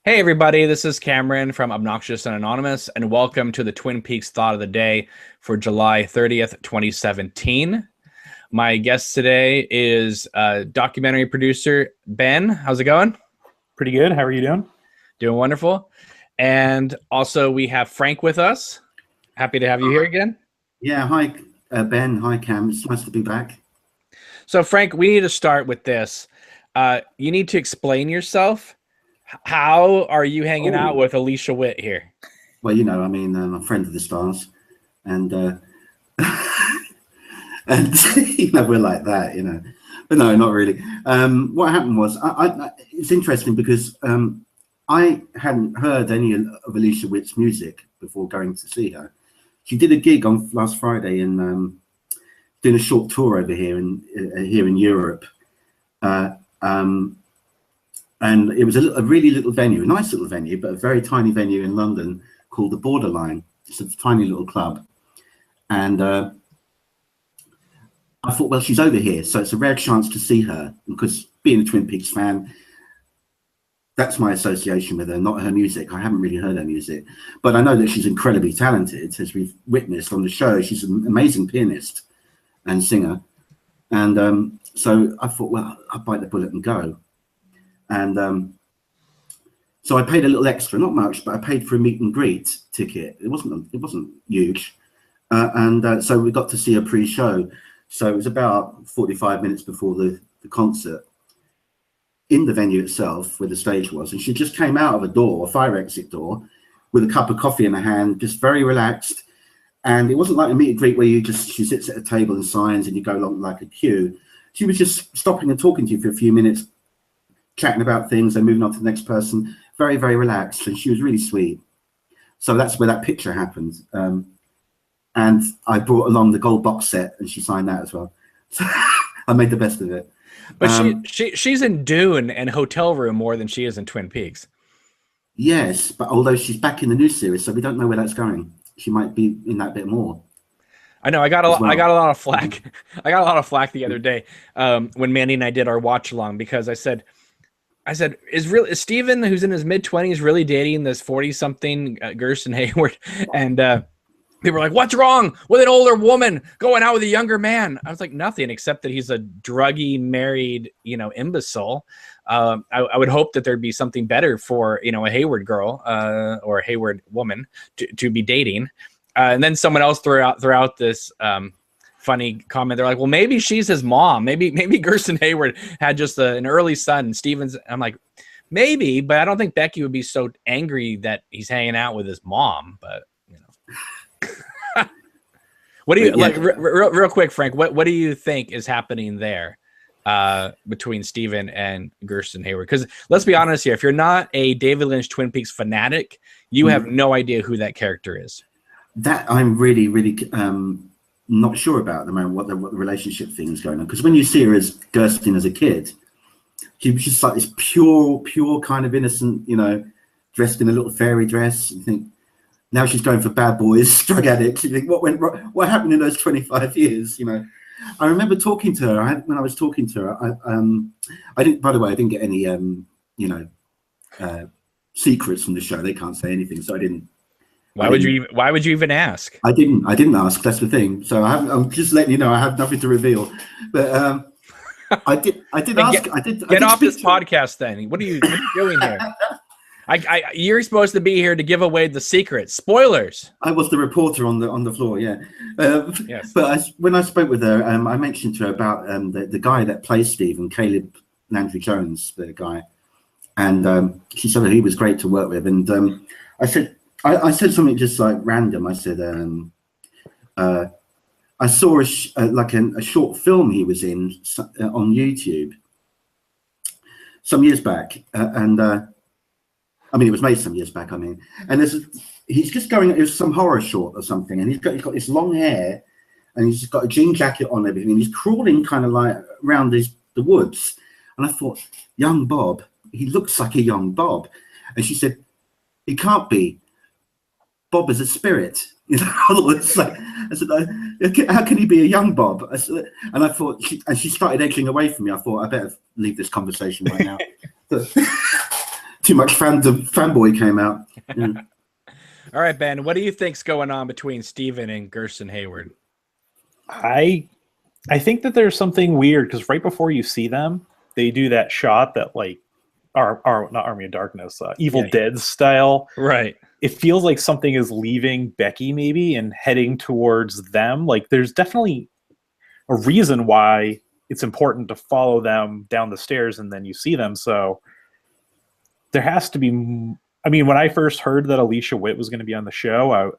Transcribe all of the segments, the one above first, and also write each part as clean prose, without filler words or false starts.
Hey everybody, this is Cameron from Obnoxious and Anonymous, and welcome to the Twin Peaks Thought of the Day for July 30th, 2017. My guest today is documentary producer Ben. How's it going? Pretty good. How are you doing? Doing wonderful. And also we have Frank with us. Happy to have you here again. Yeah, hi Ben, hi Cam. It's nice to be back. So Frank, we need to start with this. You need to explain yourself. How are you hanging out with Alicia Witt here? Well, I'm a friend of the stars, and and we're like that, but no, not really. What happened was, it's interesting because I hadn't heard any of Alicia Witt's music before going to see her. She did a gig on last Friday and doing a short tour over here in Europe. And it was a really little venue, a nice little venue, but a very tiny venue in London called the Borderline. It's a tiny little club. And I thought, well, she's over here, so it's a rare chance to see her. Because being a Twin Peaks fan, that's my association with her, not her music. I haven't really heard her music. But I know that she's incredibly talented, as we've witnessed on the show. She's an amazing pianist and singer. And so I thought, well, I'll bite the bullet and go. And so I paid a little extra, not much, but I paid for a meet and greet ticket. It wasn't huge, and so we got to see a pre-show. So it was about 45 minutes before the concert in the venue itself, where the stage was, and she just came out of a fire exit door, with a cup of coffee in her hand, just very relaxed. And it wasn't like a meet and greet where she sits at a table and signs and you go along like a queue. She was just stopping and talking to you for a few minutes, chatting about things and moving on to the next person. Very, very relaxed, and she was really sweet. So that's where that picture happened. And I brought along the gold box set, and she signed that as well. So I made the best of it. But she's in Dune and Hotel Room more than she is in Twin Peaks. Yes, but although she's back in the new series, so we don't know where that's going. She might be in that bit more. I know. I got a lot of flack. I got a lot of flack the other day when Mandy and I did our watch along, because I said, is Steven, who's in his mid-20s, really dating this 40-something Gersten Hayward? And people were like, what's wrong with an older woman going out with a younger man? I was like, nothing, except that he's a druggy, married, imbecile. I would hope that there'd be something better for, a Hayward girl or a Hayward woman to be dating. And then someone else threw out this funny comment. They're like, well, maybe she's his mom. Maybe Gersten Hayward had just an early son. Stevens. I'm like, maybe, but I don't think Becky would be so angry that he's hanging out with his mom. But what do you like? Real quick, Frank? What do you think is happening there between Steven and Gersten Hayward? Because let's be honest here, if you're not a David Lynch Twin Peaks fanatic, you have no idea who that character is. That I'm really, really not sure about at the moment, what the relationship thing is going on. Because when you see her as Gersten as a kid, she was just like this pure kind of innocent, dressed in a little fairy dress. You think now she's going for bad boys, drug addicts. You think, what went wrong? What happened in those 25 years? I remember talking to her. When I was talking to her, I didn't. By the way, I didn't get any, secrets from the show. They can't say anything, so I didn't. Why would you even ask? I didn't ask. That's the thing. So I'm just letting you know I have nothing to reveal. But I did ask. Get off this podcast then. What are you doing here? You're supposed to be here to give away the secrets. Spoilers. I was the reporter on the floor. Yeah. Yes. But when I spoke with her, I mentioned to her about the guy that plays Stephen, Caleb Landry Jones, the guy, and she said that he was great to work with. And I said something just like random. I said, I saw a short film he was in on YouTube some years back, and it was made some years back. And he's just going. It was some horror short or something, and he's got this long hair, and he's got a jean jacket on and everything. And he's crawling kind of like around the woods, and I thought, young Bob. He looks like a young Bob, and she said, he can't be. Bob is a spirit. It's like, I said, how can he be a young Bob? And I thought, she started edging away from me. I thought, I better leave this conversation right now. too much fanboy came out. Yeah. All right, Ben, what do you think's going on between Steven and Gerson Hayward? I think that there's something weird because right before you see them, they do that shot that like not Army of Darkness, Evil Dead style. Right. It feels like something is leaving Becky maybe and heading towards them. Like there's definitely a reason why it's important to follow them down the stairs and then you see them. So there has to be. I mean, when I first heard that Alicia Witt was going to be on the show, I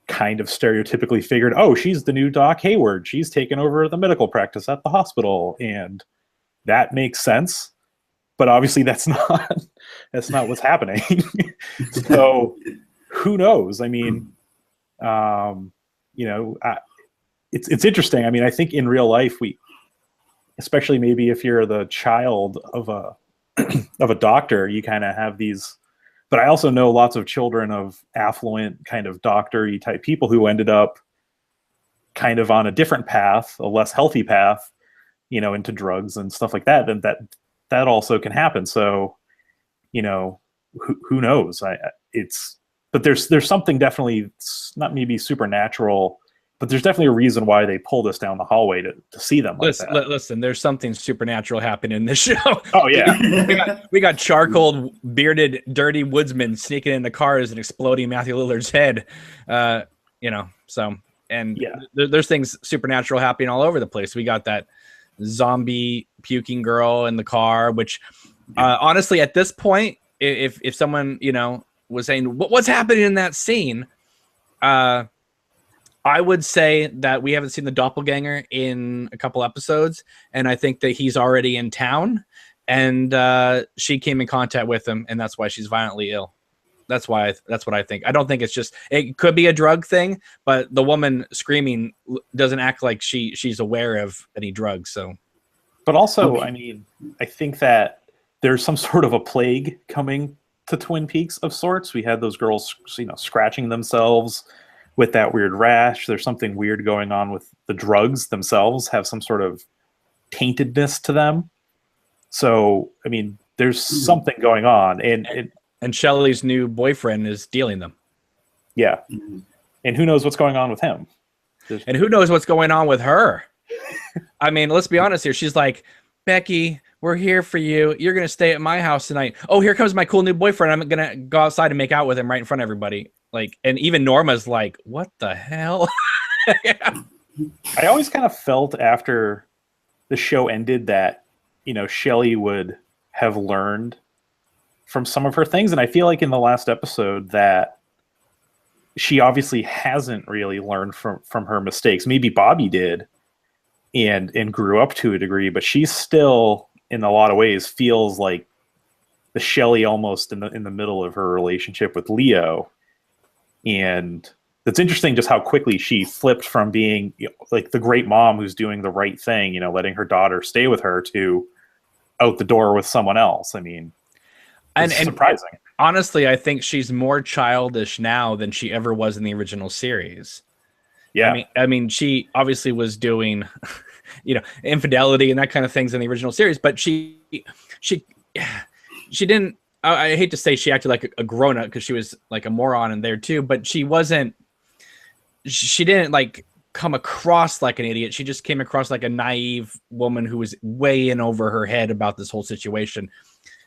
kind of stereotypically figured, oh, she's the new Doc Hayward. She's taken over the medical practice at the hospital, and that makes sense. But obviously, that's not what's happening. So who knows? I mean, it's interesting. I mean, I think in real life, especially maybe if you're the child of a doctor, you kind of have these. But I also know lots of children of affluent kind of doctor-y type people who ended up kind of on a different path, a less healthy path, into drugs and stuff like that. And that also can happen. So, who knows? But there's something definitely not maybe supernatural, but there's definitely a reason why they pulled us down the hallway to see them like that. Listen, there's something supernatural happening in this show. Oh, yeah. we got charcoal, bearded, dirty woodsmen sneaking into cars and exploding Matthew Lillard's head. There's things supernatural happening all over the place. We got that zombie puking girl in the car, which honestly, at this point, if someone, was saying, what's happening in that scene, I would say that we haven't seen the doppelganger in a couple episodes, and I think that he's already in town, and she came in contact with him, and that's why she's violently ill. That's what I think. I don't think it could be a drug thing, but the woman screaming doesn't act like she's aware of any drugs. So, but also, I mean, I think that there's some sort of a plague coming to Twin Peaks of sorts. We had those girls, scratching themselves with that weird rash. There's something weird going on with the drugs themselves, have some sort of taintedness to them. So, I mean, there's something going on. And Shelley's new boyfriend is dealing them. Yeah. And who knows what's going on with him? And who knows what's going on with her? I mean, let's be honest here. She's like, Becky, we're here for you. You're going to stay at my house tonight. Oh, here comes my cool new boyfriend. I'm going to go outside and make out with him right in front of everybody. Like, and even Norma's like, what the hell? I always kind of felt after the show ended that, Shelley would have learned from some of her things. And I feel like in the last episode that she obviously hasn't really learned from her mistakes. Maybe Bobby did and grew up to a degree, but she's still in a lot of ways feels like the Shelley almost in the middle of her relationship with Leo. And it's interesting just how quickly she flipped from being like the great mom who's doing the right thing, letting her daughter stay with her, to out the door with someone else. I mean, it's surprising. Honestly, I think she's more childish now than she ever was in the original series. Yeah. I mean, she obviously was doing, infidelity and that kind of things in the original series, but she didn't. I hate to say she acted like a grown-up because she was like a moron in there too, but she didn't like come across like an idiot. She just came across like a naive woman who was way in over her head about this whole situation.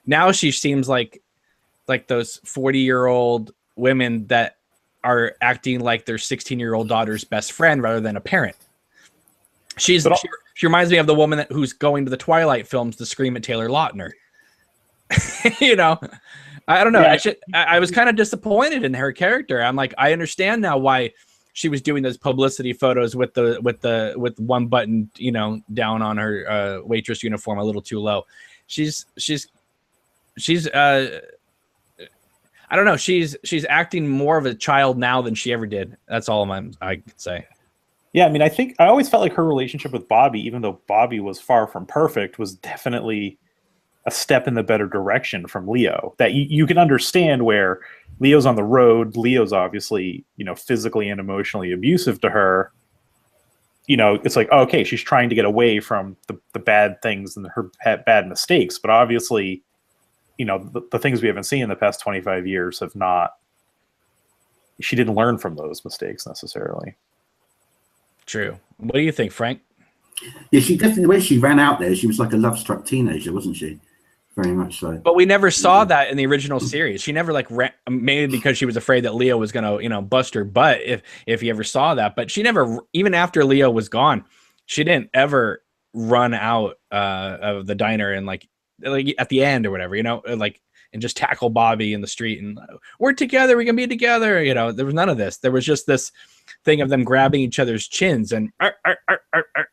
Now she seems like those 40-year-old women that are acting like their 16-year-old daughter's best friend rather than a parent. She reminds me of the woman who's going to the Twilight films to scream at Taylor Lautner. I don't know. Yeah. I was kind of disappointed in her character. I'm like, I understand now why she was doing those publicity photos with one button, down on her waitress uniform a little too low. She's I don't know. She's acting more of a child now than she ever did. That's all I could say. Yeah, I mean, I always felt like her relationship with Bobby, even though Bobby was far from perfect, was definitely a step in the better direction from Leo. That you can understand where Leo's on the road. Leo's obviously, physically and emotionally abusive to her. It's like, okay, she's trying to get away from the bad things and her bad mistakes. But obviously, the things we haven't seen in the past 25 years have not. She didn't learn from those mistakes necessarily. True. What do you think, Frank? Yeah, she definitely, the way she ran out there, she was like a love-struck teenager, wasn't she? Very much so. But we never saw that in the original series. She never ran, maybe because she was afraid that Leo was gonna, bust her butt if you ever saw that. But she never, even after Leo was gone, she didn't ever run out of the diner and like at the end or whatever, and just tackle Bobby in the street and we're together, we can be together. There was none of this. There was just this thing of them grabbing each other's chins and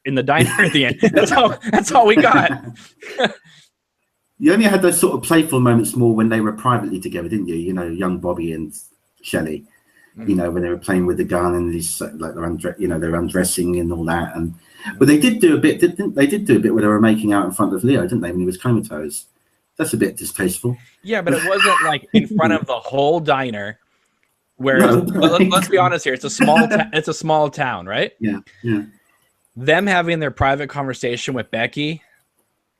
in the diner at the end. That's all we got. You only had those sort of playful moments more when they were privately together, didn't you? Young Bobby and Shelley, when they were playing with the gun and these like they're undressing and all that. But they did do a bit, didn't they? Did do a bit where they were making out in front of Leo, didn't they? When he was comatose. That's a bit distasteful. Yeah, but it wasn't like in front of the whole diner. Where let's be honest here, it's a small town, right? Yeah. Them having their private conversation with Becky.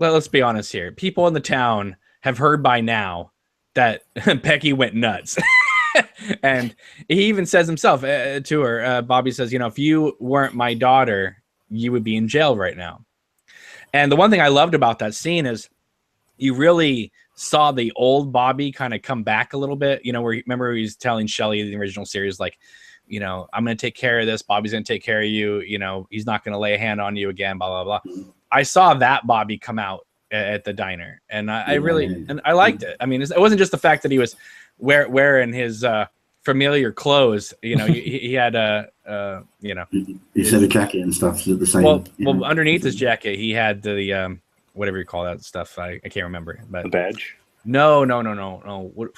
Let's be honest here. People in the town have heard by now that Becky went nuts. And he even says himself to her, Bobby says, if you weren't my daughter, you would be in jail right now. And the one thing I loved about that scene is you really saw the old Bobby kind of come back a little bit, remember he's telling Shelley in the original series, like, I'm going to take care of this. Bobby's going to take care of you. He's not going to lay a hand on you again, blah, blah, blah. I saw that Bobby come out at the diner and I liked it. I mean, it wasn't just the fact that he was wearing his familiar clothes. He had he had a jacket and stuff the same. Well, underneath his jacket, he had the, whatever you call that stuff. I can't remember. But the badge? No. What,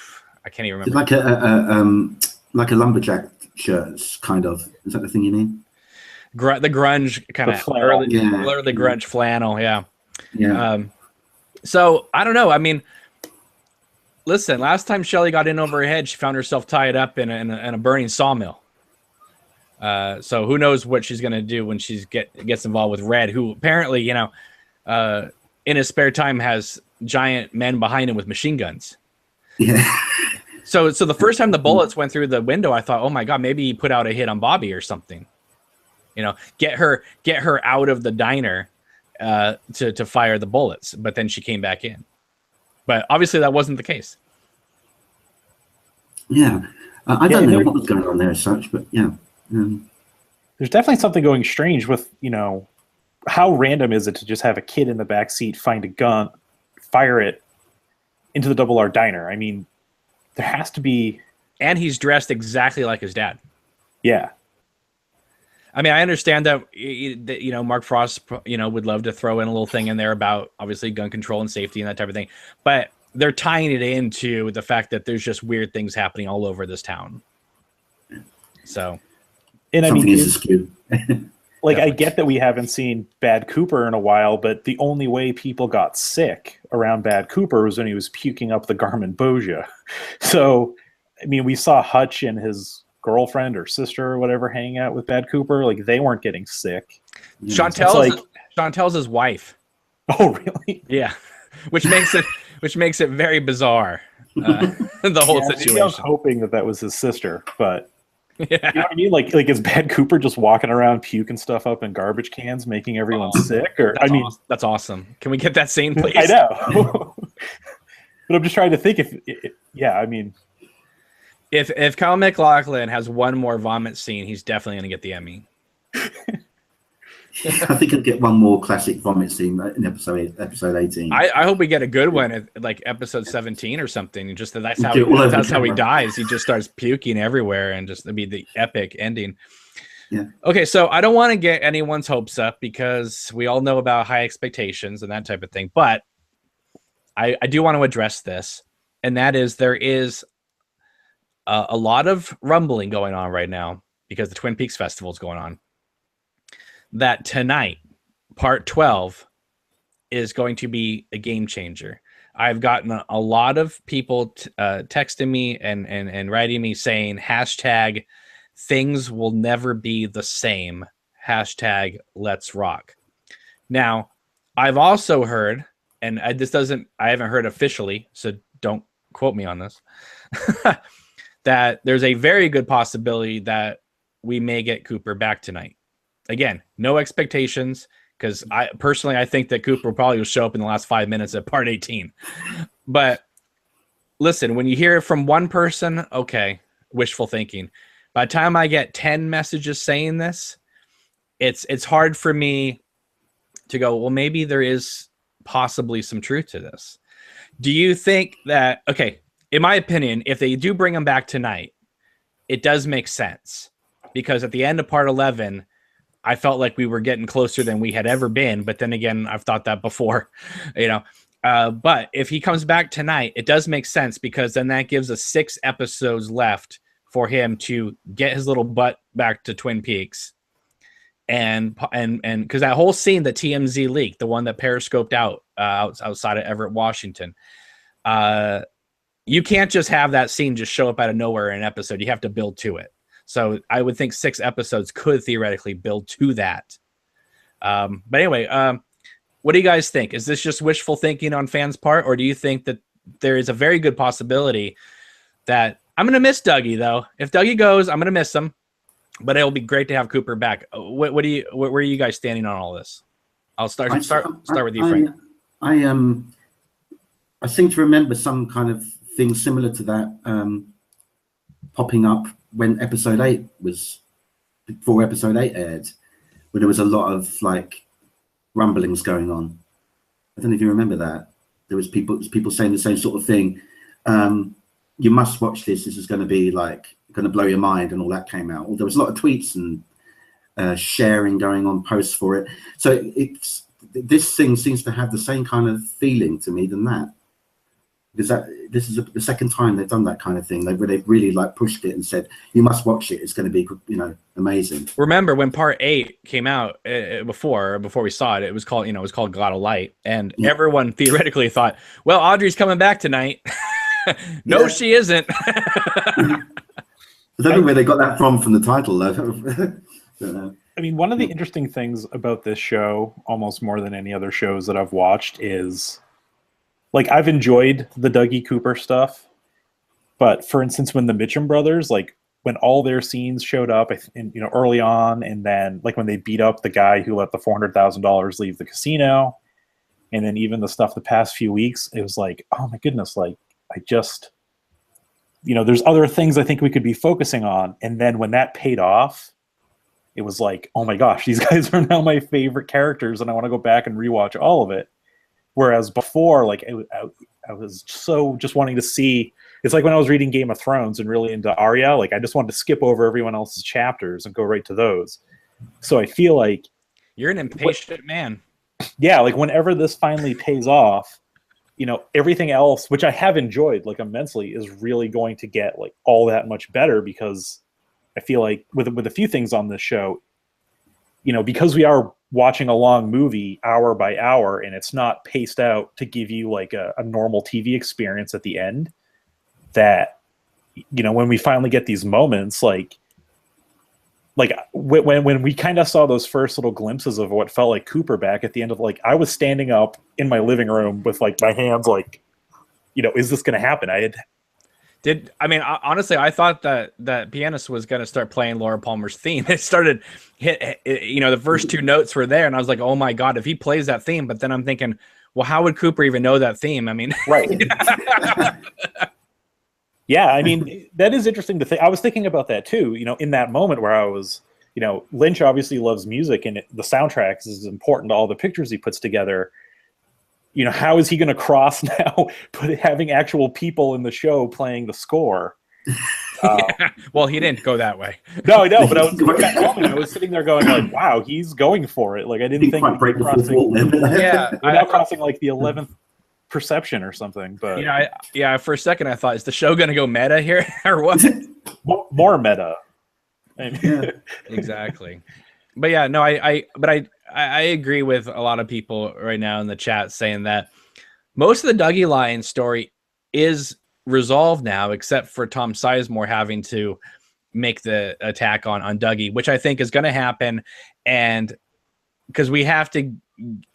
I can't even remember. It's like a lumberjack shirt, kind of. Is that the thing you mean? The grunge kind of early grunge flannel. Yeah. So I don't know. I mean, listen. Last time Shelley got in over her head, she found herself tied up in a burning sawmill. So who knows what she's gonna do when she gets involved with Red, who apparently in his spare time has giant men behind him with machine guns. Yeah. So the first time the bullets went through the window, I thought, oh my God, maybe he put out a hit on Bobby or something. Get her out of the diner to fire the bullets. But then she came back in. But obviously that wasn't the case. Yeah. I don't know what was going on there as such, but yeah. There's definitely something going strange with, how random is it to just have a kid in the back seat find a gun, fire it into the Double R diner? I mean, there has to be. And he's dressed exactly like his dad. Yeah. I mean, I understand that, Mark Frost, would love to throw in a little thing in there about obviously gun control and safety and that type of thing. But they're tying it into the fact that there's just weird things happening all over this town. So. And something is askew. Like, definitely. I get that we haven't seen Bad Cooper in a while, but the only way people got sick around Bad Cooper was when he was puking up the Garmin Boja. So, I mean, we saw Hutch and his girlfriend or sister or whatever hanging out with Bad Cooper. Like, they weren't getting sick. Chantel's his wife. Oh, really? Yeah. Which makes it very bizarre. The whole situation. I was hoping that was his sister, but. Yeah. You know what I mean? Like is Bad Cooper just walking around puking stuff up in garbage cans, making everyone sick? Or that's awesome. Can we get that scene, please? I know, but I'm just trying to think if Kyle MacLachlan has one more vomit scene, he's definitely going to get the Emmy. I think I'll get one more classic vomit scene in episode 18. I hope we get a good one at like episode 17 or something. Just that's how he dies. He just starts puking everywhere, and just it'd be the epic ending. Yeah. Okay, so I don't want to get anyone's hopes up because we all know about high expectations and that type of thing. But I do want to address this, and that is there is a lot of rumbling going on right now because the Twin Peaks Festival is going on. That tonight, part 12 is going to be a game changer. I've gotten a lot of people texting me and writing me saying hashtag things will never be the same. Hashtag let's rock. Now, I've also heard, and I haven't heard officially, so don't quote me on this, that there's a very good possibility that we may get Cooper back tonight. Again, no expectations, because I think that Cooper probably will show up in the last 5 minutes at part 18. But listen, when you hear it from one person, okay, wishful thinking. By the time I get 10 messages saying this, it's hard for me to go, well, maybe there is possibly some truth to this. Do you think that, okay, in my opinion, if they do bring him back tonight, it does make sense, because at the end of part 11, I felt like we were getting closer than we had ever been. But then again, I've thought that before, but if he comes back tonight, it does make sense, because then that gives us 6 episodes left for him to get his little butt back to Twin Peaks. And because that whole scene that TMZ leaked, the one that periscoped out outside of Everett, Washington, you can't just have that scene just show up out of nowhere in an episode. You have to build to it. So I would think 6 episodes could theoretically build to that. But anyway, what do you guys think? Is this just wishful thinking on fans' part, or do you think that there is a very good possibility that I'm going to miss Dougie, though? If Dougie goes, I'm going to miss him, but it'll be great to have Cooper back. Where are you guys standing on all this? I'll start with you, Frank. I seem to remember some kind of thing similar to that popping up when episode 8 before episode 8 aired, where there was a lot of like rumblings going on. I don't know if you remember that. There was people saying the same sort of thing. You must watch this. This is going to be like going to blow your mind, and all that came out. There was a lot of tweets and sharing going on, posts for it. So this thing seems to have the same kind of feeling to me than that. Because this is the second time they've done that kind of thing. They've really like pushed it and said, you must watch it. It's going to be, amazing. Remember when part 8 came out before we saw it, it was called God of Light. And everyone theoretically thought, well, Audrey's coming back tonight. No, she isn't. I don't know where they got that from the title, though. I mean, one of the interesting things about this show, almost more than any other shows that I've watched, is like I've enjoyed the Dougie Cooper stuff, but for instance, when the Mitchum brothers, like when all their scenes showed up, early on, and then like when they beat up the guy who let the $400,000 leave the casino, and then even the stuff the past few weeks, it was like, oh my goodness, like I just, there's other things I think we could be focusing on, and then when that paid off, it was like, oh my gosh, these guys are now my favorite characters, and I want to go back and rewatch all of it. Whereas before, like I was so just wanting to see. It's like when I was reading Game of Thrones and really into Arya. Like I just wanted to skip over everyone else's chapters and go right to those. So I feel like you're an impatient man. Yeah, like whenever this finally pays off, everything else, which I have enjoyed like immensely, is really going to get like all that much better, because I feel like with a few things on this show, because we are watching a long movie hour by hour, and it's not paced out to give you like a normal TV experience at the end, that when we finally get these moments, like when we kind of saw those first little glimpses of what felt like Cooper back at the end of, like, I was standing up in my living room with like my hands like, is this going to happen? Honestly, I thought that pianist was going to start playing Laura Palmer's theme. It started the first 2 notes were there, and I was like, oh my God, if he plays that theme. But then I'm thinking, well, how would Cooper even know that theme? I mean, right. Yeah, I mean, that is interesting to think. I was thinking about that too, in that moment where I was, Lynch obviously loves music, and the soundtracks is important to all the pictures he puts together. How is he going to cross now, having actual people in the show playing the score? Well, he didn't go that way. No, but I was sitting there going like, wow, he's going for it. Like I didn't think we're now crossing like the 11th perception or something. But for a second I thought, is the show going to go meta here or what? More meta. Exactly. But yeah, no, I agree with a lot of people right now in the chat saying that most of the Dougie Lion story is resolved now, except for Tom Sizemore having to make the attack on Dougie, which I think is going to happen. And because we have to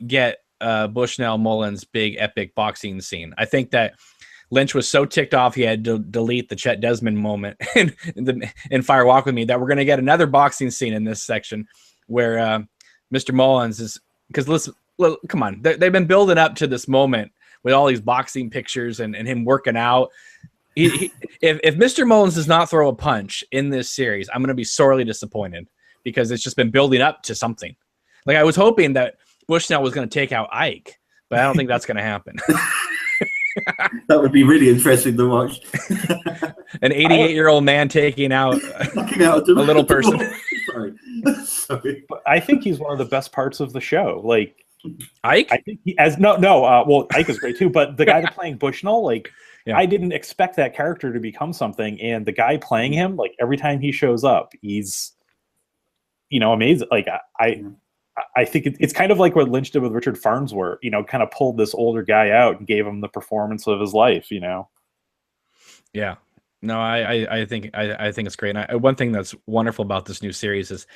get Bushnell Mullen's big epic boxing scene. I think that Lynch was so ticked off he had to delete the Chet Desmond moment in Fire Walk with Me that we're going to get another boxing scene in this section where Mr. Mullins is, because listen, come on, they've been building up to this moment with all these boxing pictures and him working out. If Mr. Mullins does not throw a punch in this series, I'm going to be sorely disappointed because it's just been building up to something. Like I was hoping that Bushnell was going to take out Ike, but I don't think that's going to happen. That would be really interesting to watch. An 88-year-old man taking out a little person. Sorry. But I think he's one of the best parts of the show. Like Ike? I think well, Ike is great too, but the guy that's playing Bushnell, like I didn't expect that character to become something, and the guy playing him, like every time he shows up, he's amazing. Like I think it's kind of like what Lynch did with Richard Farnsworth, kind of pulled this older guy out and gave him the performance of his life, Yeah. No, I think it's great. And one thing that's wonderful about this new series is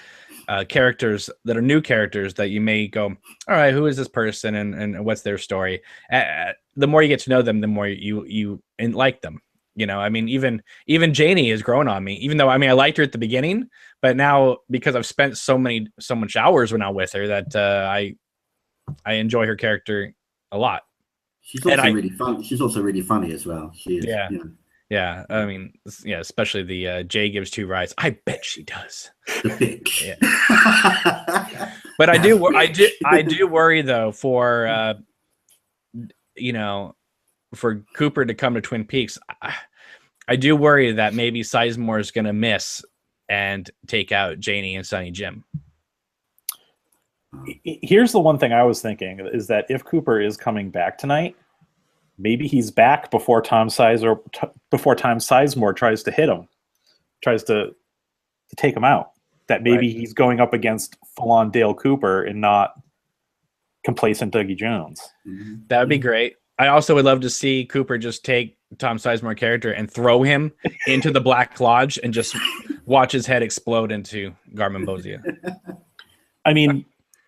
characters that are new characters that you may go, all right, who is this person and what's their story? The more you get to know them, the more you like them. I mean, even Janie has grown on me, even though, I mean, I liked her at the beginning, but now because I've spent so much hours now with her that I enjoy her character a lot. She's also really fun. She's also really funny as well. She is. Yeah. Yeah. I mean, especially the Jay gives two rides. I bet she does. The bitch. Yeah. But I do worry though for for Cooper to come to Twin Peaks. I do worry that maybe Sizemore is going to miss and take out Janie and Sonny Jim. Here's the one thing I was thinking is that if Cooper is coming back tonight, maybe he's back before Tom Sizemore tries to hit him, tries to take him out. That maybe he's going up against full-on Dale Cooper and not complacent Dougie Jones. That would be great. I also would love to see Cooper just take Tom Sizemore character and throw him into the Black Lodge and just watch his head explode into Garmonbozia. I mean,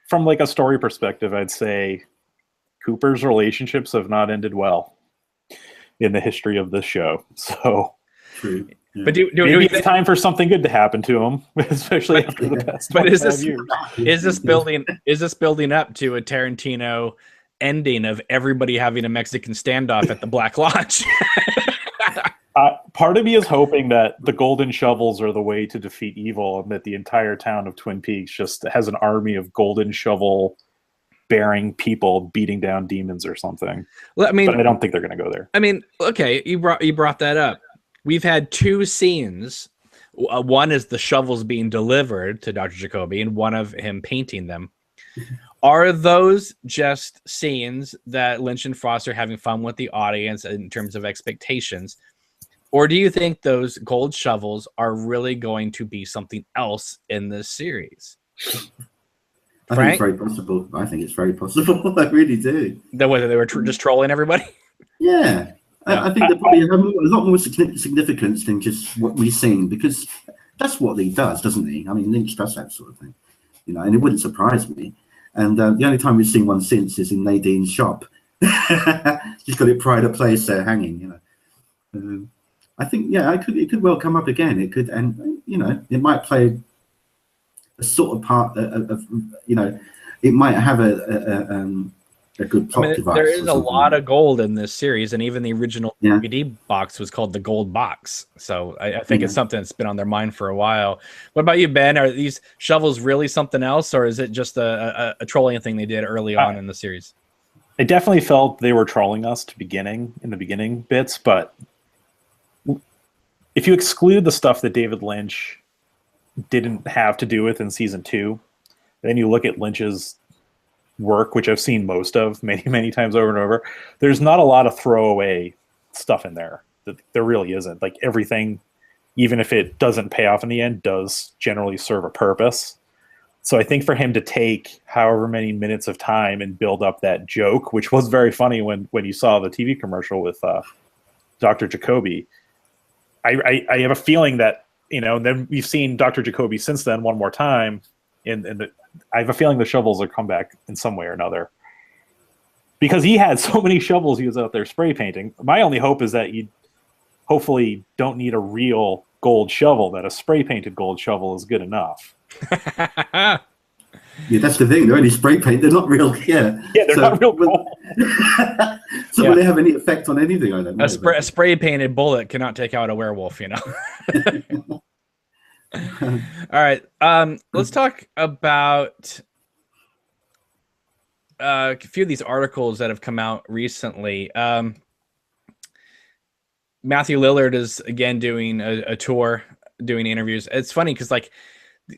from like a story perspective, I'd say Cooper's relationships have not ended well in the history of this show. So, True. Yeah. But maybe it's time for something good to happen to him, especially after the past. But is years. this building up to a Tarantino ending of everybody having a Mexican standoff at the Black Lodge? Part of me is hoping that the golden shovels are the way to defeat evil, and that the entire town of Twin Peaks just has an army of golden shovel bearing people beating down demons or something. Well, I mean, but I don't think they're going to go there. I mean, okay, you brought that up. We've had two scenes. One is the shovels being delivered to Dr. Jacoby, and one of him painting them. Are those just scenes that Lynch and Frost are having fun with the audience in terms of expectations? Or do you think those gold shovels are really going to be something else in this series? I think it's very possible. I really do. Whether they were just trolling everybody? Yeah. I think they probably have a lot more significance than just what we've seen, because that's what he does, doesn't he? I mean, Lynch does that sort of thing, and it wouldn't surprise me. And the only time we've seen one since is in Nadine's shop. She's got it pride of place there hanging, I think, it could well come up again. It could, and it might play a sort of part of it might have a good plot device. There is a lot of gold in this series, and even the original DVD box was called the Gold Box. So I think it's something that's been on their mind for a while. What about you, Ben? Are these shovels really something else, or is it just a trolling thing they did early on in the series? I definitely felt they were trolling us in the beginning bits, but if you exclude the stuff that David Lynch didn't have to do with in season 2, then you look at Lynch's work, which I've seen most of many, many times over and over, there's not a lot of throwaway stuff in there. There really isn't. Like everything, even if it doesn't pay off in the end, does generally serve a purpose. So I think for him to take however many minutes of time and build up that joke, which was very funny when you saw the TV commercial with Dr. Jacoby, I have a feeling that, then we've seen Dr. Jacoby since then one more time, and I have a feeling the shovels will come back in some way or another. because he had so many shovels he was out there spray painting. My only hope is that you hopefully don't need a real gold shovel, that a spray painted gold shovel is good enough. Yeah, that's the thing. They're only spray paint. They're not real. Yeah, they're not real gold. So will they have any effect on anything? I don't know. A spray painted bullet cannot take out a werewolf, you know. All right. Let's talk about a few of these articles that have come out recently. Matthew Lillard is again doing a tour, doing interviews. It's funny because like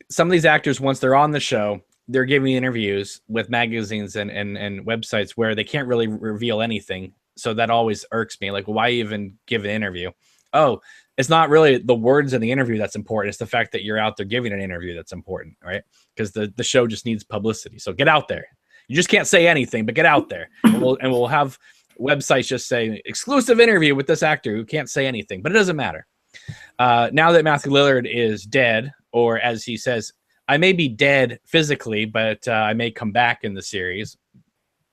some of these actors, once they're on the show, they're giving interviews with magazines and websites where they can't really reveal anything. So that always irks me. Like, why even give an interview? Oh, it's not really the words in the interview that's important. It's the fact that you're out there giving an interview that's important, right? Because the show just needs publicity. So get out there. You just can't say anything, but get out there. And we'll have websites just say exclusive interview with this actor who can't say anything, but it doesn't matter. Now that Matthew Lillard is dead, or as he says, I may be dead physically, but I may come back in the series.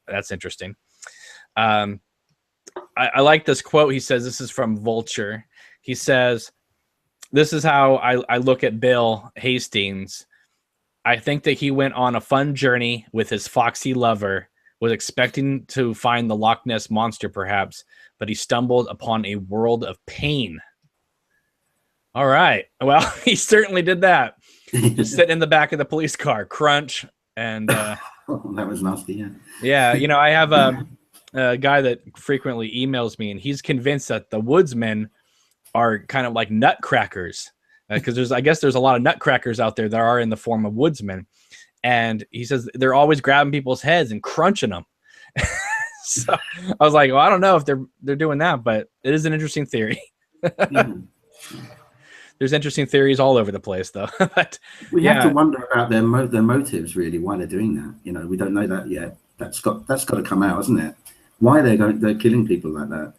That's interesting. I like this quote. He says, this is from Vulture. He says, this is how I look at Bill Hastings. I think that he went on a fun journey with his foxy lover, was expecting to find the Loch Ness monster perhaps, but he stumbled upon a world of pain. All right. Well, he certainly did that. Just sitting in the back of the police car, crunch. And that was nasty. Yeah. Yeah. You know, I have a guy that frequently emails me, and he's convinced that the woodsmen are kind of like nutcrackers. Because I guess there's a lot of nutcrackers out there that are in the form of woodsmen. And he says they're always grabbing people's heads and crunching them. So I was like, well, I don't know if they're doing that, but it is an interesting theory. There's interesting theories all over the place, though. But, we have to wonder about their motives, really, why they're doing that. You know, we don't know that yet. That's got to come out, hasn't it? Why they're killing people like that?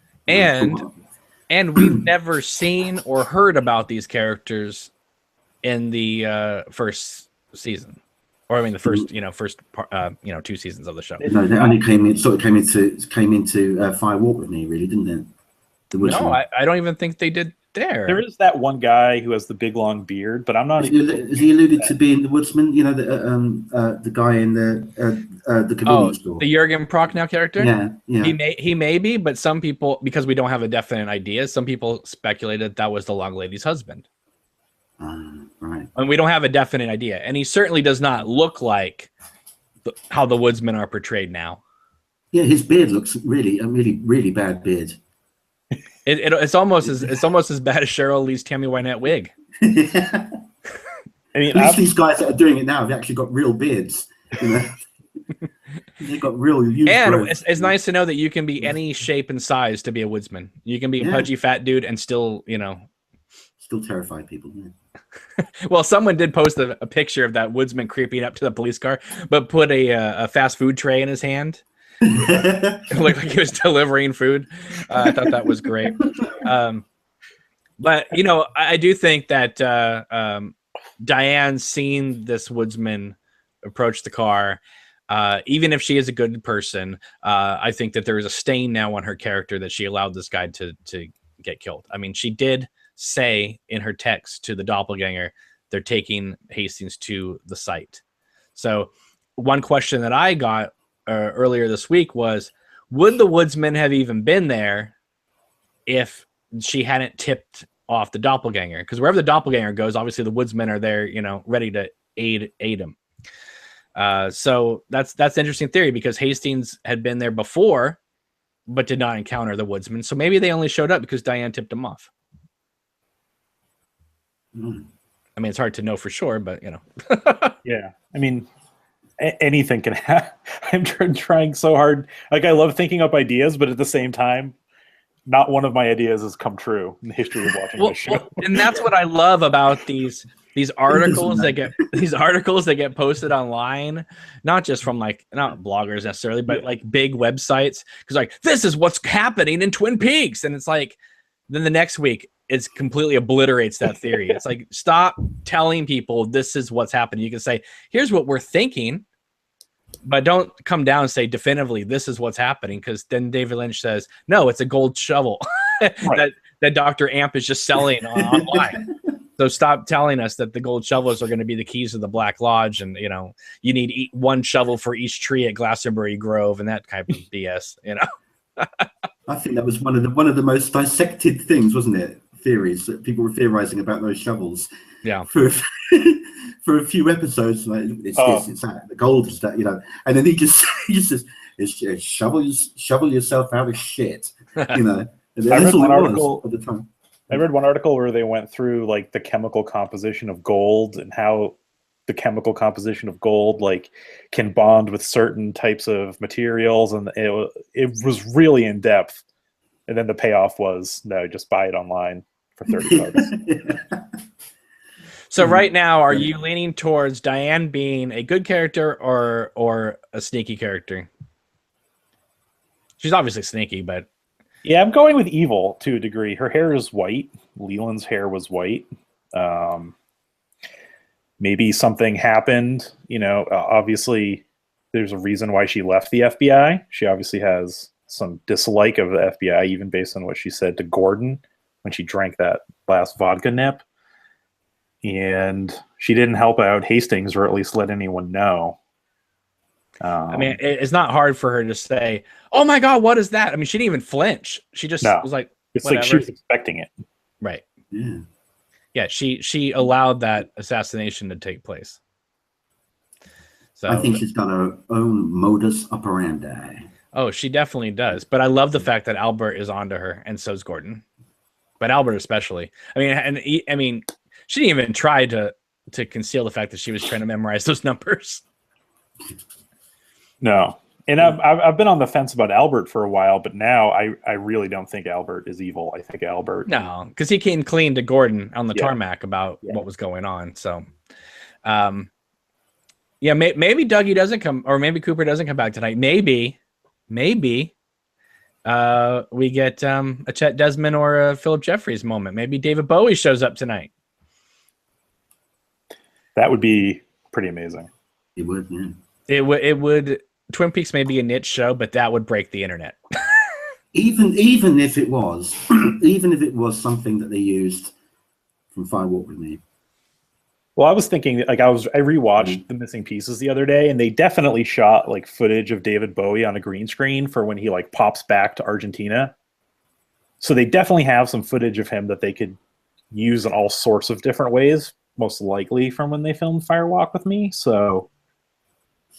And we've never seen or heard about these characters in the first season, or I mean the first 2 seasons of the show. No, they only came into Fire Walk with Me, really, didn't it? No, I don't even think they did there. There is that one guy who has the big long beard, but I'm not. Is he alluded to being the woodsman? You know, the guy in the convenience store. The Jürgen Prochnow character. Yeah. He may be, but some people, because we don't have a definite idea, some people speculated that was the long lady's husband. Right. And we don't have a definite idea, and he certainly does not look like how the woodsmen are portrayed now. Yeah, his beard looks really bad beard. It's almost as bad as Cheryl Lee's Tammy Wynette wig. I mean, at least these guys that are doing it now have actually got real beards. You know? They've got real. And it's nice to know that you can be any shape and size to be a woodsman. You can be a pudgy fat dude and still, still terrify people. Yeah. Well, someone did post a picture of that woodsman creeping up to the police car, but put a fast food tray in his hand. It looked like he was delivering food. I thought that was great. But I do think that Diane seeing this woodsman approach the car, even if she is a good person, I think that there is a stain now on her character that she allowed this guy to get killed. I mean, she did say in her text to the doppelganger, they're taking Hastings to the site. So one question that I got earlier this week was, would the woodsman have even been there if she hadn't tipped off the doppelganger? Because wherever the doppelganger goes, obviously the woodsmen are there, ready to aid him. So that's an interesting theory, because Hastings had been there before, but did not encounter the woodsman. So maybe they only showed up because Diane tipped him off. I mean, it's hard to know for sure, but Yeah, I mean, anything can happen. I'm trying so hard. Like, I love thinking up ideas, but at the same time, not one of my ideas has come true in the history of watching this show. And that's what I love about these articles that get posted online, not just from not bloggers necessarily, but like big websites. Because this is what's happening in Twin Peaks, and it's like, then the next week it completely obliterates that theory. It's like, stop telling people this is what's happening. You can say, here's what we're thinking, But don't come down and say definitively this is what's happening, because then David Lynch says, no, it's a gold shovel that Dr. Amp is just selling online. So stop telling us that the gold shovels are going to be the keys to the Black Lodge, and you know you need one shovel for each tree at Glastonbury Grove and that type of BS. You know, I think that was one of the most dissected things, wasn't it? Theories that people were theorizing about those shovels. Yeah. For a few episodes, like it's this, it's that, the gold is that, you know, and then he just says, it's shovel yourself out of shit, you know. And that's all it was at the time. I read one article where they went through like the chemical composition of gold and how the chemical composition of gold like can bond with certain types of materials, and it was really in depth. And then the payoff was no, just buy it online for $30. So right now, are you leaning towards Diane being a good character or a sneaky character? She's obviously sneaky, but yeah, I'm going with evil to a degree. Her hair is white. Leland's hair was white. Maybe something happened. You know, obviously, there's a reason why she left the FBI. She obviously has some dislike of the FBI, even based on what she said to Gordon when she drank that last vodka nip. And she didn't help out Hastings, or at least let anyone know. I mean, it's not hard for her to say, "Oh my God, what is that?" I mean, she didn't even flinch. She just was like, "It's whatever." Like she was expecting it, right? Yeah, yeah. She allowed that assassination to take place. So I think she's got her own modus operandi. Oh, she definitely does. But I love the fact that Albert is onto her, and so's Gordon. But Albert especially. I mean, she didn't even try to conceal the fact that she was trying to memorize those numbers. No. And I've been on the fence about Albert for a while, but now I really don't think Albert is evil. I think Albert... No, because he came clean to Gordon on the tarmac about what was going on. So, yeah, maybe Dougie doesn't come, or maybe Cooper doesn't come back tonight. Maybe we get a Chet Desmond or a Philip Jeffries moment. Maybe David Bowie shows up tonight. That would be pretty amazing. It would, yeah. It would. Twin Peaks may be a niche show, but that would break the internet. even if it was, something that they used from Fire Walk with Me. Well, I was thinking, like, I rewatched The Missing Pieces the other day, and they definitely shot like footage of David Bowie on a green screen for when he like pops back to Argentina. So they definitely have some footage of him that they could use in all sorts of different ways, most likely from when they filmed Fire Walk with Me. So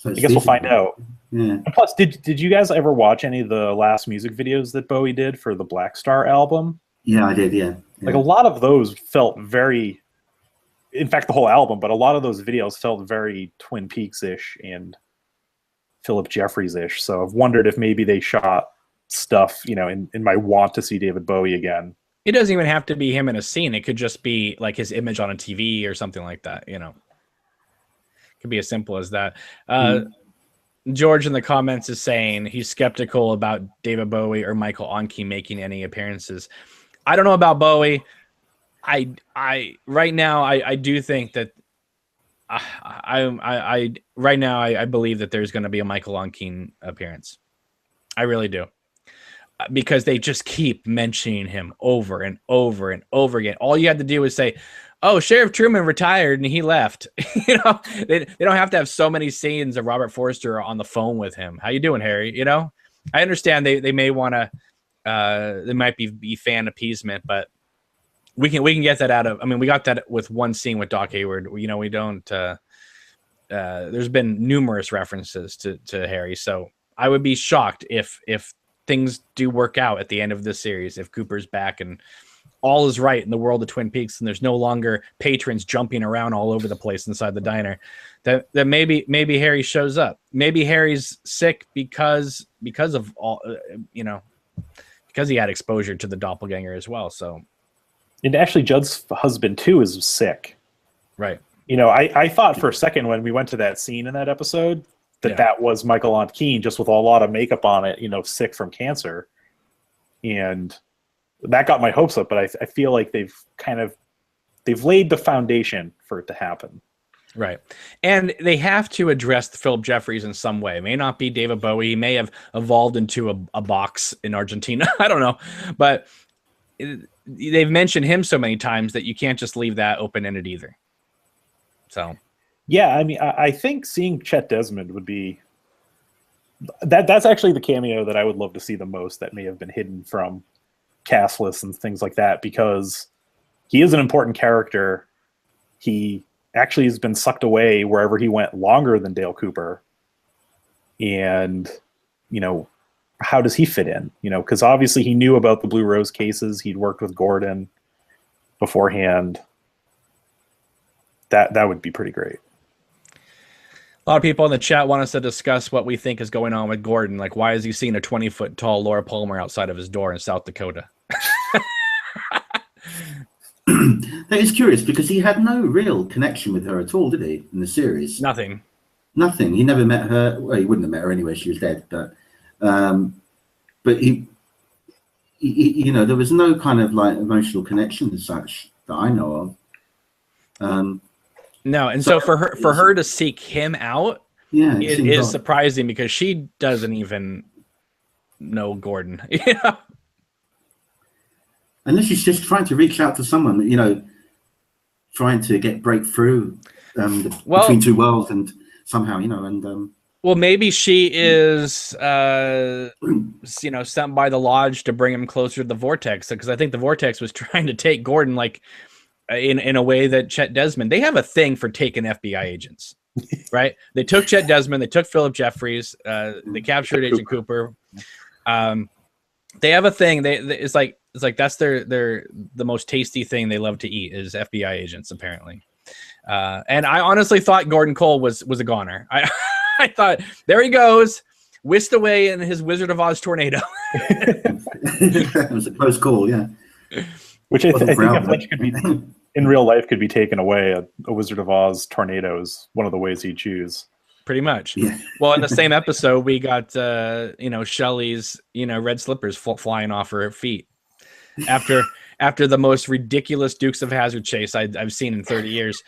I guess we'll find out. Yeah. And plus, did you guys ever watch any of the last music videos that Bowie did for the Black Star album? Yeah, I did, yeah. Like a lot of those felt very, in fact, the whole album, but a lot of those videos felt very Twin Peaks-ish and Philip Jeffries-ish. So I've wondered if maybe they shot stuff, you know, in my want to see David Bowie again. It doesn't even have to be him in a scene. It could just be like his image on a TV or something like that, you know. It could be as simple as that. George in the comments is saying he's skeptical about David Bowie or Michael Onke making any appearances. I don't know about Bowie. I right now I do think that I right now I believe that there's going to be a Michael Onke appearance. I really do. Because they just keep mentioning him over and over and over again. All you had to do was say, "Oh, Sheriff Truman retired and he left." You know, they don't have to have so many scenes of Robert Forster on the phone with him. "How you doing, Harry?" You know, I understand they may want to, they might be fan appeasement, but we can get that out of. I mean, we got that with one scene with Doc Hayward. You know, we don't. There's been numerous references to Harry, so I would be shocked if things do work out at the end of this series, if Cooper's back and all is right in the world of Twin Peaks and there's no longer patrons jumping around all over the place inside the diner, that maybe Harry shows up. Maybe Harry's sick because of all, you know, because he had exposure to the doppelganger as well. So, and actually Judd's husband too is sick. Right. You know, I thought for a second when we went to that scene in that episode that was Michael Onke, just with a lot of makeup on it, you know, sick from cancer. And that got my hopes up, but I feel like they've laid the foundation for it to happen. Right. And they have to address Philip Jeffries in some way. It may not be David Bowie. He may have evolved into a box in Argentina. I don't know. But they've mentioned him so many times that you can't just leave that open-ended either. So, yeah, I mean, I think seeing Chet Desmond would be that's actually the cameo that I would love to see the most that may have been hidden from cast lists and things like that, because he is an important character. He actually has been sucked away wherever he went longer than Dale Cooper. And, you know, how does he fit in? You know, because obviously he knew about the Blue Rose cases. He'd worked with Gordon beforehand. That would be pretty great. A lot of people in the chat want us to discuss what we think is going on with Gordon. Like, why is he seeing a 20-foot tall Laura Palmer outside of his door in South Dakota? That is curious, because he had no real connection with her at all, did he, in the series? Nothing. He never met her. Well, he wouldn't have met her anyway. She was dead. But he, you know, there was no kind of like emotional connection as such that I know of. No, and so for her to seek him out, yeah, it is surprising, because she doesn't even know Gordon. Yeah. Unless she's just trying to reach out to someone, you know, trying to break through between two worlds, and somehow, you know, and well, maybe she is, you know, sent by the Lodge to bring him closer to the Vortex, because I think the Vortex was trying to take Gordon, like, in a way that Chet Desmond. They have a thing for taking FBI agents, right? They took Chet Desmond, they took Philip Jeffries, they captured Agent Cooper. They have a thing. It's like that's the most tasty thing they love to eat is FBI agents, apparently. And I honestly thought Gordon Cole was a goner. I thought, there he goes, whisked away in his Wizard of Oz tornado. It was a close call, yeah. Which I think if Lynch could be in real life could be taken away, a Wizard of Oz tornado is one of the ways he'd choose. Pretty much. Yeah. Well, in the same episode, we got you know, Shelley's, you know, red slippers flying off her feet after the most ridiculous Dukes of Hazzard chase I've seen in 30 years.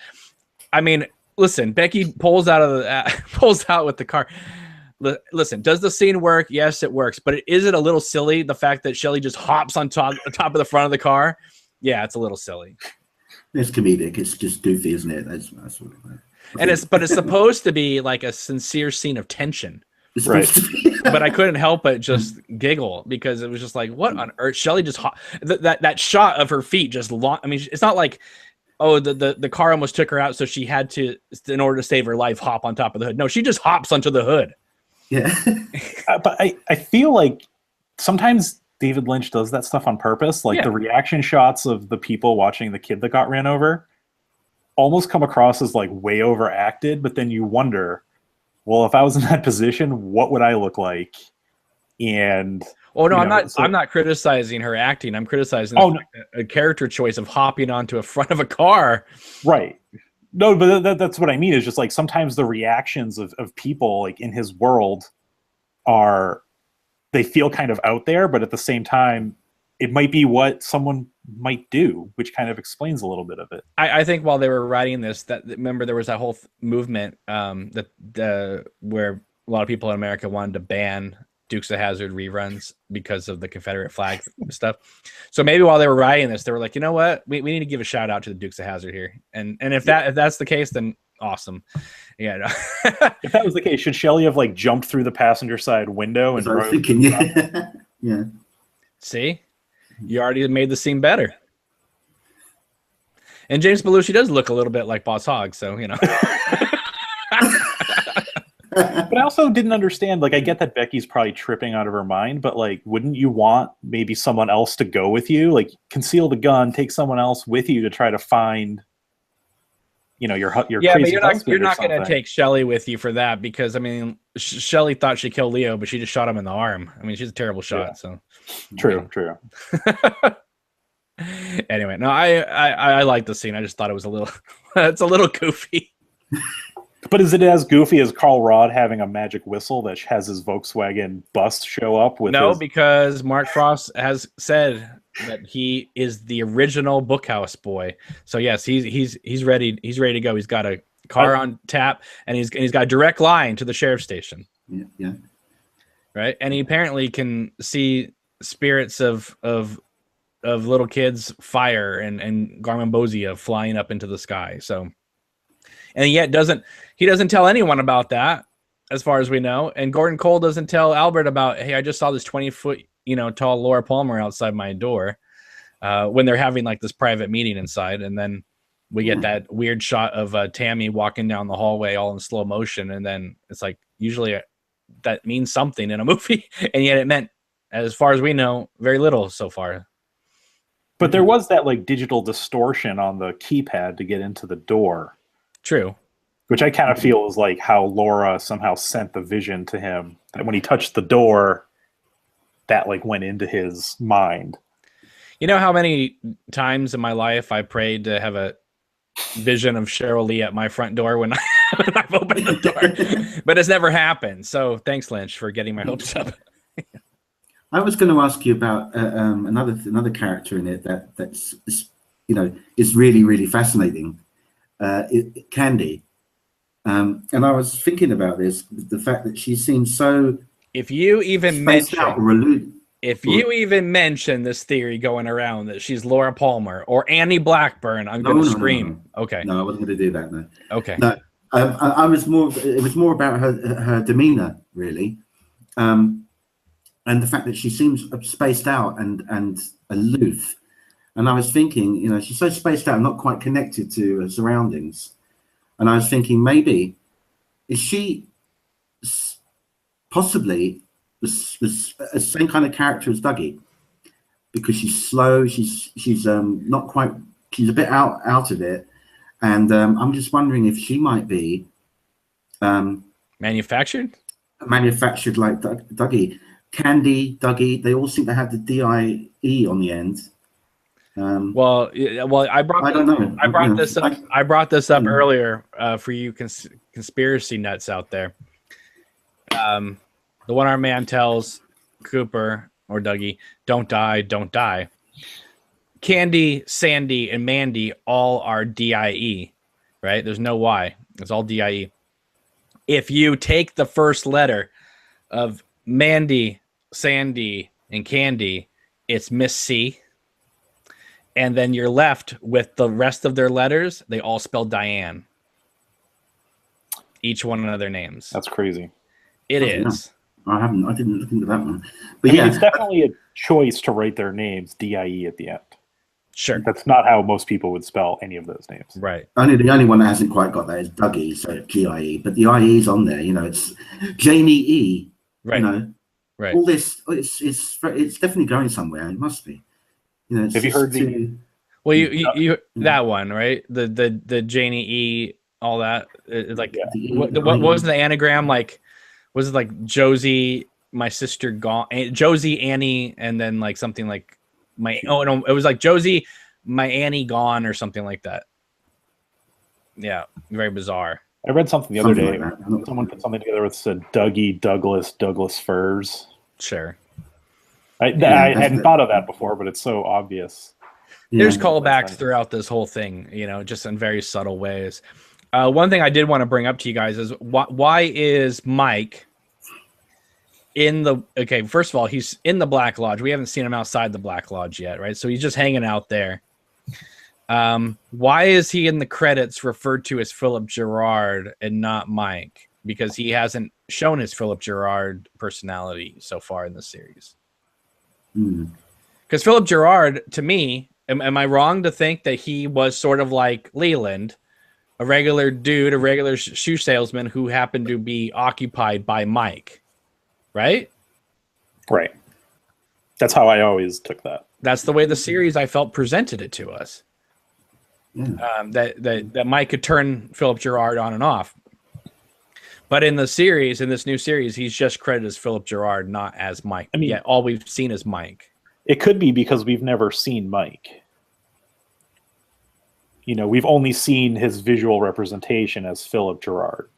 I mean, listen, Becky pulls out with the car. Listen, does the scene work? Yes, it works. But is it a little silly, the fact that Shelley just hops on top of the front of the car? Yeah, it's a little silly. It's comedic. It's just goofy, isn't it? That's what it's supposed to be like a sincere scene of tension. Right. But I couldn't help but just giggle, because it was just like, what on earth? Shelley just that shot of her feet just long. I mean, it's not like, oh, the car almost took her out, so she had to, in order to save her life, hop on top of the hood. No, she just hops onto the hood. Yeah. But I feel like sometimes David Lynch does that stuff on purpose. Like the reaction shots of the people watching the kid that got ran over almost come across as like way overacted, but then you wonder, well, if I was in that position, what would I look like? And oh no, I'm not criticizing her acting. I'm criticizing a character choice of hopping onto a front of a car. Right. No, but that's what I mean, is just like sometimes the reactions of people like in his world they feel kind of out there, but at the same time, it might be what someone might do, which kind of explains a little bit of it. I think while they were writing this, remember there was that whole movement where a lot of people in America wanted to ban Dukes of Hazzard reruns because of the Confederate flag stuff. So maybe while they were writing this, they were like, you know what, we need to give a shout out to the Dukes of Hazzard here, and if that's the case, then awesome. Yeah. No. If that was the case, should Shelley have like jumped through the passenger side window and? I was thinking, yeah, yeah. See, you already made the scene better. And James Belushi does look a little bit like Boss Hogg, so you know. But I also didn't understand, like, I get that Becky's probably tripping out of her mind, but like, wouldn't you want maybe someone else to go with you? Like, conceal the gun, take someone else with you to try to find, you know, your crazy but you're not going to take Shelley with you for that, because I mean, Shelley thought she killed Leo, but she just shot him in the arm. I mean, she's a terrible shot. Yeah. So true. Anyway, no, I like the scene. I just thought it was it's a little goofy. But is it as goofy as Carl Rod having a magic whistle that has his Volkswagen bus show up with? No, because Mark Frost has said that he is the original Bookhouse boy. So yes, he's ready. He's ready to go. He's got car on tap, and he's got a direct line to the sheriff's station. Yeah. Right, and he apparently can see spirits of little kids, fire and Garmonbosia flying up into the sky. So, and yet he doesn't tell anyone about that, as far as we know. And Gordon Cole doesn't tell Albert about, hey, I just saw this 20-foot, tall Laura Palmer outside my door, when they're having like this private meeting inside. And then we get that weird shot of Tammy walking down the hallway all in slow motion. And then it's like, usually that means something in a movie. And yet it meant, as far as we know, very little so far. But there was that like digital distortion on the keypad to get into the door. True. Which I kind of feel is like how Laura somehow sent the vision to him. That when he touched the door, that like went into his mind. You know how many times in my life I prayed to have a vision of Cheryl Lee at my front door when I've opened the door, but it's never happened. So thanks, Lynch, for getting my hopes up. I was going to ask you about another character in it that's is really, really fascinating. Candy. And I was thinking about this, the fact that she seems so. If you even mention this theory going around that she's Laura Palmer or Annie Blackburn, I'm going to scream. No. Okay. No, I wasn't going to do that. No. Okay. No, I was more. It was more about her demeanor, really, and the fact that she seems spaced out and aloof. And I was thinking, she's so spaced out, not quite connected to her surroundings. And I was thinking, maybe is she possibly the same kind of character as Dougie, because she's slow, she's not quite, she's a bit out of it, and I'm just wondering if she might be manufactured like Dougie. Candy, Dougie, they all seem to have the D-I-E on the end. I brought this up earlier for you conspiracy nuts out there. The one-armed man tells Cooper or Dougie, "Don't die, don't die." Candy, Sandy, and Mandy all are D-I-E, right? There's no Y. It's all D-I-E. If you take the first letter of Mandy, Sandy, and Candy, it's Miss C. And then you're left with the rest of their letters. They all spell Diane. Each one of their names. That's crazy. It is. I didn't look into that one. But it's definitely a choice to write their names D-I-E at the end. Sure. That's not how most people would spell any of those names. Right. The only one that hasn't quite got that is Dougie, so G-I-E. But the I-E's on there, it's Janie E. Right. Right. All this, it's definitely going somewhere. It must be. Have you heard you that one, right? The Janie E, all that. What was the anagram like? Was it like Josie, my sister gone, Josie, Annie, and then like something like it was like Josie, my Annie gone, or something like that. Yeah, very bizarre. I read something the other day. Someone put something together with said Dougie, Douglas Furs. Sure. I hadn't thought of that before, but it's so obvious. There's callbacks throughout this whole thing, just in very subtle ways. One thing I did want to bring up to you guys is why is Mike first of all, he's in the Black Lodge. We haven't seen him outside the Black Lodge yet, right? So he's just hanging out there. Why is he in the credits referred to as Philip Gerard and not Mike? Because he hasn't shown his Philip Gerard personality so far in the series. Because Philip Gerard, to me, am I wrong to think that he was sort of like Leland, a regular dude, a regular shoe salesman who happened to be occupied by Mike, right? Right. That's how I always took that. That's the way the series, I felt, presented it to us. That Mike could turn Philip Gerard on and off. But in this new series, he's just credited as Philip Gerard, not as Mike. Yet all we've seen is Mike. It could be because we've never seen Mike. We've only seen his visual representation as Philip Gerard.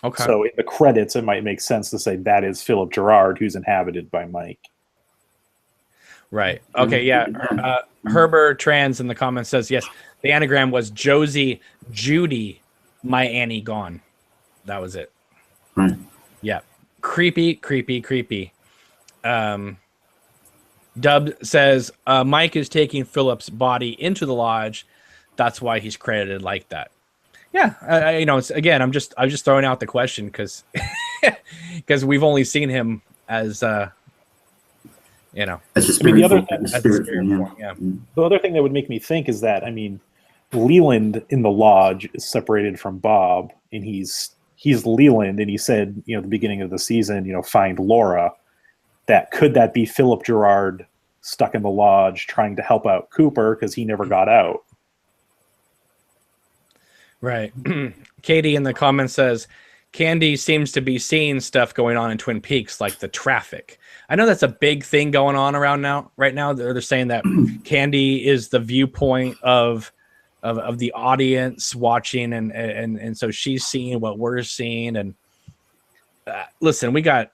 Okay. So in the credits, it might make sense to say that is Philip Gerard, who's inhabited by Mike. Right. Okay, yeah. Herbert Trans in the comments says, yes, the anagram was Josie Judy My Annie gone. That was it. Right. Yeah. Creepy, creepy, creepy. Dub says Mike is taking Philip's body into the lodge. That's why he's credited like that. Yeah, it's, again, I'm just throwing out the question because we've only seen him as as a I spirit mean, the other form, thing, as a spirit form, yeah. the other thing that would make me think is that, I mean, Leland in the lodge is separated from Bob, and he's Leland, and he said, at the beginning of the season, find Laura. Could that be Philip Gerard stuck in the lodge trying to help out Cooper because he never got out? Right. Katie in the comments says Candy seems to be seeing stuff going on in Twin Peaks, like the traffic. I know that's a big thing going on right now. They're saying that Candy is the viewpoint of the audience watching, and so she's seeing what we're seeing. And listen, we got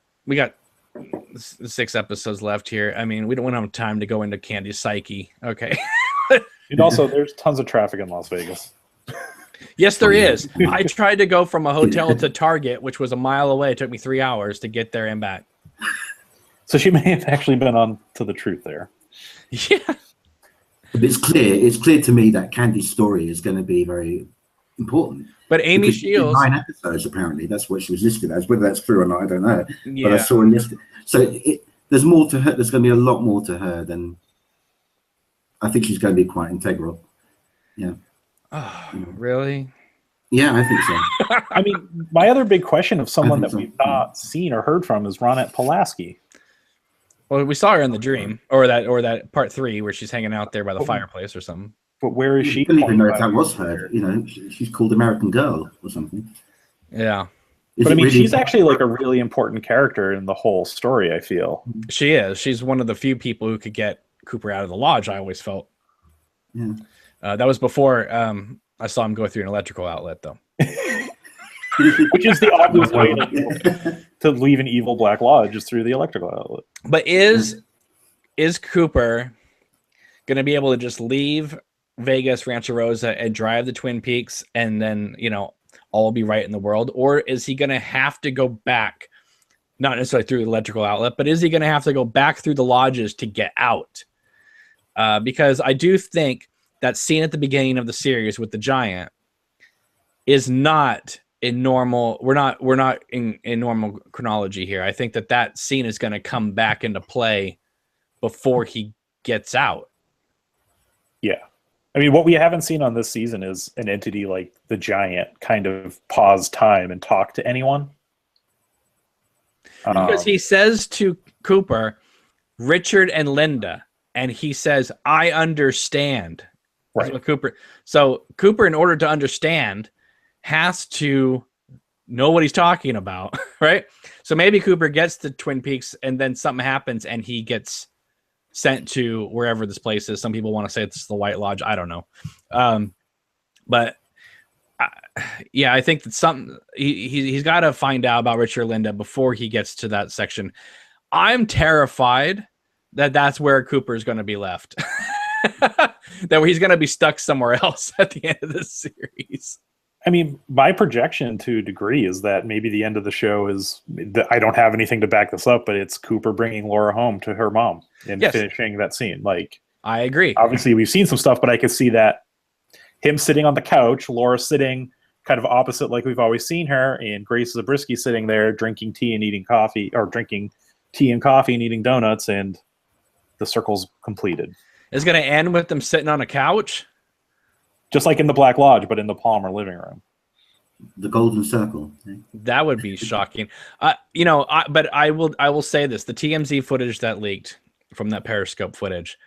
6 episodes left here. I mean, we don't have time to go into Candy's psyche. Okay. And also, there's tons of traffic in Las Vegas. Yes, there is. I tried to go from a hotel to Target, which was a mile away. It took me 3 hours to get there and back. So she may have actually been on to the truth there. Yeah. But it's clear to me that Candy's story is going to be very important. But Amy Because she did Shields, 9 episodes, apparently. That's what she was listed as. Whether that's true or not, I don't know. Yeah. But I saw her listed. So there's more to her. There's going to be a lot more to her than. I think she's going to be quite integral. Yeah. Oh, really? Yeah, I think so. I mean, my other big question of someone that we've not seen or heard from is Ronette Pulaski. Well, we saw her in the dream, or that part 3 where she's hanging out there by the fireplace or something. But where is she? I don't even know if that was her. She's called American Girl or something. Yeah. But I mean, she's actually like a really important character in the whole story, I feel. She is. She's one of the few people who could get Cooper out of the lodge, I always felt. Yeah. That was before I saw him go through an electrical outlet, though. Which is the obvious way to leave an evil Black Lodge, is through the electrical outlet. But is Cooper going to be able to just leave Vegas, Rancho Rosa, and drive the Twin Peaks, and then, all will be right in the world? Or is he going to have to go back, not necessarily through the electrical outlet, but is he going to have to go back through the lodges to get out? Because I do think that scene at the beginning of the series with the giant is not in normal. We're not in normal chronology here. I think that scene is going to come back into play before he gets out. Yeah. I mean, what we haven't seen on this season is an entity like the giant kind of pause time and talk to anyone. Because he says to Cooper, Richard and Linda, and he says, I understand. Right. So Cooper, in order to understand, has to know what he's talking about, right? So maybe Cooper gets to Twin Peaks and then something happens and he gets sent to wherever this place is. Some people want to say it's the White Lodge. I don't know. But I think that he's got to find out about Richard and Linda before he gets to that section. I'm terrified that that's where Cooper is going to be left. That he's going to be stuck somewhere else at the end of this series. I mean, my projection to a degree is that maybe the end of the show is that I don't have anything to back this up, but it's Cooper bringing Laura home to her mom and finishing that scene. Like, I agree. Obviously, we've seen some stuff, but I could see that him sitting on the couch, Laura sitting kind of opposite like we've always seen her, and Grace Zabriskie sitting there drinking tea and eating coffee, or drinking tea and coffee and eating donuts, and the circle's completed. It's going to end with them sitting on a couch? Just like in the Black Lodge, but in the Palmer living room. The Golden Circle. That would be shocking. But I will say this: the TMZ footage that leaked from that Periscope footage,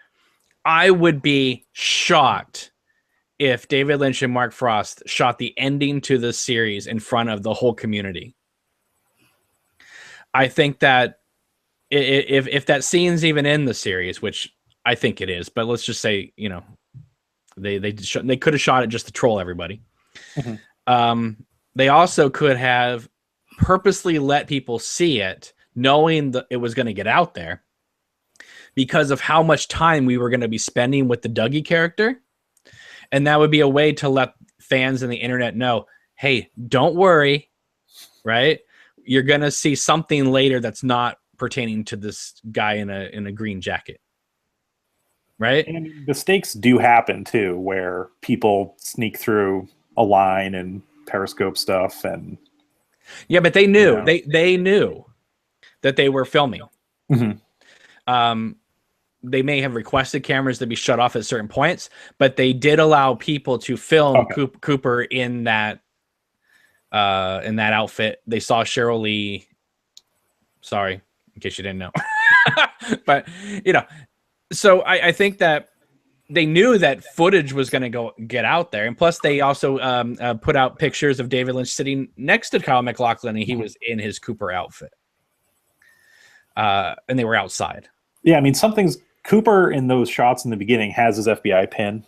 I would be shocked if David Lynch and Mark Frost shot the ending to this series in front of the whole community. I think that if that scene's even in the series, which I think it is, but let's just say, they could have shot it just to troll everybody. Mm-hmm. They also could have purposely let people see it, knowing that it was going to get out there, because of how much time we were going to be spending with the Dougie character. And that would be a way to let fans and the internet know, hey, don't worry, right? You're gonna see something later that's not pertaining to this guy in a green jacket, right? And I mean, mistakes do happen too, where people sneak through a line and periscope stuff, and yeah, but they knew you know. they knew that they were filming. Mm-hmm. They may have requested cameras to be shut off at certain points, but they did allow people to film Cooper in that outfit. They saw Cheryl Lee. Sorry, in case you didn't know. But so I think that they knew that footage was going to get out there, and plus they also put out pictures of David Lynch sitting next to Kyle MacLachlan, and he was in his Cooper outfit, and they were outside. Yeah, I mean, Cooper in those shots in the beginning has his FBI pin,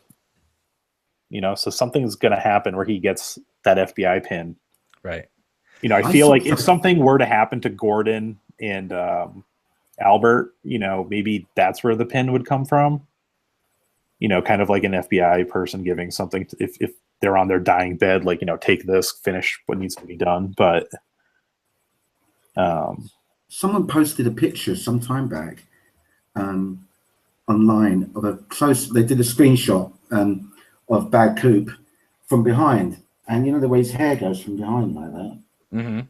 so something's going to happen where he gets that FBI pin. Right. I feel like if something were to happen to Gordon and Albert, maybe that's where the pin would come from. Kind of like an FBI person giving something if they're on their dying bed, like, take this, finish what needs to be done. But someone posted a picture some time back online of they did a screenshot of Bad Coop from behind, and the way his hair goes from behind like that. Mm-hmm.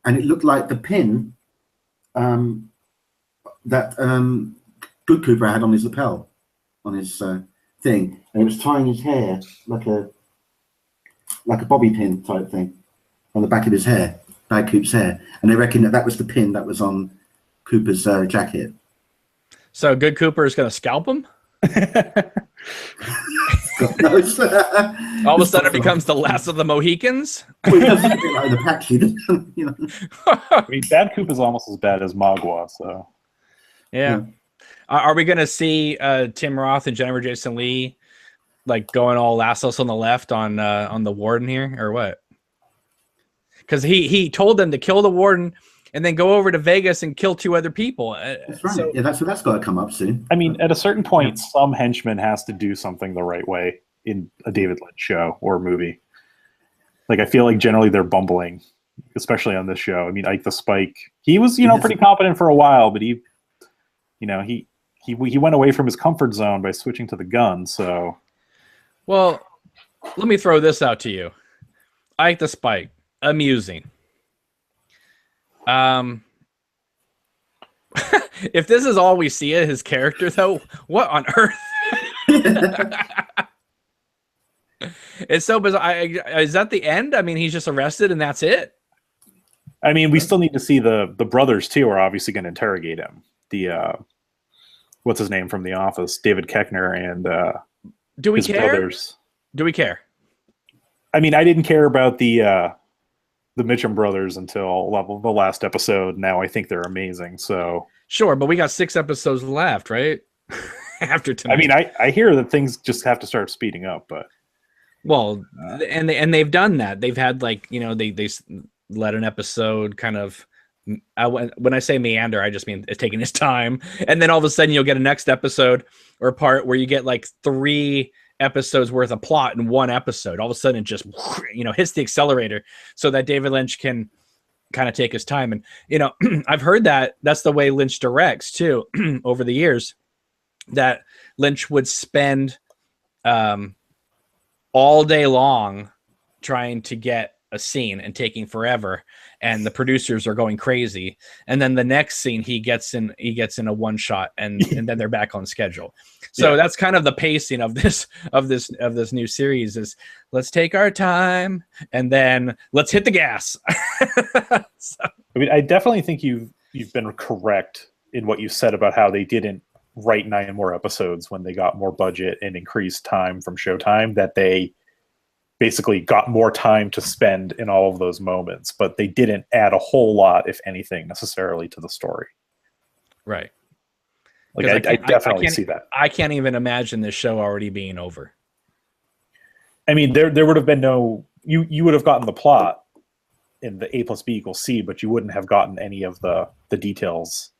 And it looked like the pin that Good Cooper had on his lapel, on his thing, and it was tying his hair like a bobby pin type thing on the back of his hair, Bad Coop's hair, and they reckon that was the pin that was on Cooper's jacket. So Good Cooper is going to scalp him? All of a sudden it becomes the last of the Mohicans? Well, he doesn't look like the Apache, I mean, Bad Coop is almost as bad as Magua, so. Yeah. Are we going to see Tim Roth and Jennifer Jason Leigh like going all Lassos on the left on the warden here, or what? Because he told them to kill the warden and then go over to Vegas and kill 2 other people. That's right. So, that's got to come up soon. I mean, at a certain point, some henchman has to do something the right way in a David Lynch show or movie. Like, I feel like generally they're bumbling, especially on this show. I mean, Ike the Spike, he was, pretty competent for a while, but he went away from his comfort zone by switching to the gun. So, well, let me throw this out to you. Ike the Spike, amusing. If this is all we see of his character, though, what on earth? It's so bizarre. Is that the end? I mean, he's just arrested and that's it? I mean, we still need to see the brothers too. Are obviously going to interrogate him. The what's his name from The Office, David Koechner, and do we his care? Brothers. Do we care? I mean, I didn't care about the Mitchum brothers until the last episode. Now I think they're amazing. So sure, but we got 6 episodes left, right? After tonight. I mean, I hear that things just have to start speeding up, but and they've done that. They've had they let an episode kind of. When I say meander, I just mean it's taking its time, and then all of a sudden you'll get a next episode or a part where you get like 3 episodes worth of plot in one episode. All of a sudden it just hits the accelerator so that David Lynch can kind of take his time. And I've heard that that's the way Lynch directs too over the years, that Lynch would spend all day long trying to get a scene and taking forever, and the producers are going crazy, and then the next scene he gets in a one shot, and then they're back on schedule. So that's kind of the pacing of this new series, is let's take our time and then let's hit the gas. So. I mean, I definitely think you've been correct in what you said about how they didn't write 9 more episodes when they got more budget and increased time from Showtime, that they basically got more time to spend in all of those moments, but they didn't add a whole lot, if anything, necessarily to the story. Right. Like I definitely see that. I can't even imagine this show already being over. I mean, there would have been you would have gotten the plot in the A + B = C, but you wouldn't have gotten any of the details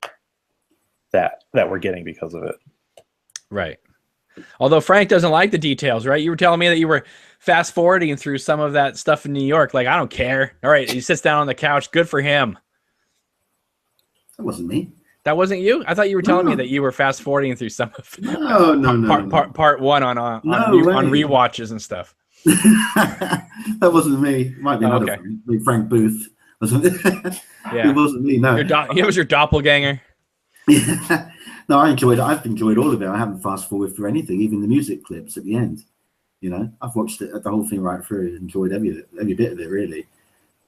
that we're getting because of it. Right. Although Frank doesn't like the details, right? You were telling me that you were fast forwarding through some of that stuff in New York. Like, I don't care. All right, he sits down on the couch. Good for him. That wasn't me. That wasn't you? I thought you were telling me that you were fast forwarding through some of part one on rewatches and stuff. That wasn't me. Might be another Frank Booth. Wasn't it? Yeah. It wasn't me. No, it was your doppelganger. Yeah. No, I've enjoyed all of it. I haven't fast forwarded through anything, even the music clips at the end. You know, I've watched it, the whole thing right through. Enjoyed every bit of it, really.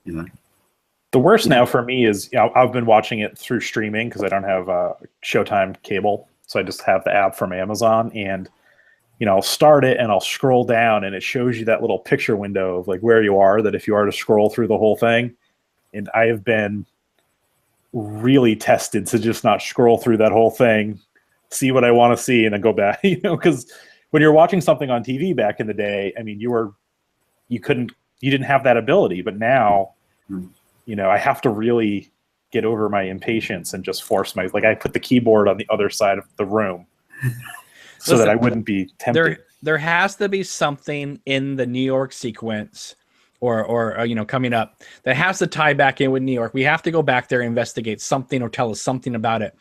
You know. The worst now for me is I've been watching it through streaming because I don't have Showtime cable, so I just have the app from Amazon, and I'll start it and I'll scroll down and it shows you that little picture window of like where you are. That if you are to scroll through the whole thing, and I have been really tested to just not scroll through that whole thing, see what I want to see, and then go back. Because when you're watching something on TV back in the day, I mean, you didn't have that ability, but now. I have to really get over my impatience and just force I put the keyboard on the other side of the room so that I wouldn't be tempted. There has to be something in the New York sequence or coming up that has to tie back in with New York. We have to go back there, investigate something or tell us something about it.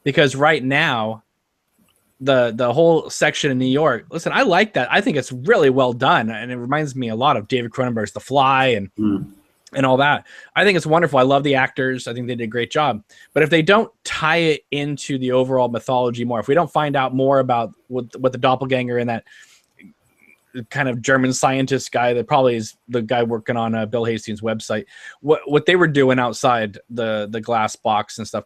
Because right now, the whole section in New York, listen, I like that. I think it's really well done. And it reminds me a lot of David Cronenberg's The Fly and all that. I think it's wonderful. I love the actors. I think they did a great job. But if they don't tie it into the overall mythology more, if we don't find out more about what the doppelganger and that kind of German scientist guy that probably is the guy working on Bill Hastings' website, what they were doing outside the glass box and stuff,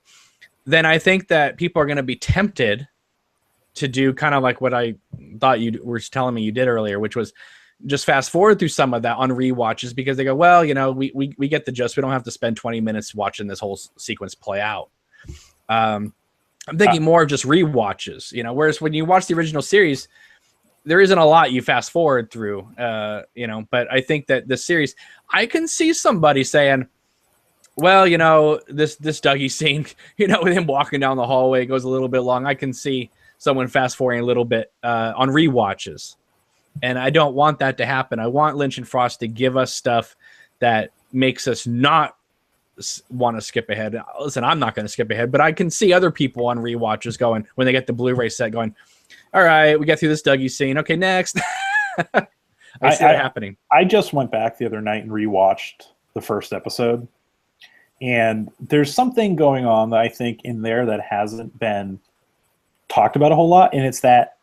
then I think that people are going to be tempted to do kind of like what I thought you were telling me you did earlier, which was just fast forward through some of that on rewatches because they go, well, we get the gist. We don't have to spend 20 minutes watching this whole sequence play out. I'm thinking more of just rewatches, whereas when you watch the original series, there isn't a lot you fast forward through, but I think that the series, I can see somebody saying, well, this Dougie scene, with him walking down the hallway goes a little bit long. I can see someone fast forwarding a little bit on rewatches. And I don't want that to happen. I want Lynch and Frost to give us stuff that makes us not want to skip ahead. Listen, I'm not going to skip ahead, but I can see other people on rewatches going, when they get the Blu-ray set, going, all right, we got through this Dougie scene. Okay, next. I see that happening. I just went back the other night and rewatched the first episode. And there's something going on that I think in there that hasn't been talked about a whole lot. And it's that,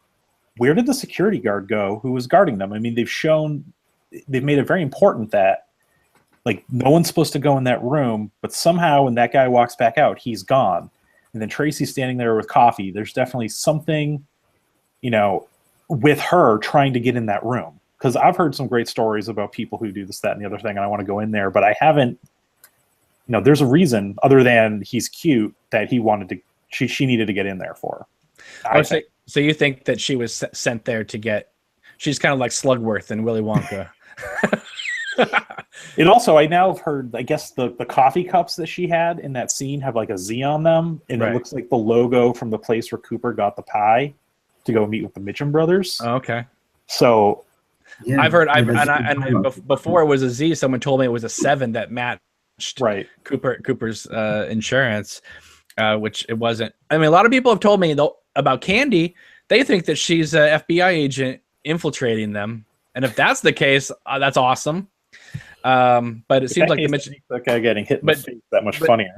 where did the security guard go who was guarding them? I mean, they've made it very important that like no one's supposed to go in that room, but somehow when that guy walks back out, he's gone. And then Tracy's standing there with coffee. There's definitely something, with her trying to get in that room. Because I've heard some great stories about people who do this, that, and the other thing, and I want to go in there, but I haven't, there's a reason other than he's cute that she needed to get in there for. So you think that she was sent there to she's kind of like Slugworth and Willy Wonka. It also, I now have heard, I guess the coffee cups that she had in that scene have like a Z on them. And It looks like the logo from the place where Cooper got the pie to go meet with the Mitchum brothers. Oh, okay. So yeah, I've heard, before it was a Z, someone told me it was a 7 that matched Cooper's insurance, which it wasn't. I mean, a lot of people have told me though, about Candy, they think that she's an FBI agent infiltrating them, and if that's the case, that's awesome. But it seems like that guy getting hit in the face that much funnier.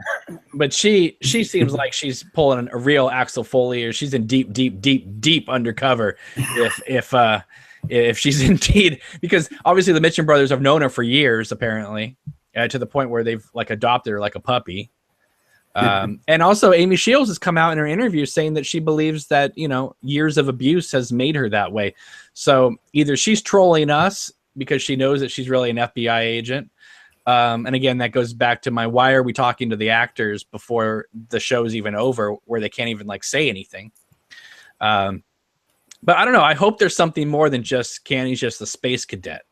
But she seems like she's pulling a real Axel Foley, or she's in deep undercover. If she's indeed, because obviously the Mitchum brothers have known her for years, apparently, to the point where they've like adopted her like a puppy. And also Amy Shields has come out in her interview saying that she believes that, years of abuse has made her that way. So either she's trolling us because she knows that she's really an FBI agent. And again, that goes back to why are we talking to the actors before the show's even over, where they can't even like say anything. But I don't know. I hope there's something more than just Candy's just a space cadet.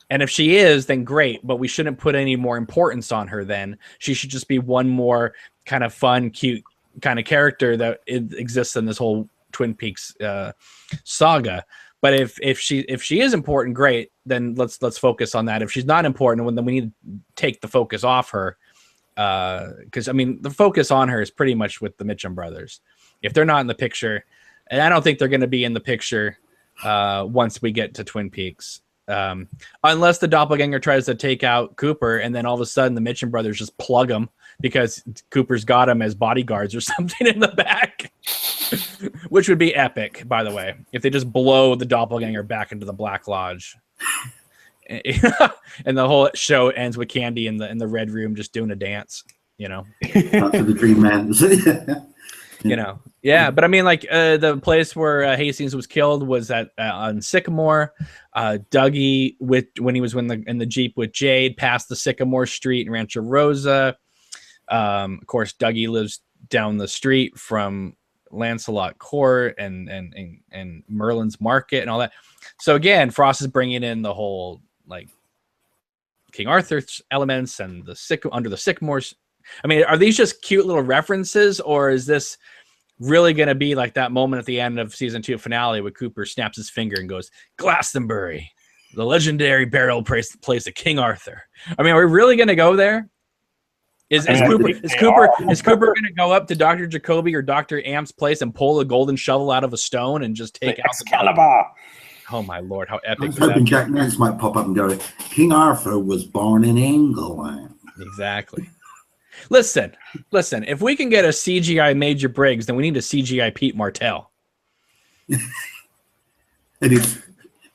And if she is, then great, but we shouldn't put any more importance on her then. She should just be one more kind of fun, cute kind of character that exists in this whole Twin Peaks saga. But if she is important, great. Then let's focus on that. If she's not important, then we need to take the focus off her. Because I mean, the focus on her is pretty much with the Mitchum brothers. If they're not in the picture, and I don't think they're going to be in the picture once we get to Twin Peaks, unless the doppelganger tries to take out Cooper, and then all of a sudden the Mitchum brothers just plug him because Cooper's got him as bodyguards or something in the back. Which would be epic, by the way, if they just blow the doppelganger back into the Black Lodge. And the whole show ends with Candy in the red room just doing a dance, you know. After the Dream Man. You know, yeah, but I mean, like the place where Hastings was killed was at on Sycamore. Dougie, when he was in the Jeep with Jade, passed the Sycamore Street in Rancho Rosa. Of course, Dougie lives down the street from Lancelot Court and Merlin's Market and all that. So again, Frost is bringing in the whole like King Arthur's elements and under the sycamores. I mean, are these just cute little references, or is this really going to be like that moment at the end of season 2 finale where Cooper snaps his finger and goes, Glastonbury, the legendary burial place of King Arthur? I mean, are we really going to go there? Is Cooper going to go up to Dr. Jacoby or Dr. Amp's place and pull a golden shovel out of a stone and just take out Excalibur? Oh my lord, how epic! I was hoping Jack Nance might pop up and go, King Arthur was born in England. Exactly. Listen. If we can get a CGI Major Briggs, then we need a CGI Pete Martell. And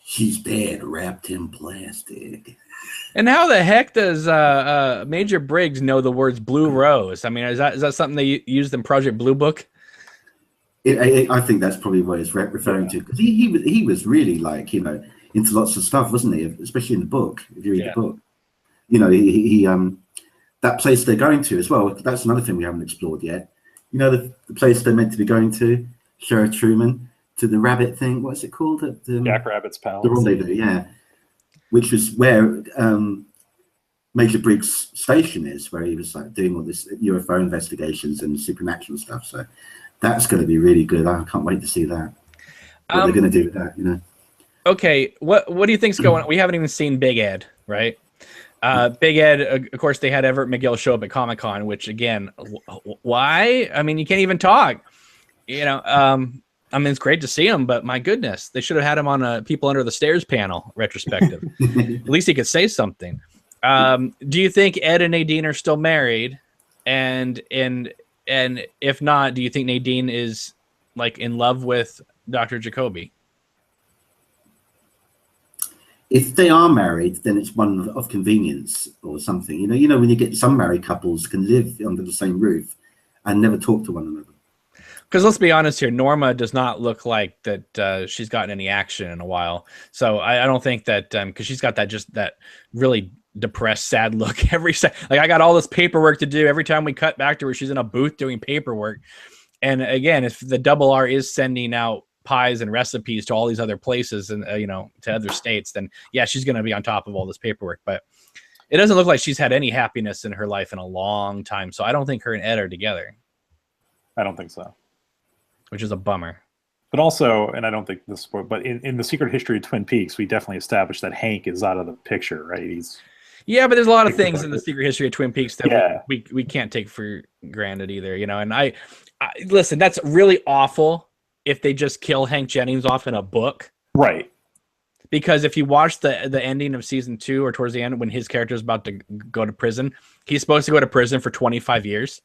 she's dead, wrapped in plastic. And how the heck does Major Briggs know the words Blue Rose? I mean, is that something they used in Project Blue Book? I think that's probably what it's referring to, because he was really like, you know, into lots of stuff, wasn't he? Especially in the book. If you read the book, you know, he that place they're going to as well. That's another thing we haven't explored yet. You know, the place they're meant to be going to, Sheriff Truman, to the rabbit thing. What's it called? Jack Rabbit's Palace. The rendezvous, yeah. Which was where Major Briggs' station is, where he was like doing all this UFO investigations and supernatural stuff. So that's going to be really good. I can't wait to see that. What they're going to do with that, you know. Okay, what do you think's going on? We haven't even seen Big Ed, right? Big Ed, of course, they had Everett McGill show up at Comic-Con, which again, why? I mean, you can't even talk. You know, I mean, it's great to see him, but my goodness, they should have had him on a People Under the Stairs panel retrospective. At least he could say something. Do you think Ed and Nadine are still married? And if not, do you think Nadine is like in love with Dr. Jacoby? If they are married, then it's one of convenience or something. You know, when you get some married couples can live under the same roof and never talk to one another. Because let's be honest here, Norma does not look like that she's gotten any action in a while. So I don't think that because she's got that really depressed, sad look every second. Like, I got all this paperwork to do. Every time we cut back to her, she's in a booth doing paperwork. And again, if the Double R is sending out pies and recipes to all these other places and you know, to other states, then yeah, she's going to be on top of all this paperwork. But it doesn't look like she's had any happiness in her life in a long time. So I don't think her and Ed are together. I don't think so. Which is a bummer. But also, and I don't think this, but in the Secret History of Twin Peaks, we definitely established that Hank is out of the picture, right? Yeah, but there's a lot of things in the Secret History of Twin Peaks that we can't take for granted either, you know. And I listen, that's really awful if they just kill Hank Jennings off in a book, right? Because if you watch the ending of season 2 or towards the end when his character is about to go to prison, he's supposed to go to prison for 25 years.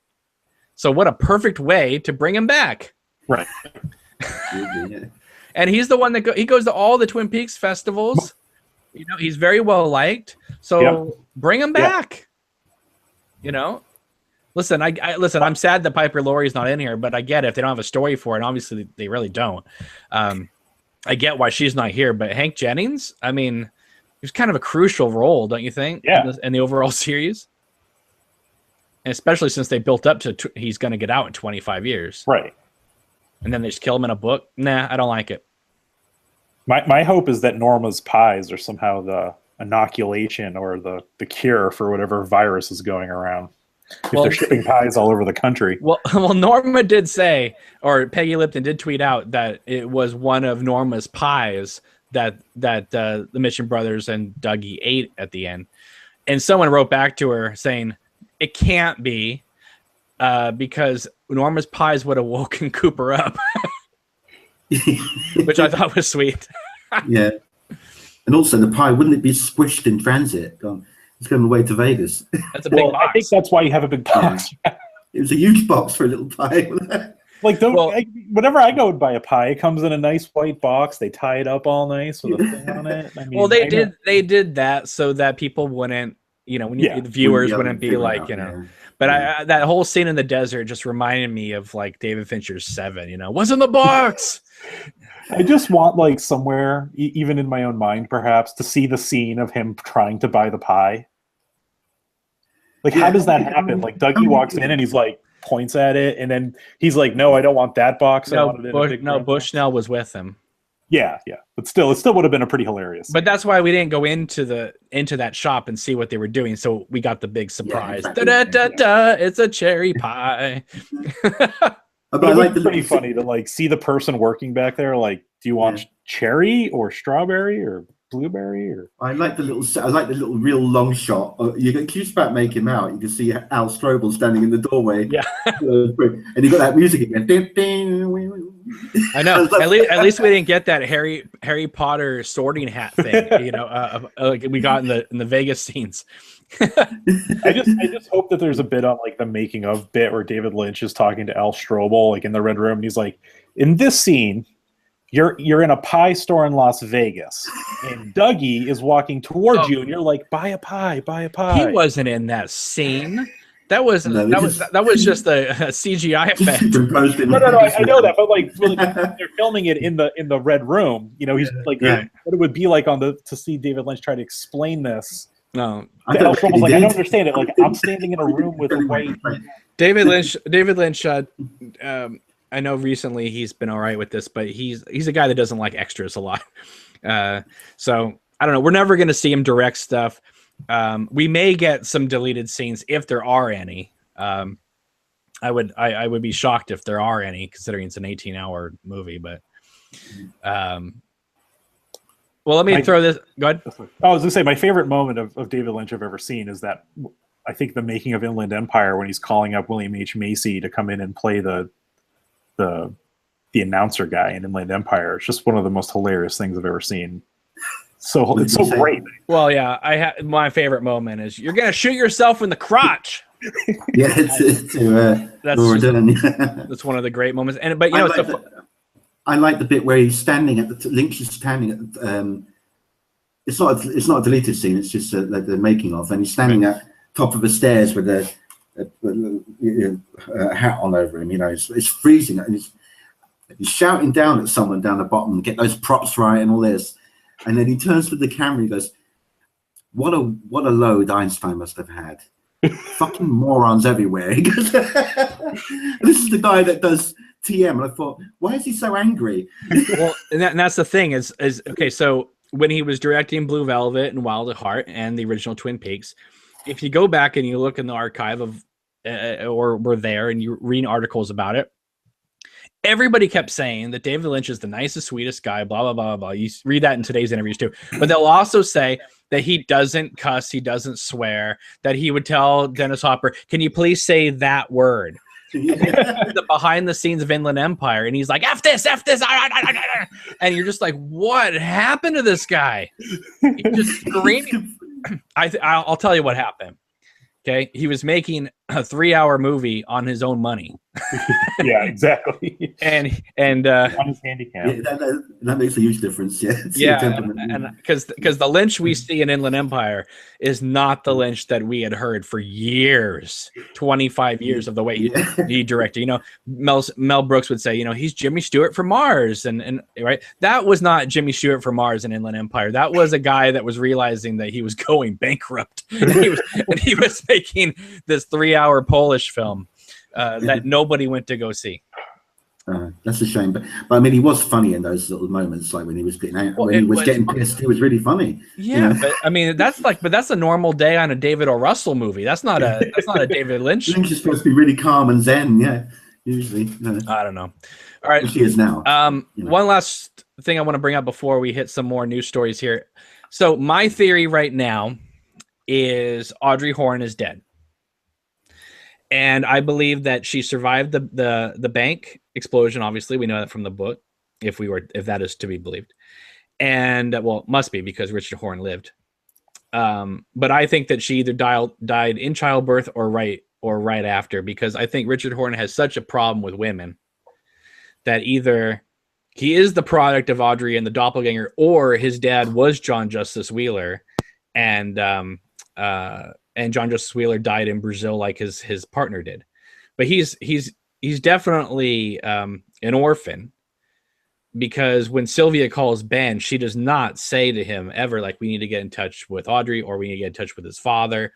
So what a perfect way to bring him back. Right. And he's the one that he goes to all the Twin Peaks festivals. You know, he's very well liked. So bring him back. You know, listen, I'm sad that Piper Laurie's not in here, but I get it if they don't have a story for it. And obviously they really don't. I get why she's not here, but Hank Jennings, I mean, he's kind of a crucial role, don't you think? Yeah. In the overall series. And especially since they built up to he's going to get out in 25 years. Right. And then they just kill him in a book. Nah, I don't like it. My hope is that Norma's pies are somehow the inoculation or the cure for whatever virus is going around. if they're shipping pies all over the country. Well, Norma did say, or Peggy Lipton did tweet out that it was one of Norma's pies that the Mission Brothers and Dougie ate at the end. And someone wrote back to her saying, it can't be because Norma's pies would have woken Cooper up, which I thought was sweet. Yeah. And also the pie, wouldn't it be squished in transit? It's going away to Vegas. That's a big box. I think that's why you have a big box. It was a huge box for a little pie. Like, whenever I go and buy a pie, it comes in a nice white box. They tie it up all nice with a thing on it. I mean, they did that so that people wouldn't, when the viewers wouldn't be like, But that whole scene in the desert just reminded me of like David Fincher's Seven. What's in the box? I just want like somewhere, even in my own mind, perhaps, to see the scene of him trying to buy the pie. Like, how does that happen? Like, Dougie walks in and he's like, points at it, and then he's like, "No, I don't want that box." Bushnell was with him. Yeah, but still, it still would have been a pretty hilarious. But that's why we didn't go into that shop and see what they were doing. So we got the big surprise. It's a cherry pie. But it was pretty funny to like see the person working back there. Like, do you want cherry or strawberry or blueberry? Or I like the little real long shot. You get cute about make him out. You can see Al Strobel standing in the doorway. Yeah, and you got that music again. I know. At least we didn't get that Harry Potter sorting hat thing. Like we got in the Vegas scenes. I just hope that there's a bit on like the making of bit where David Lynch is talking to Al Strobel like in the Red Room, and he's like, in this scene, you're in a pie store in Las Vegas, and Dougie is walking towards you, and you're like, buy a pie. He wasn't in that scene. That was just a CGI effect. No, I know that, but like they're filming it in the Red Room. He's like, what it would be like to see David Lynch try to explain this. No, Al Strobel's like, I don't understand it. Like, I'm standing in a room with a white. David Lynch. I know recently he's been all right with this, but he's a guy that doesn't like extras a lot. So I don't know. We're never going to see him direct stuff. We may get some deleted scenes if there are any. I would be shocked if there are any, considering it's an 18-hour movie. But well, let me throw this. Go ahead. I was going to say my favorite moment of David Lynch I've ever seen is that I think the making of Inland Empire, when he's calling up William H. Macy to come in and play the announcer guy in Inland Empire. It's just one of the most hilarious things I've ever seen. So it's so great. Well, yeah, my favorite moment is you're gonna shoot yourself in the crotch. Yeah, that's one of the great moments. I like the bit where he's standing Lynch is standing at it's not a deleted scene. It's just the making of, and he's standing at top of the stairs with a hat on over him. It's freezing, and he's shouting down at someone down the bottom, get those props right and all this. And then he turns to the camera and he goes, what a load Einstein must have had. Fucking morons everywhere. He goes, this is the guy that does TM. And I thought, why is he so angry? Well, and that's the thing is okay, so when he was directing Blue Velvet and Wild at Heart and the original Twin Peaks, if you go back and you look in the archive of or were there and you read articles about it, everybody kept saying that David Lynch is the nicest, sweetest guy, blah, blah, blah, blah. You read that in today's interviews too. But they'll also say that he doesn't cuss, he doesn't swear, that he would tell Dennis Hopper, can you please say that word? The behind the scenes of Inland Empire, and he's like, F this, and you're just like, what happened to this guy? He just screaming. I'll tell you what happened. Okay, he was making a 3-hour movie on his own money. Yeah, exactly. and on his handicap. Yeah, that makes a huge difference. Yeah, and because the Lynch we see in Inland Empire is not the Lynch that we had heard for years, 25 years of the way he directed. Mel Brooks would say, he's Jimmy Stewart for Mars, and right, that was not Jimmy Stewart for Mars in Inland Empire. That was a guy that was realizing that he was going bankrupt, and he was making this 3-hour Polish film that nobody went to go see. That's a shame, but I mean, he was funny in those little moments, like when he was getting Well, when he was getting pissed. He was really funny. Yeah, you know? but I mean, that's a normal day on a David O. Russell movie. That's not a David Lynch. Lynch is supposed to be really calm and zen. Yeah, usually. I don't know. All right, she is now. One last thing I want to bring up before we hit some more news stories here. So my theory right now is Audrey Horne is dead. And I believe that she survived the bank explosion. Obviously, we know that from the book, if that is to be believed. And well, must be, because Richard Horne lived. But I think that she either died in childbirth or right after, because I think Richard Horne has such a problem with women that either he is the product of Audrey and the doppelganger, or his dad was John Justice Wheeler, and John Justice Wheeler died in Brazil like his partner did. But he's definitely an orphan, because when Sylvia calls Ben, she does not say to him ever, like, we need to get in touch with Audrey, or we need to get in touch with his father,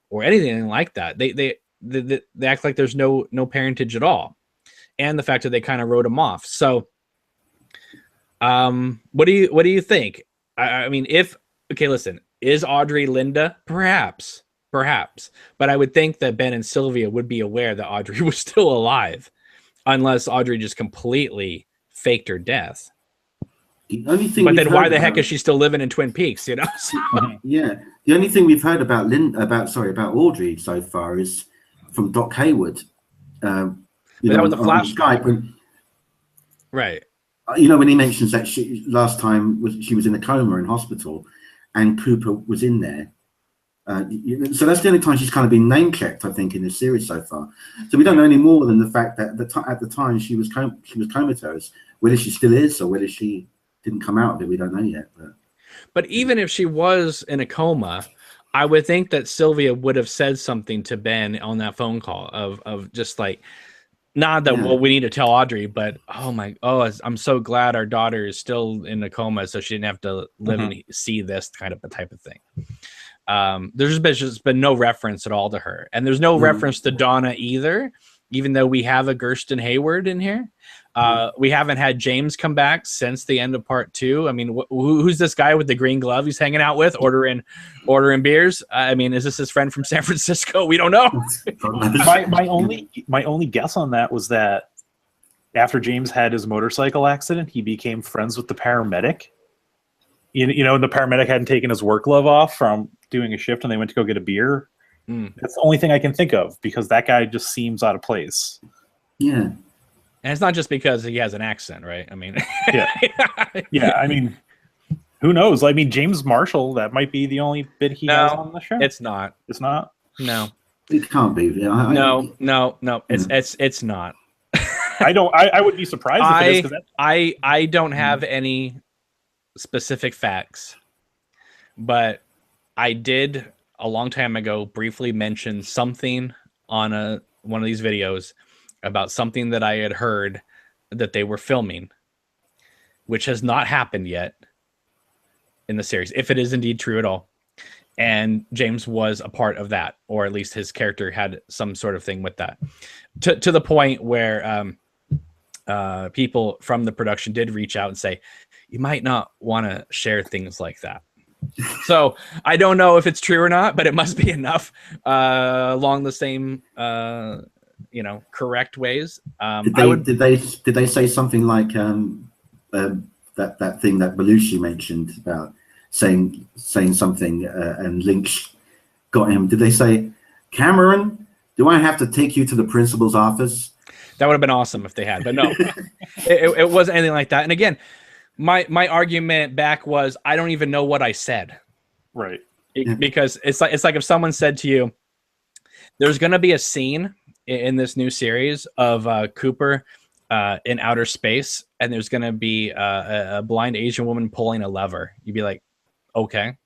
or anything like that. They act like there's no parentage at all. And the fact that they kind of wrote him off. So what do you think? I mean, listen, is Audrey Linda? Perhaps. But I would think that Ben and Sylvia would be aware that Audrey was still alive, unless Audrey just completely faked her death. The only thing but then why the heck is she still living in Twin Peaks, you know? Yeah. The only thing we've heard about Audrey so far is from Doc Hayward. That was the flash Skype. Right. When he mentions that she was in a coma in hospital, and Cooper was in there. So that's the only time she's kind of been name checked, I think, in this series so far. So we don't know any more than the fact that at the time she was comatose. Whether she still is, or whether she didn't come out of it, we don't know yet. But even if she was in a coma, I would think that Sylvia would have said something to Ben on that phone call of just like, not that, well, we need to tell Audrey, but I'm so glad our daughter is still in a coma, so she didn't have to live and see this kind of a type of thing. There's just been no reference at all to her, and there's no reference to Donna either, even though we have a Gersten Hayward in here. We haven't had James come back since the end of part 2. I mean, who's this guy with the green glove he's hanging out with, ordering beers? I mean, is this his friend from San Francisco? We don't know. my only guess on that was that after James had his motorcycle accident, he became friends with the paramedic. The paramedic hadn't taken his work glove off from doing a shift, and they went to go get a beer. That's the only thing I can think of, because that guy just seems out of place. Yeah. And it's not just because he has an accent, right? I mean, yeah. I mean, who knows? I mean, James Marshall, that might be the only bit he has on the show. It's not. It's not. No, it can't be. No. It's not. I would be surprised if it is. I don't have any specific facts, but I did a long time ago briefly mention something on one of these videos about something that I had heard that they were filming, which has not happened yet in the series, if it is indeed true at all. And James was a part of that, or at least his character had some sort of thing with that, to the point where people from the production did reach out and say, you might not want to share things like that. So I don't know if it's true or not, but it must be enough along the same correct ways. Did they say something like that thing that Belushi mentioned about saying something and Lynch got him? Did they say, Cameron, do I have to take you to the principal's office? That would have been awesome if they had, but no, it wasn't anything like that. And again, my argument back was, I don't even know what I said. Right. Because it's like if someone said to you, there's going to be a scene in this new series of Cooper in outer space, and there's going to be a blind Asian woman pulling a lever. You'd be like, okay.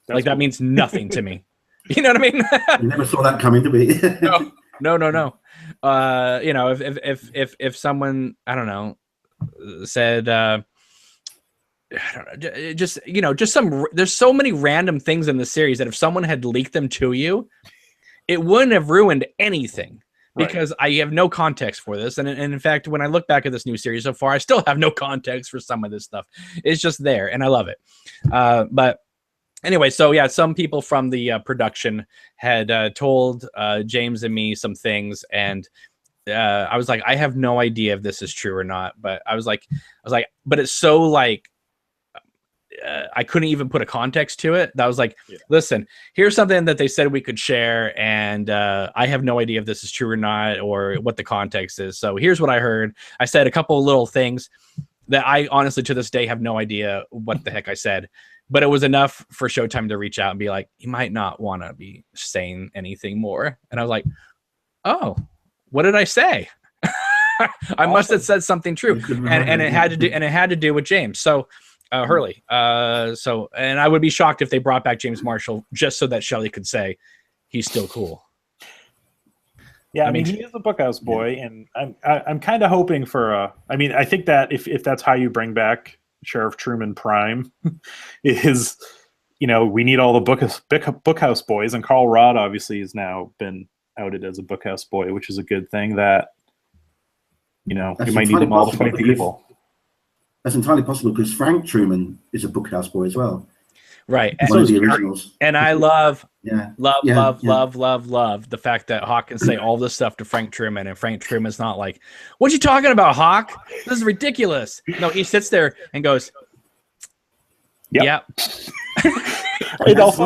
That means nothing to me. You know what I mean? You never saw that coming to me. No. If someone, I don't know, said, I don't know, just some, there's so many random things in the series that if someone had leaked them to you, it wouldn't have ruined anything, because I have no context for this. And in fact, when I look back at this new series so far, I still have no context for some of this stuff. It's just there, and I love it. But anyway, so yeah, some people from the production had told James and me some things, and I was like, I have no idea if this is true or not. But I was like, but it's so like, I couldn't even put a context to it. That was like, listen, here's something that they said we could share, and I have no idea if this is true or not, or what the context is. So here's what I heard. I said a couple of little things that I honestly to this day have no idea what the heck I said, but it was enough for Showtime to reach out and be like, you might not want to be saying anything more. And I was like, oh, what did I say? I must have said something true, and it had to do with James. So. Hurley. And I would be shocked if they brought back James Marshall just so that Shelley could say he's still cool. Yeah, I mean, he is a Bookhouse boy, and I'm kind of hoping for I think that if that's how you bring back Sheriff Truman Prime, is, we need all the Bookhouse boys, and Carl Rodd obviously has now been outed as a Bookhouse boy, which is a good thing. That you might need them all to fight the evil. That's entirely possible because Frank Truman is a Bookhouse boy as well. Right. One of the originals. And I love the fact that Hawk can say all this stuff to Frank Truman, and Frank Truman's not like, what you talking about, Hawk? This is ridiculous. No, he sits there and goes, yep. And that's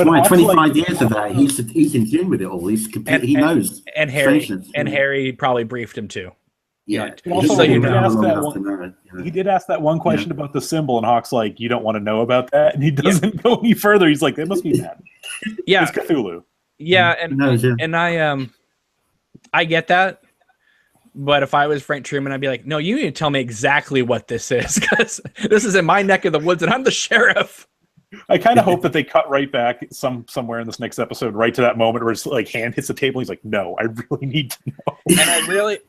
why 25 years of that, he's in tune with it all. He knows. And Harry probably briefed him too. Yeah, he did ask that one question about the symbol, and Hawk's like, "You don't want to know about that," and he doesn't go any further. He's like, "That must be bad." Yeah, it's Cthulhu. Yeah, and I get that, but if I was Frank Truman, I'd be like, "No, you need to tell me exactly what this is, because this is in my neck of the woods, and I'm the sheriff." I kind of hope that they cut right back somewhere in this next episode, right to that moment where his hand hits the table. He's like, "No, I really need to know."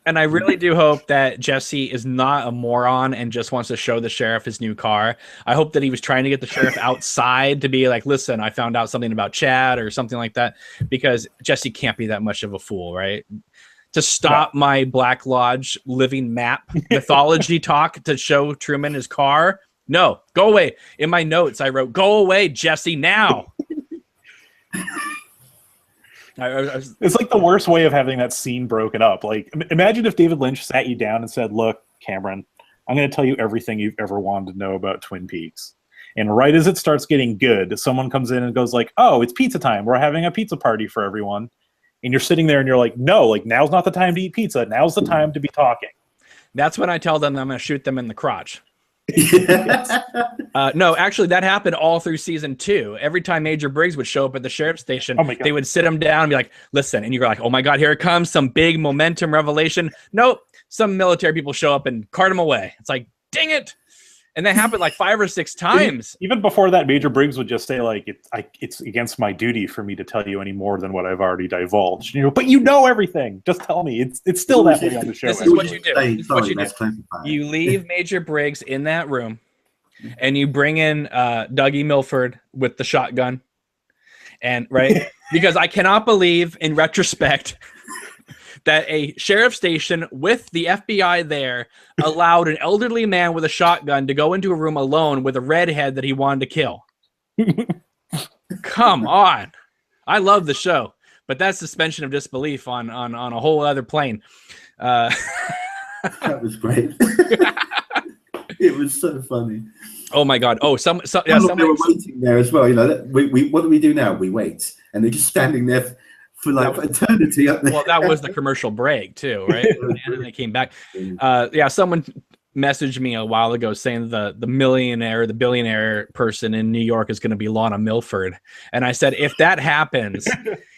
And I really do hope that Jesse is not a moron and just wants to show the sheriff his new car. I hope that he was trying to get the sheriff outside to be like, "Listen, I found out something about Chad," or something like that, because Jesse can't be that much of a fool, right? To stop my Black Lodge living map mythology talk to show Truman his car. No, go away. In my notes, I wrote, "Go away, Jesse, now." It's like the worst way of having that scene broken up. Like, imagine if David Lynch sat you down and said, "Look, Cameron, I'm going to tell you everything you've ever wanted to know about Twin Peaks." And right as it starts getting good, someone comes in and goes like, "Oh, it's pizza time. We're having a pizza party for everyone." And you're sitting there and you're like, "No, like, now's not the time to eat pizza. Now's the time to be talking." That's when I tell them I'm going to shoot them in the crotch. No, actually, that happened all through season 2. Every time Major Briggs would show up at the sheriff's station, they would sit him down and be like, "Listen," and you're like, "Oh my God, here it comes, some big momentum revelation." Nope, some military people show up and cart him away. It's like, dang it. And that happened like 5 or 6 times. Even before that, Major Briggs would just say, like, it's against my duty for me to tell you any more than what I've already divulged. But you know everything. Just tell me. It's still that way on the show. This is what you do. This is what you do. You leave Major Briggs in that room, and you bring in Dougie Milford with the shotgun. And right? Because I cannot believe, in retrospect, that a sheriff station with the FBI there allowed an elderly man with a shotgun to go into a room alone with a redhead that he wanted to kill. Come on. I love the show, but that's suspension of disbelief on a whole other plane. That was great. It was so funny. Oh my God. Oh, they were waiting there as well. We what do we do now? We wait. And they're just standing there for like eternity up there. Well, that was the commercial break too, right? And they came back. Someone messaged me a while ago saying the billionaire person in New York is going to be Lana Milford, and I said, if that happens,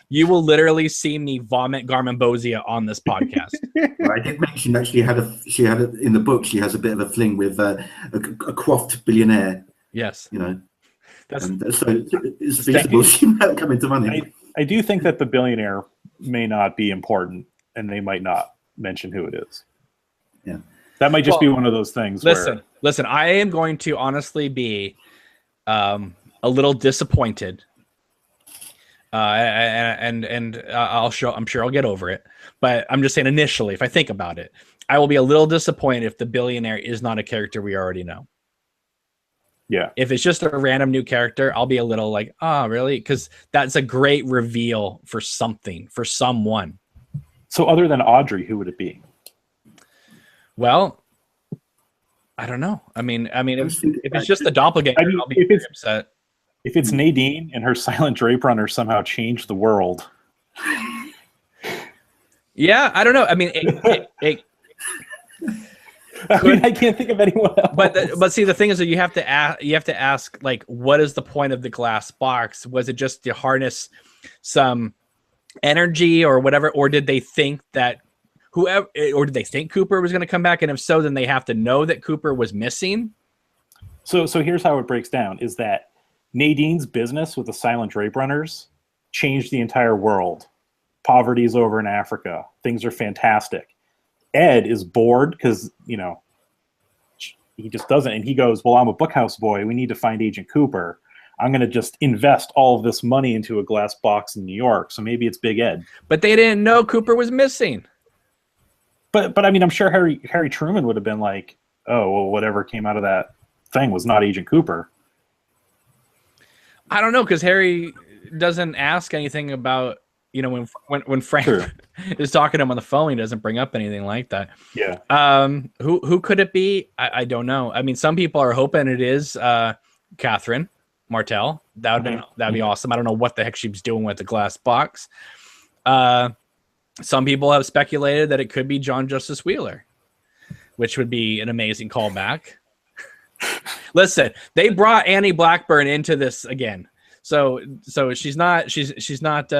you will literally see me vomit Garmonbozia on this podcast. I did mention that she had in the book. She has a bit of a fling with a coiffed billionaire. Yes, so it's feasible she might come into money. I do think that the billionaire may not be important, and they might not mention who it is. Yeah, that might just be one of those things. Listen. I am going to honestly be a little disappointed and I'm sure I'll get over it. But I'm just saying, initially, if I think about it, I will be a little disappointed if the billionaire is not a character we already know. Yeah. If it's just a random new character, I'll be a little like, oh, really? Because that's a great reveal for something, for someone. So other than Audrey, who would it be? Well, I don't know. I mean, if it's just a doppelganger, I'll be very upset. If it's Nadine and her silent drape runner somehow changed the world. Yeah, I don't know. I mean, I can't think of anyone else. But see, the thing is that you have to ask, like, what is the point of the glass box? Was it just to harness some energy or whatever, or did they think that did they think Cooper was going to come back? And if so, then they have to know that Cooper was missing. So here's how it breaks down: is that Nadine's business with the silent drape runners changed the entire world. Poverty is over in Africa. Things are fantastic. Ed is bored because, he just doesn't. And he goes, well, I'm a bookhouse boy. We need to find Agent Cooper. I'm going to just invest all of this money into a glass box in New York. So maybe it's Big Ed. But they didn't know Cooper was missing. But I mean, I'm sure Harry Truman would have been like, oh, well, whatever came out of that thing was not Agent Cooper. I don't know, because Harry doesn't ask anything about, when Frank is talking to him on the phone, he doesn't bring up anything like that. Yeah. Who could it be? I don't know. I mean, some people are hoping it is Catherine Martell. That'd be awesome. I don't know what the heck she was doing with the glass box. Some people have speculated that it could be John Justice Wheeler, which would be an amazing callback. Listen, they brought Annie Blackburn into this again. So she's not she's not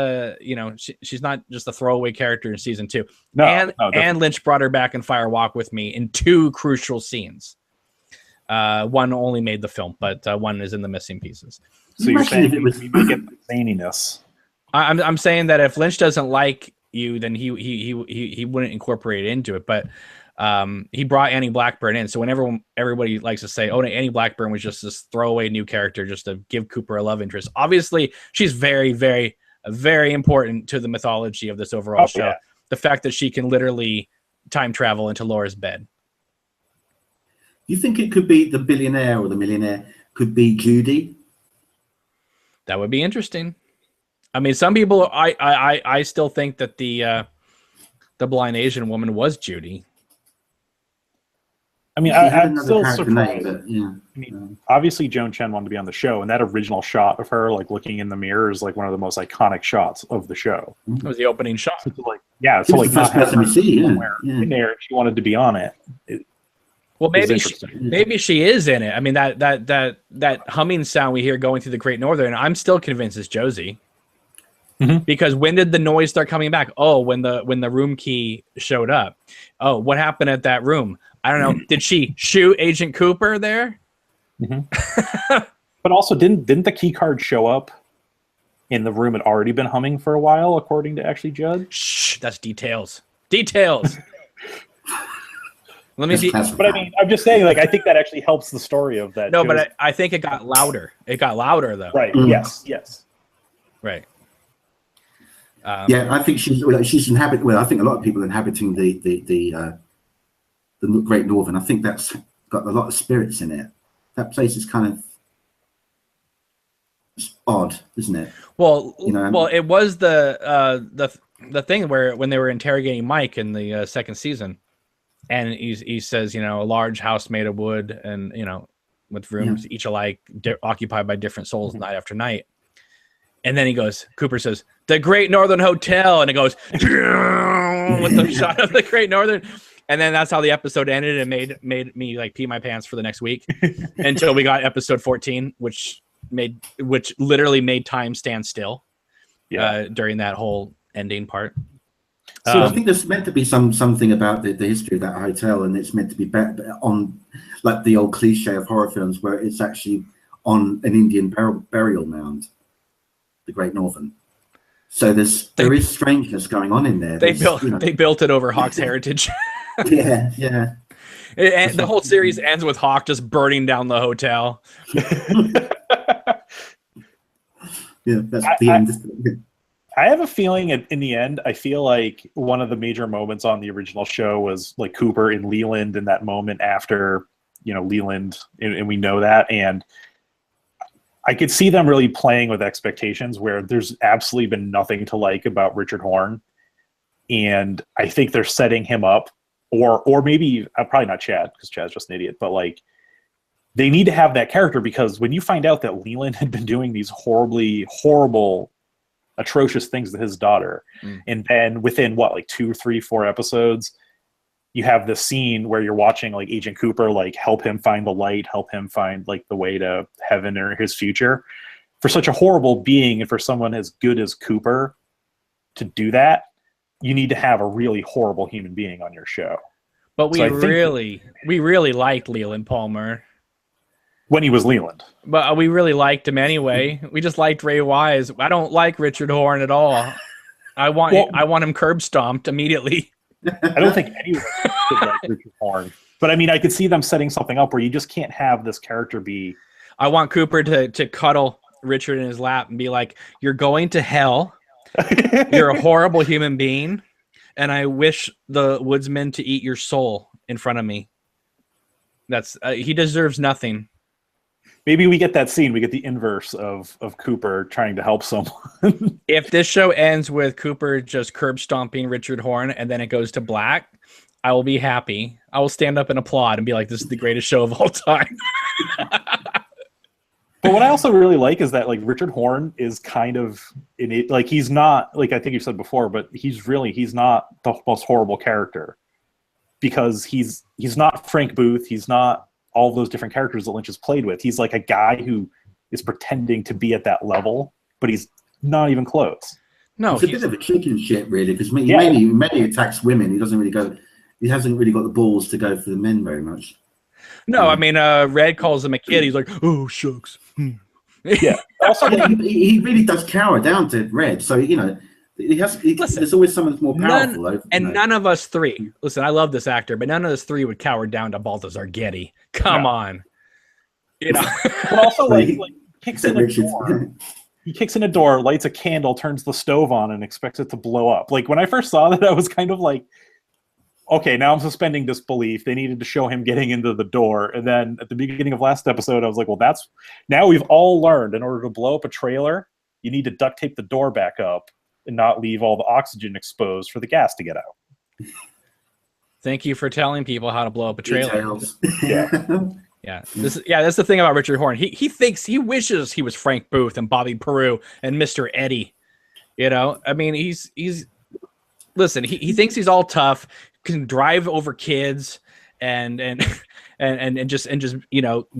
she's not just a throwaway character in season 2. And Lynch brought her back in Fire Walk with Me in 2 crucial scenes. One only made the film, but one is in the missing pieces. So you're saying we might get the zaniness. I'm saying that if Lynch doesn't like you, then he wouldn't incorporate it into it. But he brought Annie Blackburn in. So whenever everybody likes to say, oh, Annie Blackburn was just this throwaway new character just to give Cooper a love interest. Obviously, she's very, very, very important to the mythology of this overall show. Yeah. The fact that she can literally time travel into Laura's bed. You think it could be the billionaire or the millionaire could be Judy? That would be interesting. I mean, some people, I still think that the blind Asian woman was Judy. I mean, I'm still surprised. Obviously, Joan Chen wanted to be on the show, and that original shot of her like looking in the mirror is like one of the most iconic shots of the show. It was the opening shot. So like first person we see. In there, she wanted to be on it. Well, maybe she is in it. I mean, that humming sound we hear going through the Great Northern, I'm still convinced is Josie. Mm-hmm. Because when did the noise start coming back? Oh, when the room key showed up. Oh, what happened at that room? I don't know. Did she shoot Agent Cooper there? Mm-hmm. But also, didn't the key card show up in the room? Had already been humming for a while, according to Ashley Judd. Shh, that's details. Details. Let me see. But I mean, I'm just saying, like, I think that actually helps the story of that. No, but I think it got louder. It got louder, though. Right. Mm. Yes. Right. Yeah, I think she's inhabiting. Well, I think a lot of people inhabiting the Great Northern. I think that's got a lot of spirits in it. That place is kind of odd, isn't it? Well, it was the thing where when they were interrogating Mike in the second season, and he says, a large house made of wood and with rooms each alike, occupied by different souls night after night. And then Cooper says, the Great Northern Hotel. And it goes with the shot of the Great Northern. And then that's how the episode ended and made me like pee my pants for the next week until we got episode 14, which literally made time stand still during that whole ending part. So I think there's meant to be something about the history of that hotel, and it's meant to be on like the old cliche of horror films where it's actually on an Indian burial mound. The Great Northern. So there is strangeness going on in there. They built it over Hawk's heritage. Yeah. And the whole series ends with Hawk just burning down the hotel. Yeah, that's the end. I have a feeling in the end, I feel like one of the major moments on the original show was like Cooper and Leland in that moment after, Leland, and we know that. And I could see them really playing with expectations where there's absolutely been nothing to like about Richard Horn. And I think they're setting him up, or maybe, probably not Chad, because Chad's just an idiot, but like, they need to have that character, because when you find out that Leland had been doing these horrible, atrocious things to his daughter, and then within like 2, 3, 4 episodes, you have this scene where you're watching like Agent Cooper like help him find the light, help him find like the way to heaven or his future. For such a horrible being, and for someone as good as Cooper to do that, you need to have a really horrible human being on your show. But we really liked Leland Palmer when he was Leland. But we really liked him anyway. We just liked Ray Wise. I don't like Richard Horn at all. I want him curb stomped immediately. I don't think anyone could like Richard Horn. But I mean, I could see them setting something up where you just can't have this character be... I want Cooper to cuddle Richard in his lap and be like, "You're going to hell. You're a horrible human being. And I wish the woodsman to eat your soul in front of me." That's he deserves nothing. Maybe we get that scene. We get the inverse of Cooper trying to help someone. If this show ends with Cooper just curb stomping Richard Horn and then it goes to black, I will be happy. I will stand up and applaud and be like, "This is the greatest show of all time." But what I also really like is that like Richard Horn is kind of in it. Like he's not, like I think you said before, but he's not the most horrible character, because he's not Frank Booth. He's not all those different characters that Lynch has played with. He's like a guy who is pretending to be at that level, but he's not even close. No, he's a bit of a chicken shit, really, because he mainly attacks women. He doesn't really go. He hasn't really got the balls to go for the men very much. No, I mean, Red calls him a kid. He's like, "Oh, shucks." Yeah. Also, he really does cower down to Red. So there's always someone that's more powerful. None of us three. Listen, I love this actor, but none of us three would cower down to Balthazar Getty. Come on, But also, like kicks in a door. He kicks in a door, lights a candle, turns the stove on, and expects it to blow up. Like when I first saw that, I was kind of like, okay, now I'm suspending disbelief. They needed to show him getting into the door. And then at the beginning of last episode, I was like, well, now we've all learned in order to blow up a trailer, you need to duct tape the door back up and not leave all the oxygen exposed for the gas to get out. Thank you for telling people how to blow up a trailer. Yeah. That's the thing about Richard Horn. He wishes he was Frank Booth and Bobby Peru and Mr. Eddie. I mean, he's listen, he thinks he's all tough, can drive over kids and just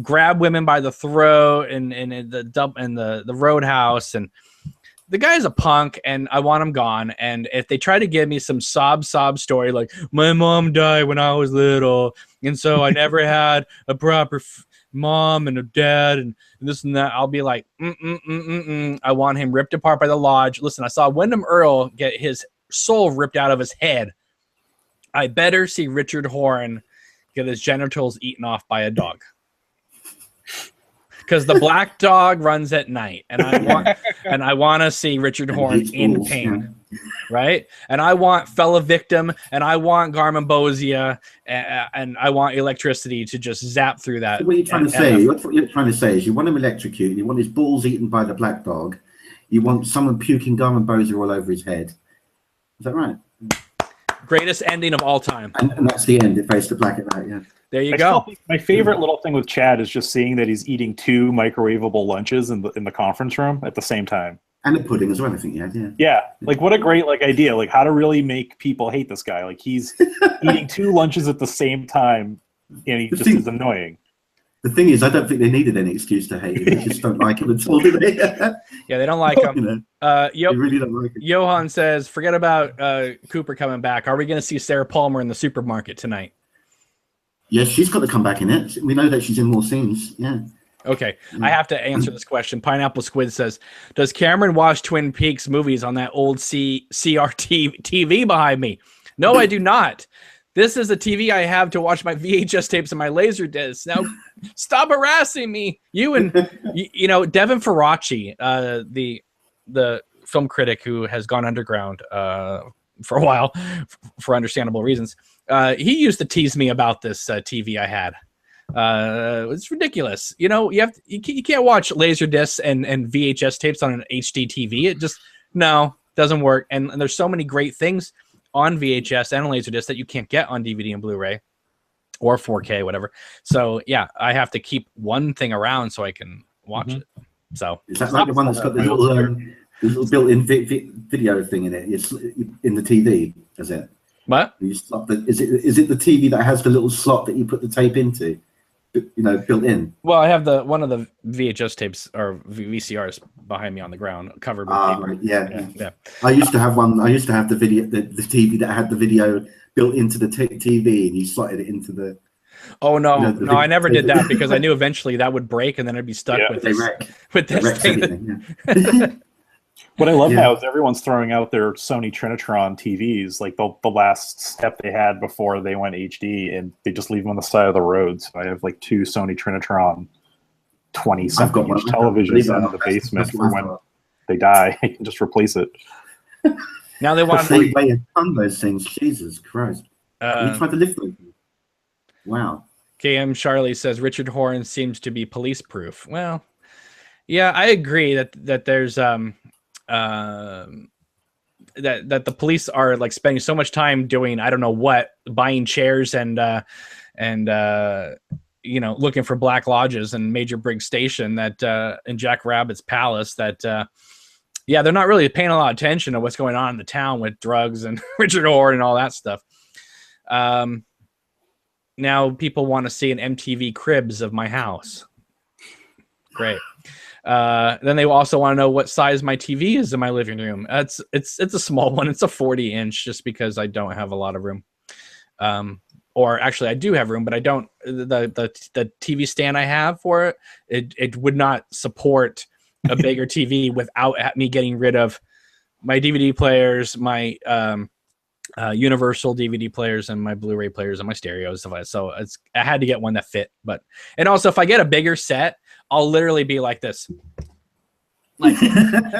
grab women by the throat and the roadhouse, and the guy's a punk, and I want him gone. And if they try to give me some sob story like my mom died when I was little, and so I never had a proper mom and a dad and this and that, I'll be like, I want him ripped apart by the lodge. Listen, I saw Wyndham Earl get his soul ripped out of his head. I better see Richard Horn get his genitals eaten off by a dog, because the black dog runs at night, and I want to see Richard Horn in pain, right? And I want Fella Victim, and I want Garmin Bozia, and I want electricity to just zap through that. So what you're trying to say? What you're trying to say is you want him electrocuted, you want his balls eaten by the black dog, you want someone puking Garmin Bozia all over his head. Is that right? Greatest ending of all time. And that's the end. It fades to black at that, yeah. There you go. My favorite little thing with Chad is just seeing that he's eating 2 microwavable lunches in the conference room at the same time. And the pudding as well, I think, yeah. Yeah, like what a great idea, like how to really make people hate this guy. Like he's eating 2 lunches at the same time, and he is annoying. The thing is, I don't think they needed any excuse to hate him. They just don't like him at all, do they? Yeah, they don't like him. They really don't like him. Johan says, forget about Cooper coming back. Are we going to see Sarah Palmer in the supermarket tonight? Yes, she's got to come back in it. We know that she's in more scenes. Yeah. Okay, I have to answer this question. Pineapple Squid says, does Cameron watch Twin Peaks movies on that old CRT TV behind me? No, I do not. This is a TV I have to watch my VHS tapes and my laser discs. Now, stop harassing me. You and Devin Faraci, the film critic who has gone underground for a while for understandable reasons. He used to tease me about this TV I had. It's ridiculous. You know, you can't watch laser discs and VHS tapes on an HD TV. It just doesn't work. And there's so many great things on VHS and laser disc that you can't get on DVD and Blu-ray or 4K, whatever. So yeah, I have to keep one thing around so I can watch it. So is that like the one that's got the little built-in video thing in it? It's in the TV, is it? What? Is it the TV that has the little slot that you put the tape into? You know, built in. Well, I have one of the VHS tapes or VCRs behind me on the ground, covered with paper. Yeah. I used to have one. I used to have the TV that had the video built into the TV, and you slotted it into the. Oh no, I never did that because I knew eventually that would break, and then I'd be stuck with this thing. What I love now is everyone's throwing out their Sony Trinitron TVs, like the last step they had before they went HD, and they just leave them on the side of the road. So I have like 2 Sony Trinitron 20-something inch televisions in the basement for when they die. I can just replace it. Now they want to weigh a ton, those things. Jesus Christ! You tried to lift them. Wow. KM Charlie says Richard Horne seems to be police proof. Well, yeah, I agree that there's that the police are like spending so much time doing I don't know what, buying chairs and you know, looking for black lodges and Major Briggs Station that in Jack Rabbit's palace that yeah, they're not really paying a lot of attention to what's going on in the town with drugs and Richard Horne and all that stuff. Now people want to see an MTV Cribs of my house. Great. Then they also want to know what size my TV is in my living room. It's a small one. It's a 40-inch just because I don't have a lot of room. Or actually I do have room, but I don't, the TV stand I have for it would not support a bigger TV without me getting rid of my DVD players, my Universal DVD players, and my Blu-ray players and my stereos. So I had to get one that fit. And also if I get a bigger set, I'll literally be like this. Like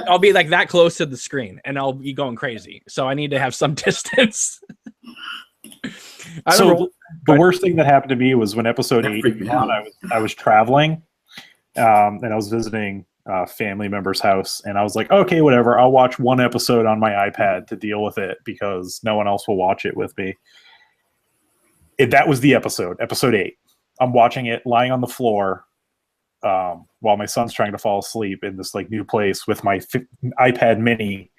I'll be like that close to the screen and I'll be going crazy. So I need to have some distance. The worst thing that happened to me was when episode 8 came out, I was traveling and I was visiting a family member's house, and I was like, okay, whatever, I'll watch one episode on my iPad to deal with it because no one else will watch it with me. That was the episode 8. I'm watching it lying on the floor while my son's trying to fall asleep in this like new place with my iPad mini.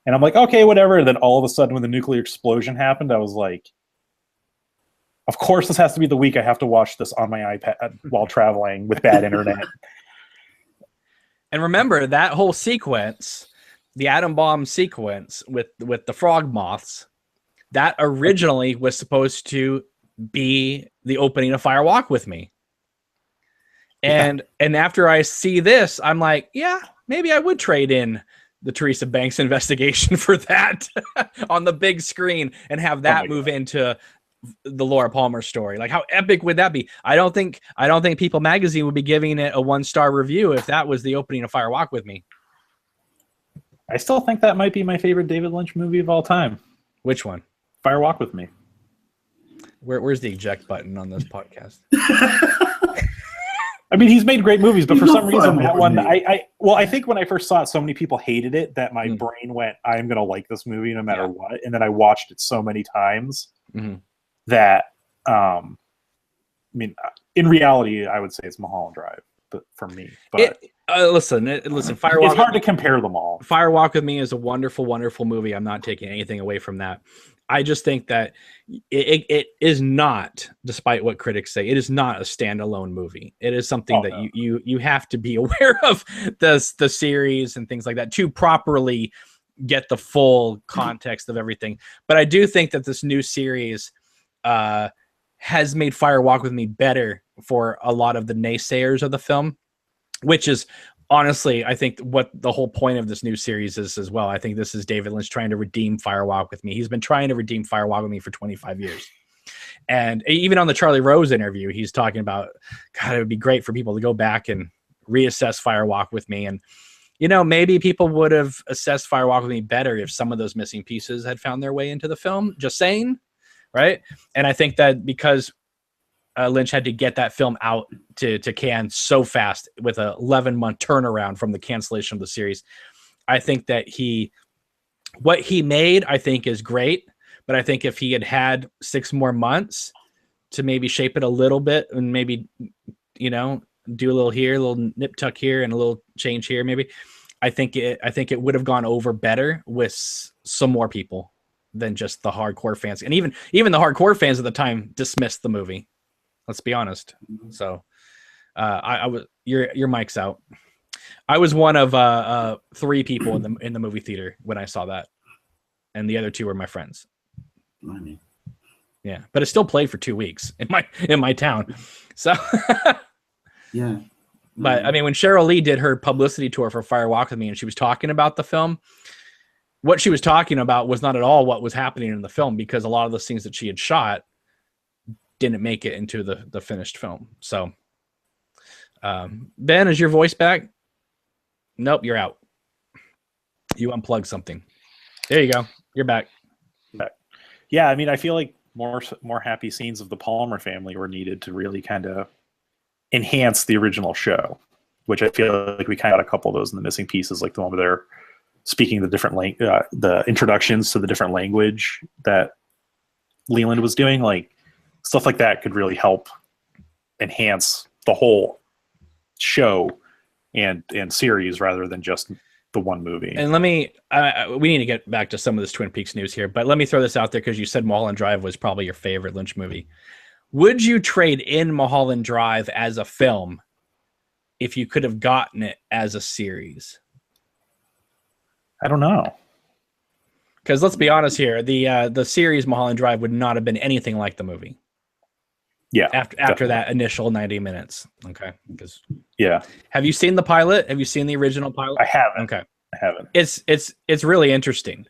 And I'm like, okay, whatever. And then all of a sudden when the nuclear explosion happened, I was like, of course this has to be the week I have to watch this on my iPad while traveling with bad internet. And remember that whole sequence, the atom bomb sequence with the frog moths, that originally was supposed to be the opening of Fire Walk with Me. And after I see this, I'm like, yeah, maybe I would trade in the Teresa Banks investigation for that on the big screen and have that move into the Laura Palmer story. Like, how epic would that be? I don't think People Magazine would be giving it a 1-star review if that was the opening of Fire Walk with Me. I still think that might be my favorite David Lynch movie of all time. Which one? Fire Walk with Me. Where's the eject button on this podcast? I mean, he's made great movies, but for some reason that one, I think when I first saw it, so many people hated it that my brain went, I'm going to like this movie no matter what. And then I watched it so many times that, I mean, in reality, I would say it's Mulholland Drive for me. But listen, Fire Walk. It's hard to compare them all. Fire Walk with Me is a wonderful, wonderful movie. I'm not taking anything away from that. I just think that it is not, despite what critics say, it is not a standalone movie. It is something that you have to be aware of the series and things like that to properly get the full context of everything. But I do think that this new series has made Fire Walk with Me better for a lot of the naysayers of the film, which is honestly, I think what the whole point of this new series is as well. I think this is David Lynch trying to redeem Fire Walk with Me. He's been trying to redeem Fire Walk with Me for 25 years. And even on the Charlie Rose interview, he's talking about, God, it would be great for people to go back and reassess Fire Walk with Me. And you know, maybe people would have assessed Fire Walk with Me better if some of those missing pieces had found their way into the film. Just saying, right? And I think that because Lynch had to get that film out to Cannes so fast with a 11-month turnaround from the cancellation of the series, I think that what he made, I think, is great. But I think if he had 6 more months to maybe shape it a little bit and maybe, you know, do a little here, a little nip tuck here, and a little change here, maybe, I think it would have gone over better with some more people than just the hardcore fans. And even the hardcore fans at the time dismissed the movie. Let's be honest. So I was your mic's out. I was one of 3 people in the movie theater when I saw that, and the other 2 were my friends. Yeah, but it still played for 2 weeks in my town. So yeah. But I mean, when Cheryl Lee did her publicity tour for Fire Walk with Me, and she was talking about the film, what she was talking about was not at all what was happening in the film, because a lot of the scenes that she had shot didn't make it into the finished film. So, Ben, is your voice back? Nope, you're out. You unplugged something. There you go. You're back. Yeah, I mean, I feel like more happy scenes of the Palmer family were needed to really kind of enhance the original show, which I feel like we kind of got a couple of those in the missing pieces, like the one where they're speaking the different the introductions to the different language that Leland was doing. Like, stuff like that could really help enhance the whole show and series rather than just the one movie. And let me we need to get back to some of this Twin Peaks news here, but let me throw this out there because you said Mulholland Drive was probably your favorite Lynch movie. Would you trade in Mulholland Drive as a film if you could have gotten it as a series? I don't know. Because let's be honest here, the series Mulholland Drive would not have been anything like the movie. Yeah. After that initial 90 minutes. Okay. Because yeah. Have you seen the pilot? Have you seen the original pilot? I haven't. Okay. I haven't. It's really interesting.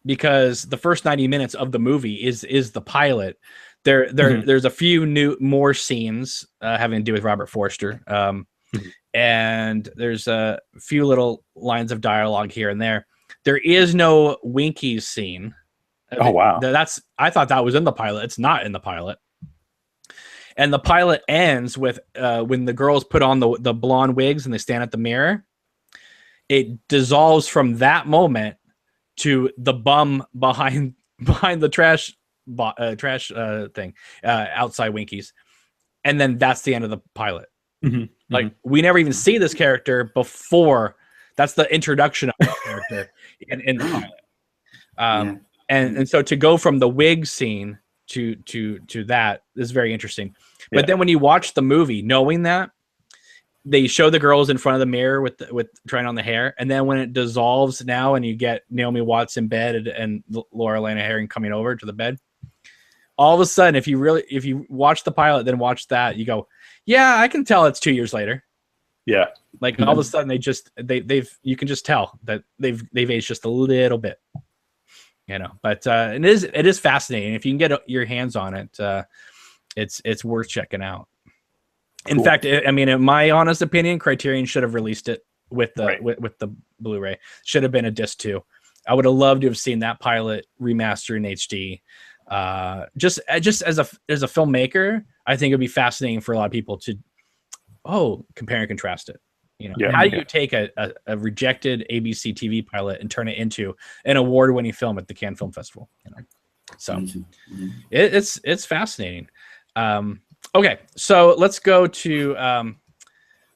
Because the first 90 minutes of the movie is the pilot. There's a few more scenes having to do with Robert Forster. And there's a few little lines of dialogue here and there. There is no Winky's scene. Oh, wow. I thought that was in the pilot. It's not in the pilot. And the pilot ends with when the girls put on the blonde wigs and they stand at the mirror. It dissolves from that moment to the bum behind the trash thing outside Winky's, and then that's the end of the pilot. Like, we never even see this character before. That's the introduction of the character in the pilot. And so to go from the wig scene to that is very interesting. But then when you watch the movie, knowing that they show the girls in front of the mirror with trying on the hair, and then when it dissolves now and you get Naomi Watts in bed and Laura Lana Herring coming over to the bed, all of a sudden, if you watch the pilot then watch that, you go, yeah, I can tell it's 2 years later. Yeah. Like all of a sudden you can just tell that they've aged just a little bit, you know. But it is fascinating. If you can get your hands on it, it's worth checking out. In fact, I mean, in my honest opinion, Criterion should have released it with the Blu-ray. Should have been a disc too. I would have loved to have seen that pilot remastered in HD. Just as a filmmaker, I think it'd be fascinating for a lot of people to compare and contrast it. You know, how do you take a rejected ABC TV pilot and turn it into an award-winning film at the Cannes Film Festival? You know, so it's fascinating. Okay, so let's go to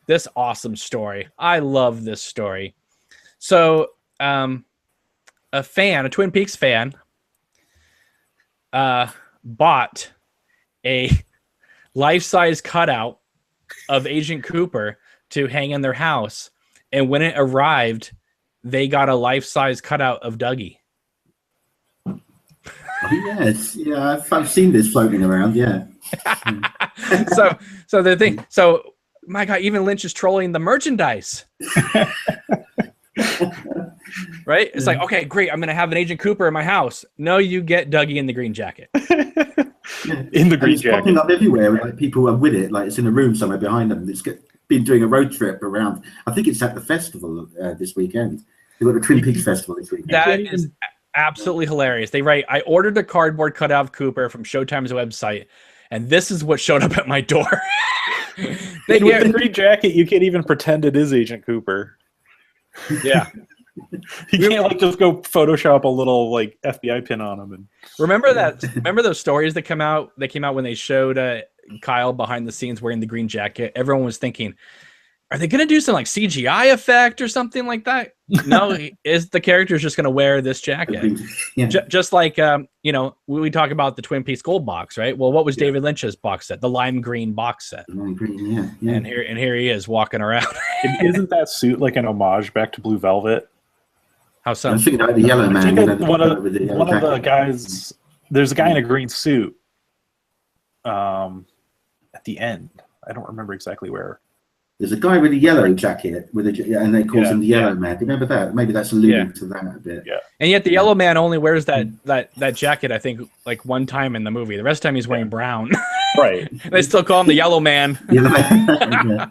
this awesome story. I love this story. So, a Twin Peaks fan, bought a life-size cutout of Agent Cooper to hang in their house, and when it arrived, they got a life-size cutout of Dougie. Yes, yeah, I've seen this floating around. Yeah. So the thing. So my God, even Lynch is trolling the merchandise. Right? It's like, okay, great. I'm gonna have an Agent Cooper in my house. No, you get Dougie in the green jacket. In the green jacket, popping up everywhere. Like, people are with it. Like, it's in a room somewhere behind them. It's been doing a road trip around. I think it's at the festival this weekend. They've got the Twin Peaks festival this weekend. That is absolutely hilarious. They write, I ordered a cardboard cutout of Cooper from Showtime's website, and this is what showed up at my door. With the green jacket, you can't even pretend it is Agent Cooper. Yeah. You can't like just go Photoshop a little like FBI pin on him. And remember those stories that came out when they showed Kyle behind the scenes wearing the green jacket? Everyone was thinking, are they going to do some like CGI effect or something like that? No, is the character's just going to wear this jacket? Yeah. Just like we talk about the Twin Peaks Gold box, right? Well, what was David Lynch's box set? The lime green box set. Lime green, yeah. And here he is walking around. Isn't that suit like an homage back to Blue Velvet? How so? I'm thinking about the yellow man. One of the guys. There's a guy in a green suit. At the end, I don't remember exactly where. There's a guy with a yellow jacket and they call him the Yellow Man. Do you remember that? Maybe that's alluding to that a bit. Yeah. And yet the Yellow Man only wears that jacket, I think, like one time in the movie. The rest of the time he's wearing brown. Right. They still call him the Yellow Man. Yeah.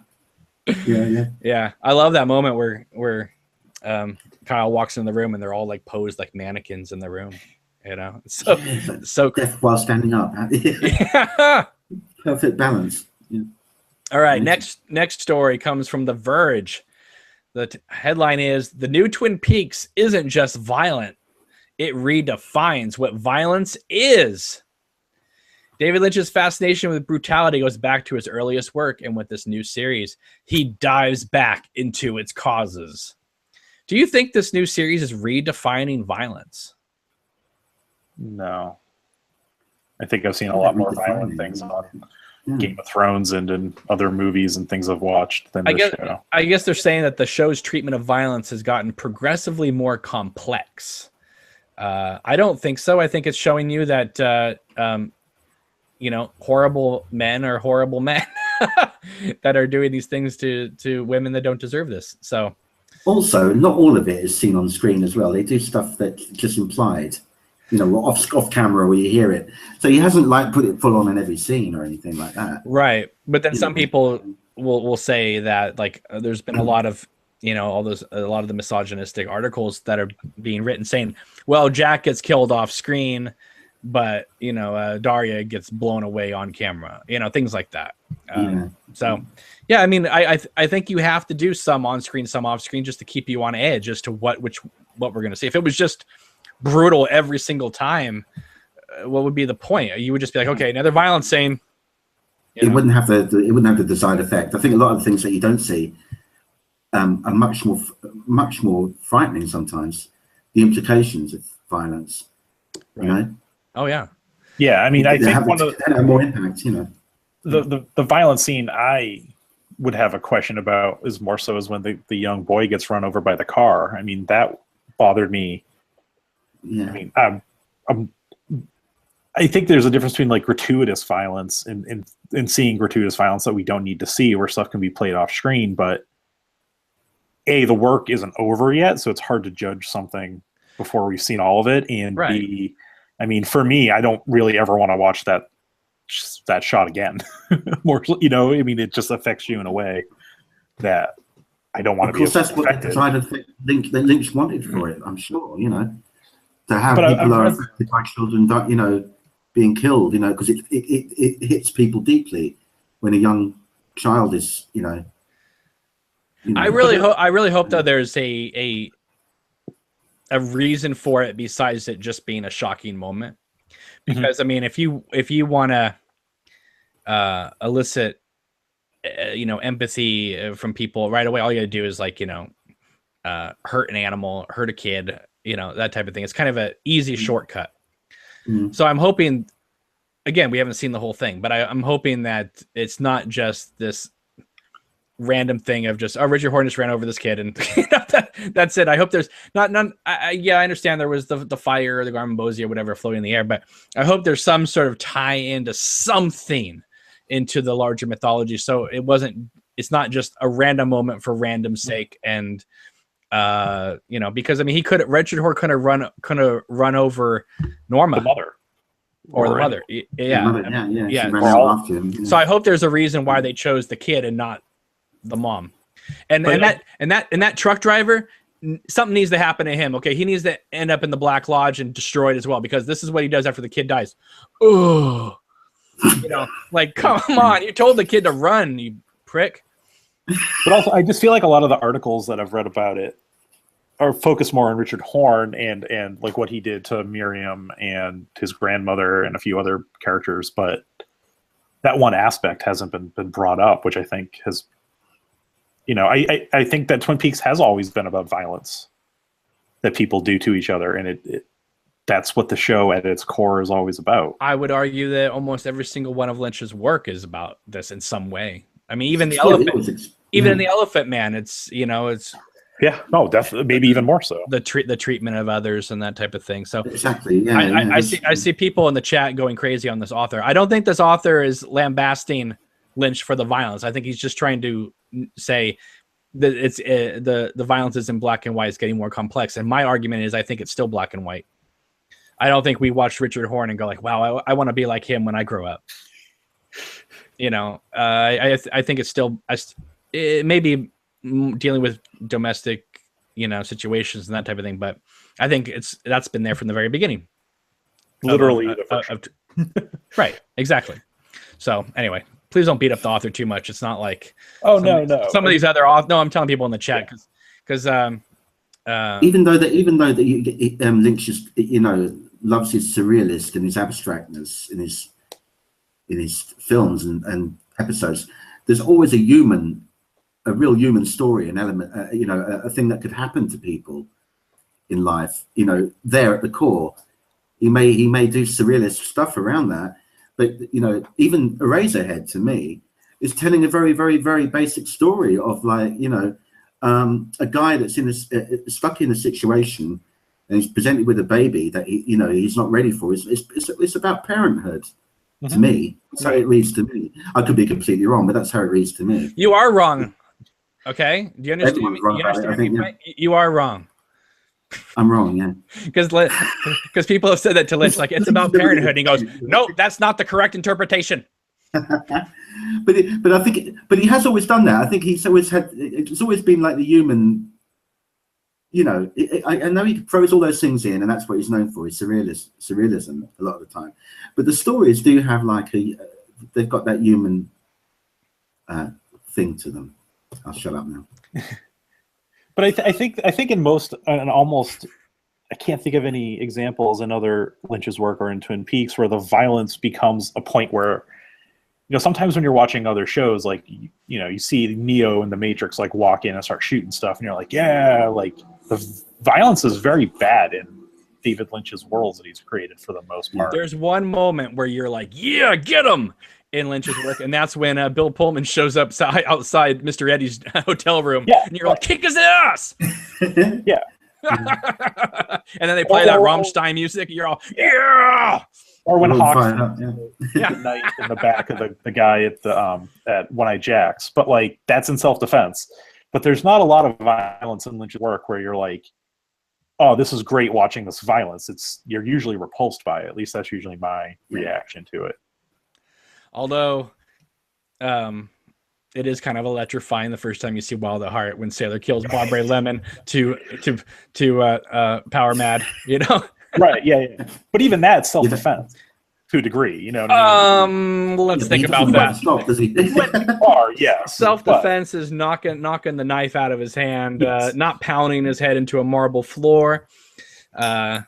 I love that moment where Kyle walks in the room and they're all like posed like mannequins in the room. So death while standing up. Yeah. Perfect balance. Yeah. All right, next story comes from The Verge. The headline is, "The new Twin Peaks isn't just violent. It redefines what violence is." David Lynch's fascination with brutality goes back to his earliest work, and with this new series, he dives back into its causes. Do you think this new series is redefining violence? No. I think I've seen a lot more violent things on Game of Thrones and in other movies and things I've watched than this show. I guess they're saying that the show's treatment of violence has gotten progressively more complex. I don't think so. I think it's showing you that horrible men are horrible men that are doing these things to women that don't deserve this. So also, not all of it is seen on screen as well. They do stuff that's just implied. Off camera where you hear it. So he hasn't like put it full on in every scene or anything like that. Right. But then some people will say that like there's been a lot of, a lot of the misogynistic articles that are being written saying, well, Jack gets killed off screen, but, Daria gets blown away on camera, things like that. So, yeah, I mean, I think you have to do some on screen, some off screen just to keep you on edge as to what we're going to see. If it was just brutal every single time, what would be the point? You would just be like, okay, another violence scene. It wouldn't have the desired effect. I think a lot of the things that you don't see are much more frightening sometimes. The implications of violence, right. Oh yeah. I mean, I think one of the more impact. The violent scene I would have a question about is more so is when the young boy gets run over by the car. I mean, that bothered me. Yeah. I mean, I think there's a difference between like gratuitous violence and seeing gratuitous violence that we don't need to see, where stuff can be played off screen. But A, the work isn't over yet, so it's hard to judge something before we've seen all of it. And right. B, I mean, for me, I don't really ever want to watch that shot again. More, I mean, it just affects you in a way that I don't want to be affected. Of course, that's what the Lynch wanted for it, I'm sure, to have people are affected by children, being killed, because it hits people deeply when a young child is, I really hope that there's a reason for it besides it just being a shocking moment. Because I mean, if you want to elicit, empathy from people right away, all you got to do is like, hurt an animal, hurt a kid, that type of thing. It's kind of an easy shortcut. So I'm hoping, again, we haven't seen the whole thing, but I'm hoping that it's not just this random thing of just, Richard Horton just ran over this kid and that's it. I hope there's none. I understand there was the fire or the Garmonbozi or whatever floating in the air, but I hope there's some sort of tie into something into the larger mythology. So it's not just a random moment for random sake. And, because I mean, Richard Horton could have run over Norma. The mother. Or the mother. Yeah. Yeah. So I hope there's a reason why they chose the kid and not the mom. And that truck driver, something needs to happen to him. Okay, he needs to end up in the Black Lodge and destroyed as well, because this is what he does after the kid dies. Oh, like, come on, you told the kid to run, you prick. But also, I just feel like a lot of the articles that I've read about it are focused more on Richard Horne and like what he did to Miriam and his grandmother and a few other characters, but that one aspect hasn't been brought up, which I think has, I think that Twin Peaks has always been about violence that people do to each other, and that's what the show at its core is always about. I would argue that almost every single one of Lynch's work is about this in some way. I mean, even in the Elephant Man, it's yeah, no, definitely, maybe even more so. The treatment of others and that type of thing. So exactly, yeah. I see people in the chat going crazy on this author. I don't think this author is lambasting Lynch for the violence. I think he's just trying to say that it's the violence is in black and white. It's getting more complex. And my argument is, I think it's still black and white. I don't think we watched Richard Horne and go like, wow, I want to be like him when I grow up. I think it's still, it may be dealing with domestic, situations and that type of thing, but I think that's been there from the very beginning. Literally. Right. Exactly. So anyway, please don't beat up the author too much. It's not like, no. Some of these other authors, no, I'm telling people in the chat because even though Lynch just loves his surrealist and his abstractness in his films and episodes, there's always a real human story, an element, a thing that could happen to people in life, there at the core. He may do surrealist stuff around that, but even Eraserhead to me is telling a very, very, very basic story of like, a guy that's stuck in a situation and he's presented with a baby that he's not ready for. It's about parenthood. To me, that's how it reads to me. I could be completely wrong, but that's how it reads to me. You are wrong. Okay, do you understand me? You are wrong. I'm wrong, yeah. Because people have said that to Lynch, like, it's about parenthood. And he goes, no, that's not the correct interpretation. but I think he has always done that. I think it's always been like the human. I know he throws all those things in, and that's what he's known for. Is surrealism a lot of the time. But the stories do have they've got that human thing to them. I'll shut up now. But I think in most and almost, I can't think of any examples in other Lynch's work or in Twin Peaks where the violence becomes a point where, sometimes when you're watching other shows, like you see Neo in the Matrix like walk in and start shooting stuff, and you're like, yeah, like the violence is very bad in David Lynch's worlds that he's created for the most part. There's one moment where you're like, yeah, get him in Lynch's work, and that's when Bill Pullman shows up outside Mr. Eddie's hotel room, and you're like, kick his ass. Yeah. And then they play that Rammstein music, and you're all, yeah. Or when Hawk's night in the back of the guy at One Eye Jacks, but like that's in self-defense. But there's not a lot of violence in Lynch's work where you're like, oh, this is great watching this violence. You're usually repulsed by it. At least that's usually my reaction to it. Although, it is kind of electrifying the first time you see Wild at Heart when Sailor kills Bob Ray Lemon to Power Mad, Right, yeah. But even that's self-defense to a degree, you know what I mean? Let's think about that. Self-defense is knocking the knife out of his hand, not pounding his head into a marble floor. No.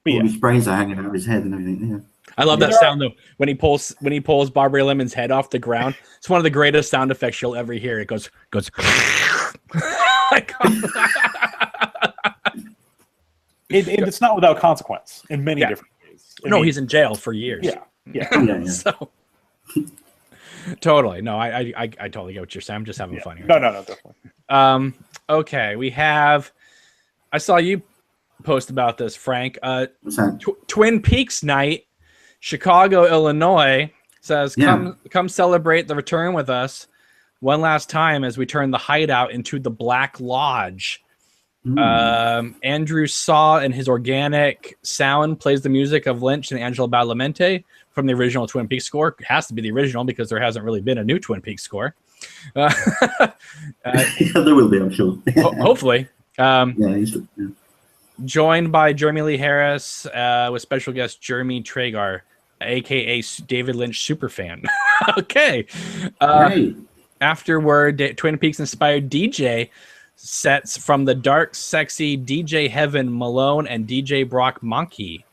His brains are hanging out of his head and everything. Yeah. I love that sound though when he pulls Barbara Lemon's head off the ground. It's one of the greatest sound effects you'll ever hear. It goes. It's not without consequence in many different ways. I mean, he's in jail for years. Yeah. So totally. No, I totally get what you're saying. I'm just having fun here. No, definitely. Okay, we have. I saw you post about this, Frank. Twin Peaks night, Chicago, Illinois says, "Come celebrate the return with us one last time as we turn the hideout into the Black Lodge." Andrew Saw and his organic sound plays the music of Lynch and Angela Badalamenti from the original Twin Peaks score. It has to be the original because there hasn't really been a new Twin Peaks score. There will be, I'm sure. Hopefully. Yeah. Joined by Jeremy Lee Harris with special guest Jeremy Traeger, aka David Lynch superfan. Okay. Afterward, Twin Peaks inspired DJ sets from the dark, sexy DJ Heaven Malone and DJ Brock Monkey.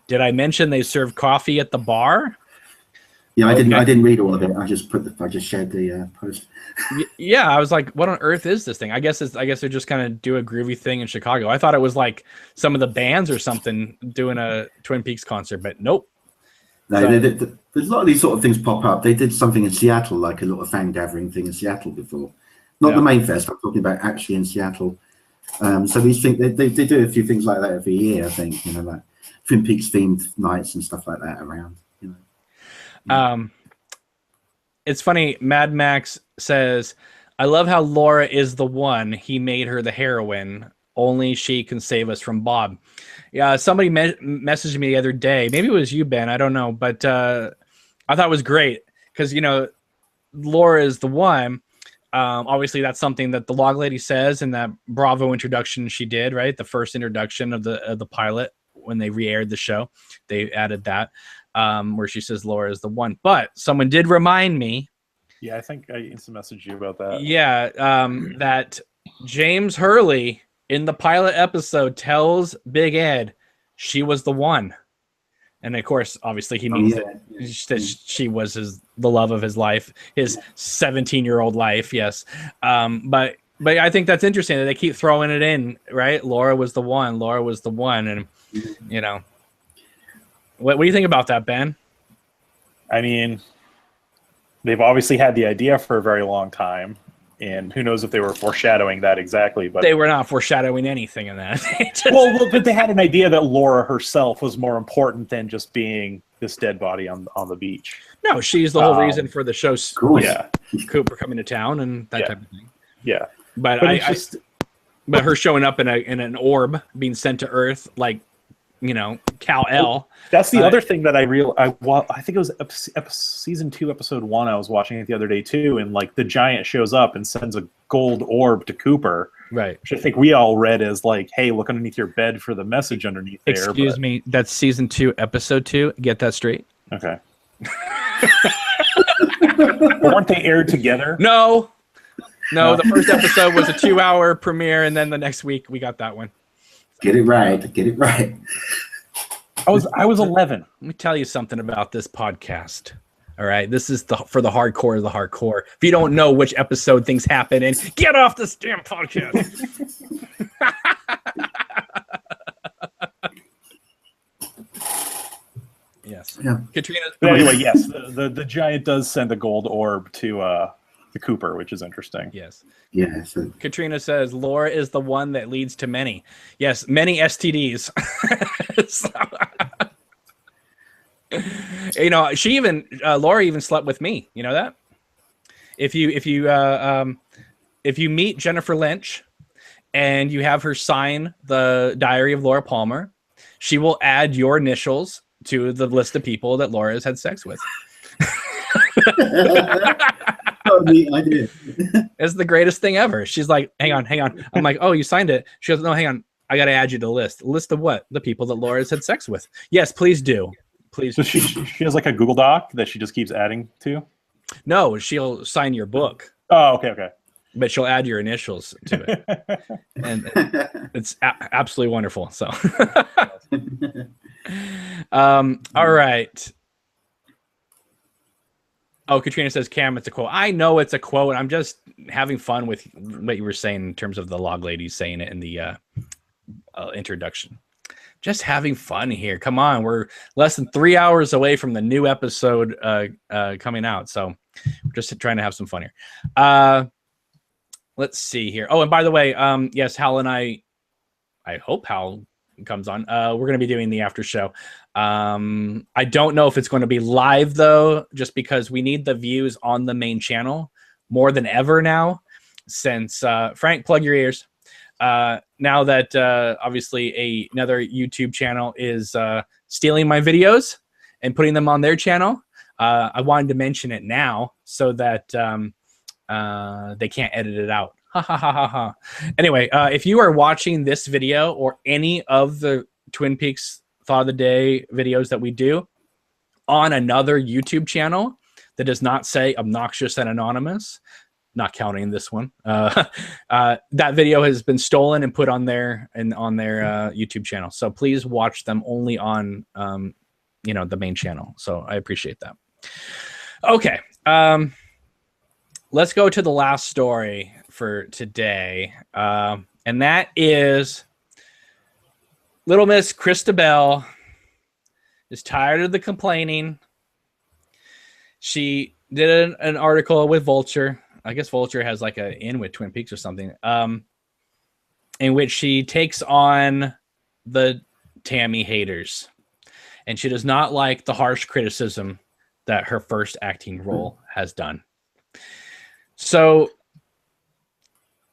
Did I mention they serve coffee at the bar? Yeah, I didn't read all of it. I just shared the post. Yeah, I was like, what on earth is this thing? I guess they're just kind of do a groovy thing in Chicago. I thought it was like some of the bands or something doing a Twin Peaks concert, but nope. No, there's a lot of these sort of things pop up. They did something in Seattle, like a little fan gathering thing in Seattle before. Not the main fest. I'm talking about actually in Seattle. So these things they do a few things like that every year. I think like Twin Peaks themed nights and stuff like that around. It's funny. Mad Max says, "I love how Laura is the one. He made her the heroine. Only she can save us from Bob." Yeah, somebody messaged me the other day. Maybe it was you, Ben. I don't know, but I thought it was great because Laura is the one. Obviously, that's something that the Log Lady says in that Bravo introduction she did. Right, the first introduction of the pilot when they re-aired the show, they added that. Where she says Laura is the one. But someone did remind me. Yeah, I think I instant messaged you about that. Yeah, that James Hurley in the pilot episode tells Big Ed she was the one. And of course, obviously, he means that she was the love of his life, his 17-year-old life. Yes. But I think that's interesting that they keep throwing it in, right? Laura was the one. Laura was the one. And, What do you think about that, Ben? I mean, they've obviously had the idea for a very long time, and who knows if they were foreshadowing that exactly. But they were not foreshadowing anything in that. well, but they had an idea that Laura herself was more important than just being this dead body on the beach. No, she's the whole reason for the show's Cooper coming to town and that type of thing. Yeah, but but her showing up in an orb being sent to Earth, like Kal-El. That's the other thing that I think it was season 2, episode 1. I was watching it the other day too, and like the giant shows up and sends a gold orb to Cooper, right? Which I think we all read as like, "Hey, look underneath your bed for the message underneath there." Excuse me, that's season 2, episode 2. Get that straight. Okay. Weren't they aired together? No. The first episode was a 2-hour premiere, and then the next week we got that one. Get it right. I was 11. Let me tell you something about this podcast. All right, this is for the hardcore of the hardcore. If you don't know which episode things happen in, get off this damn podcast. Yes. Yeah. Katrina. But anyway, yes, the giant does send a gold orb to the Cooper, which is interesting. Yes. Yeah. So. Katrina says Laura is the one that leads to many. Yes, many STDs. She even Laura even slept with me. You know that? If you meet Jennifer Lynch and you have her sign the Diary of Laura Palmer, she will add your initials to the list of people that Laura has had sex with. I did. It's the greatest thing ever. She's like, hang on. I'm like, oh, you signed it. She goes, no, hang on. I got to add you to the list. List of what? The people that Laura's had sex with. Yes, please do. Please. So she has like a Google Doc that she just keeps adding to? No, she'll sign your book. Oh, okay. But she'll add your initials to it. And it's absolutely wonderful. So, all right. Oh, Katrina says, Cam, it's a quote. I know it's a quote. I'm just having fun with what you were saying in terms of the Log Lady saying it in the introduction. Just having fun here. Come on. We're less than 3 hours away from the new episode coming out. So we're just trying to have some fun here. Let's see here. Oh, and by the way, yes, Hal and I hope Hal comes on. We're going to be doing the after show. I don't know if it's going to be live though, just because we need the views on the main channel more than ever now, since Frank, plug your ears. now that obviously another YouTube channel is stealing my videos and putting them on their channel, I wanted to mention it now so that they can't edit it out. Ha ha ha ha ha. Anyway, if you are watching this video or any of the Twin Peaks Thought of the Day videos that we do on another YouTube channel that does not say obnoxious and anonymous, not counting this one, that video has been stolen and put on their YouTube channel. So please watch them only on the main channel. So I appreciate that. Okay. Let's go to the last story for today. And that is Little Miss Christabel is tired of the complaining. She did an article with Vulture. I guess Vulture has like an in with Twin Peaks or something, in which she takes on the Tammy haters. And she does not like the harsh criticism that her first acting role has done. So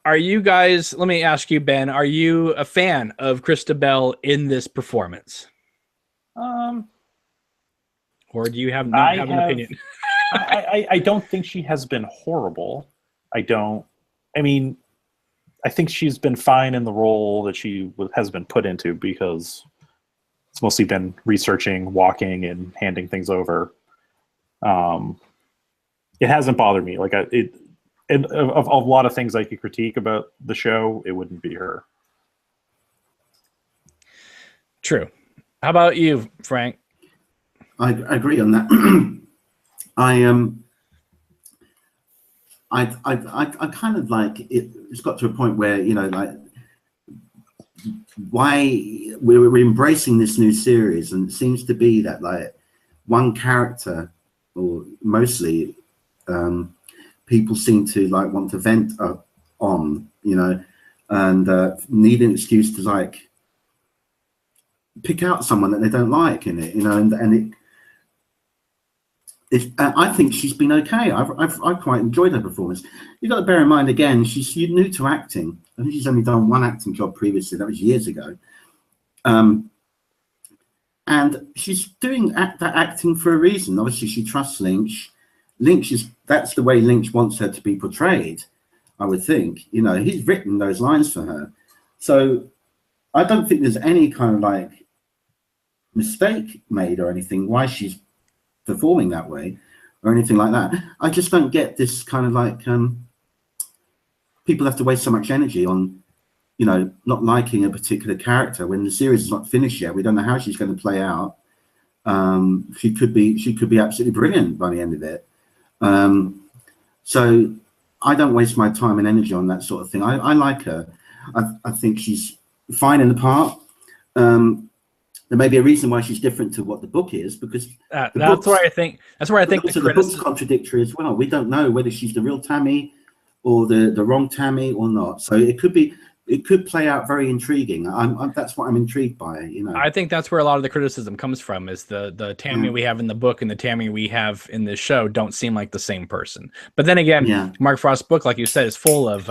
are you guys, let me ask you, Ben, are you a fan of Christabel in this performance? Or do you have an opinion? I don't think she has been horrible. I think she's been fine in the role that she has been put into, because it's mostly been researching, walking, and handing things over. It hasn't bothered me. Like of a lot of things I could critique about the show, it wouldn't be her. True. How about you, Frank? I agree on that. I kind of like it. It's got to a point where, like, why we're embracing this new series, and it seems to be that like one character, or mostly, people seem to like want to vent on, and need an excuse to like pick out someone that they don't like in it, and I think she's been okay. I've quite enjoyed her performance. You've got to bear in mind, again, she's new to acting. I think she's only done one acting job previously. That was years ago. And she's doing that acting for a reason. Obviously, she trusts Lynch. That's the way Lynch wants her to be portrayed, I would think. He's written those lines for her. So I don't think there's any kind of like mistake made or anything why she's performing that way or anything like that. I just don't get this kind of like people have to waste so much energy on not liking a particular character when the series is not finished yet. We don't know how she's going to play out. She could be absolutely brilliant by the end of it. So I don't waste my time and energy on that sort of thing. I like her. I think she's fine in the part. There may be a reason why she's different to what the book is, because that's where I think the book's contradictory as well. We don't know whether she's the real Tammy or the wrong Tammy or not. So it could play out very intriguing. That's what I'm intrigued by. I think that's where a lot of the criticism comes from, is the Tammy we have in the book and the Tammy we have in this show don't seem like the same person. But then again, Mark Frost's book, like you said, is full of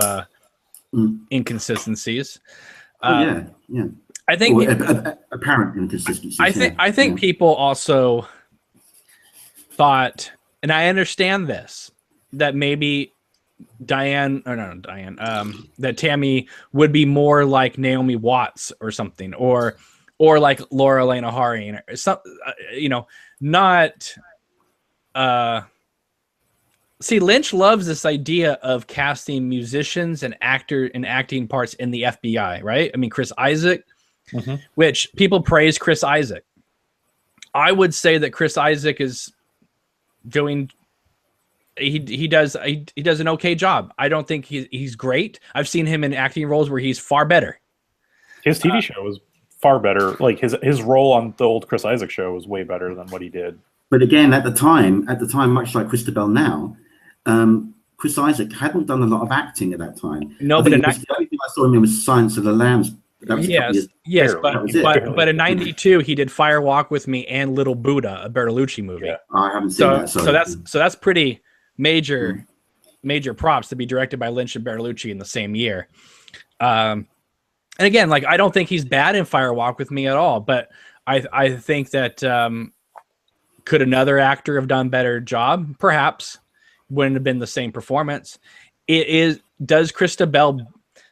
inconsistencies. Yeah. I think apparent inconsistencies. I think people also thought, and I understand this, that maybe that Tammy would be more like Naomi Watts or something, or like Laura Elena Harding, or some, not. See, Lynch loves this idea of casting musicians and acting parts in the FBI, right? I mean, Chris Isaac. Mm-hmm. Which people praise Chris Isaac. I would say that Chris Isaac is doing. He does an okay job. I don't think he's great. I've seen him in acting roles where he's far better. His TV show was far better. Like his role on the old Chris Isaac show was way better than what he did. But again, at the time, much like Christabel now, Chris Isaac hadn't done a lot of acting at that time. No, but the only thing I saw him in was Silence of the Lambs. Yes, but in '92 he did Fire Walk with Me and Little Buddha, a Bertolucci movie. Yeah. I haven't seen that. So that's pretty major props to be directed by Lynch and Bertolucci in the same year. And again, like, I don't think he's bad in Fire Walk with Me at all, but I think that could another actor have done a better job? Perhaps. Wouldn't have been the same performance. Does Krista Bell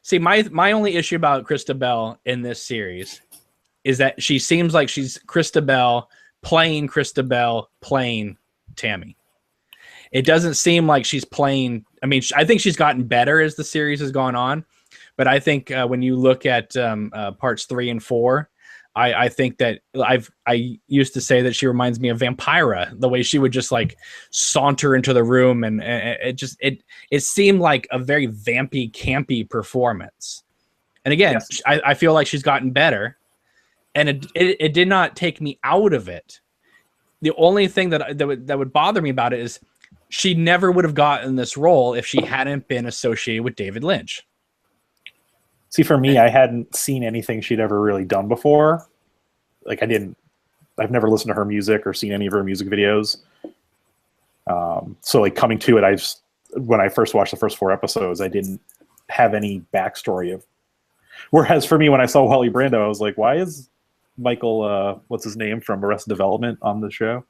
see my only issue about Krista Bell in this series is that she seems like she's Krista Bell playing Tammy. It doesn't seem like she's playing. I mean, I think she's gotten better as the series has gone on, but I think when you look at parts 3 and 4, I think that I used to say that she reminds me of Vampira, the way she would just like saunter into the room, and it seemed like a very vampy, campy performance. And again, yes. I feel like she's gotten better, and it did not take me out of it. The only thing that would bother me about it is she never would have gotten this role if she hadn't been associated with David Lynch. See, for me, I hadn't seen anything she'd ever really done before. Like, I've never listened to her music or seen any of her music videos. So, like, coming to it, when I first watched the first 4 episodes, I didn't have any backstory of. Whereas for me, when I saw Wally Brando, I was like, why is Michael, what's his name from Arrested Development on the show?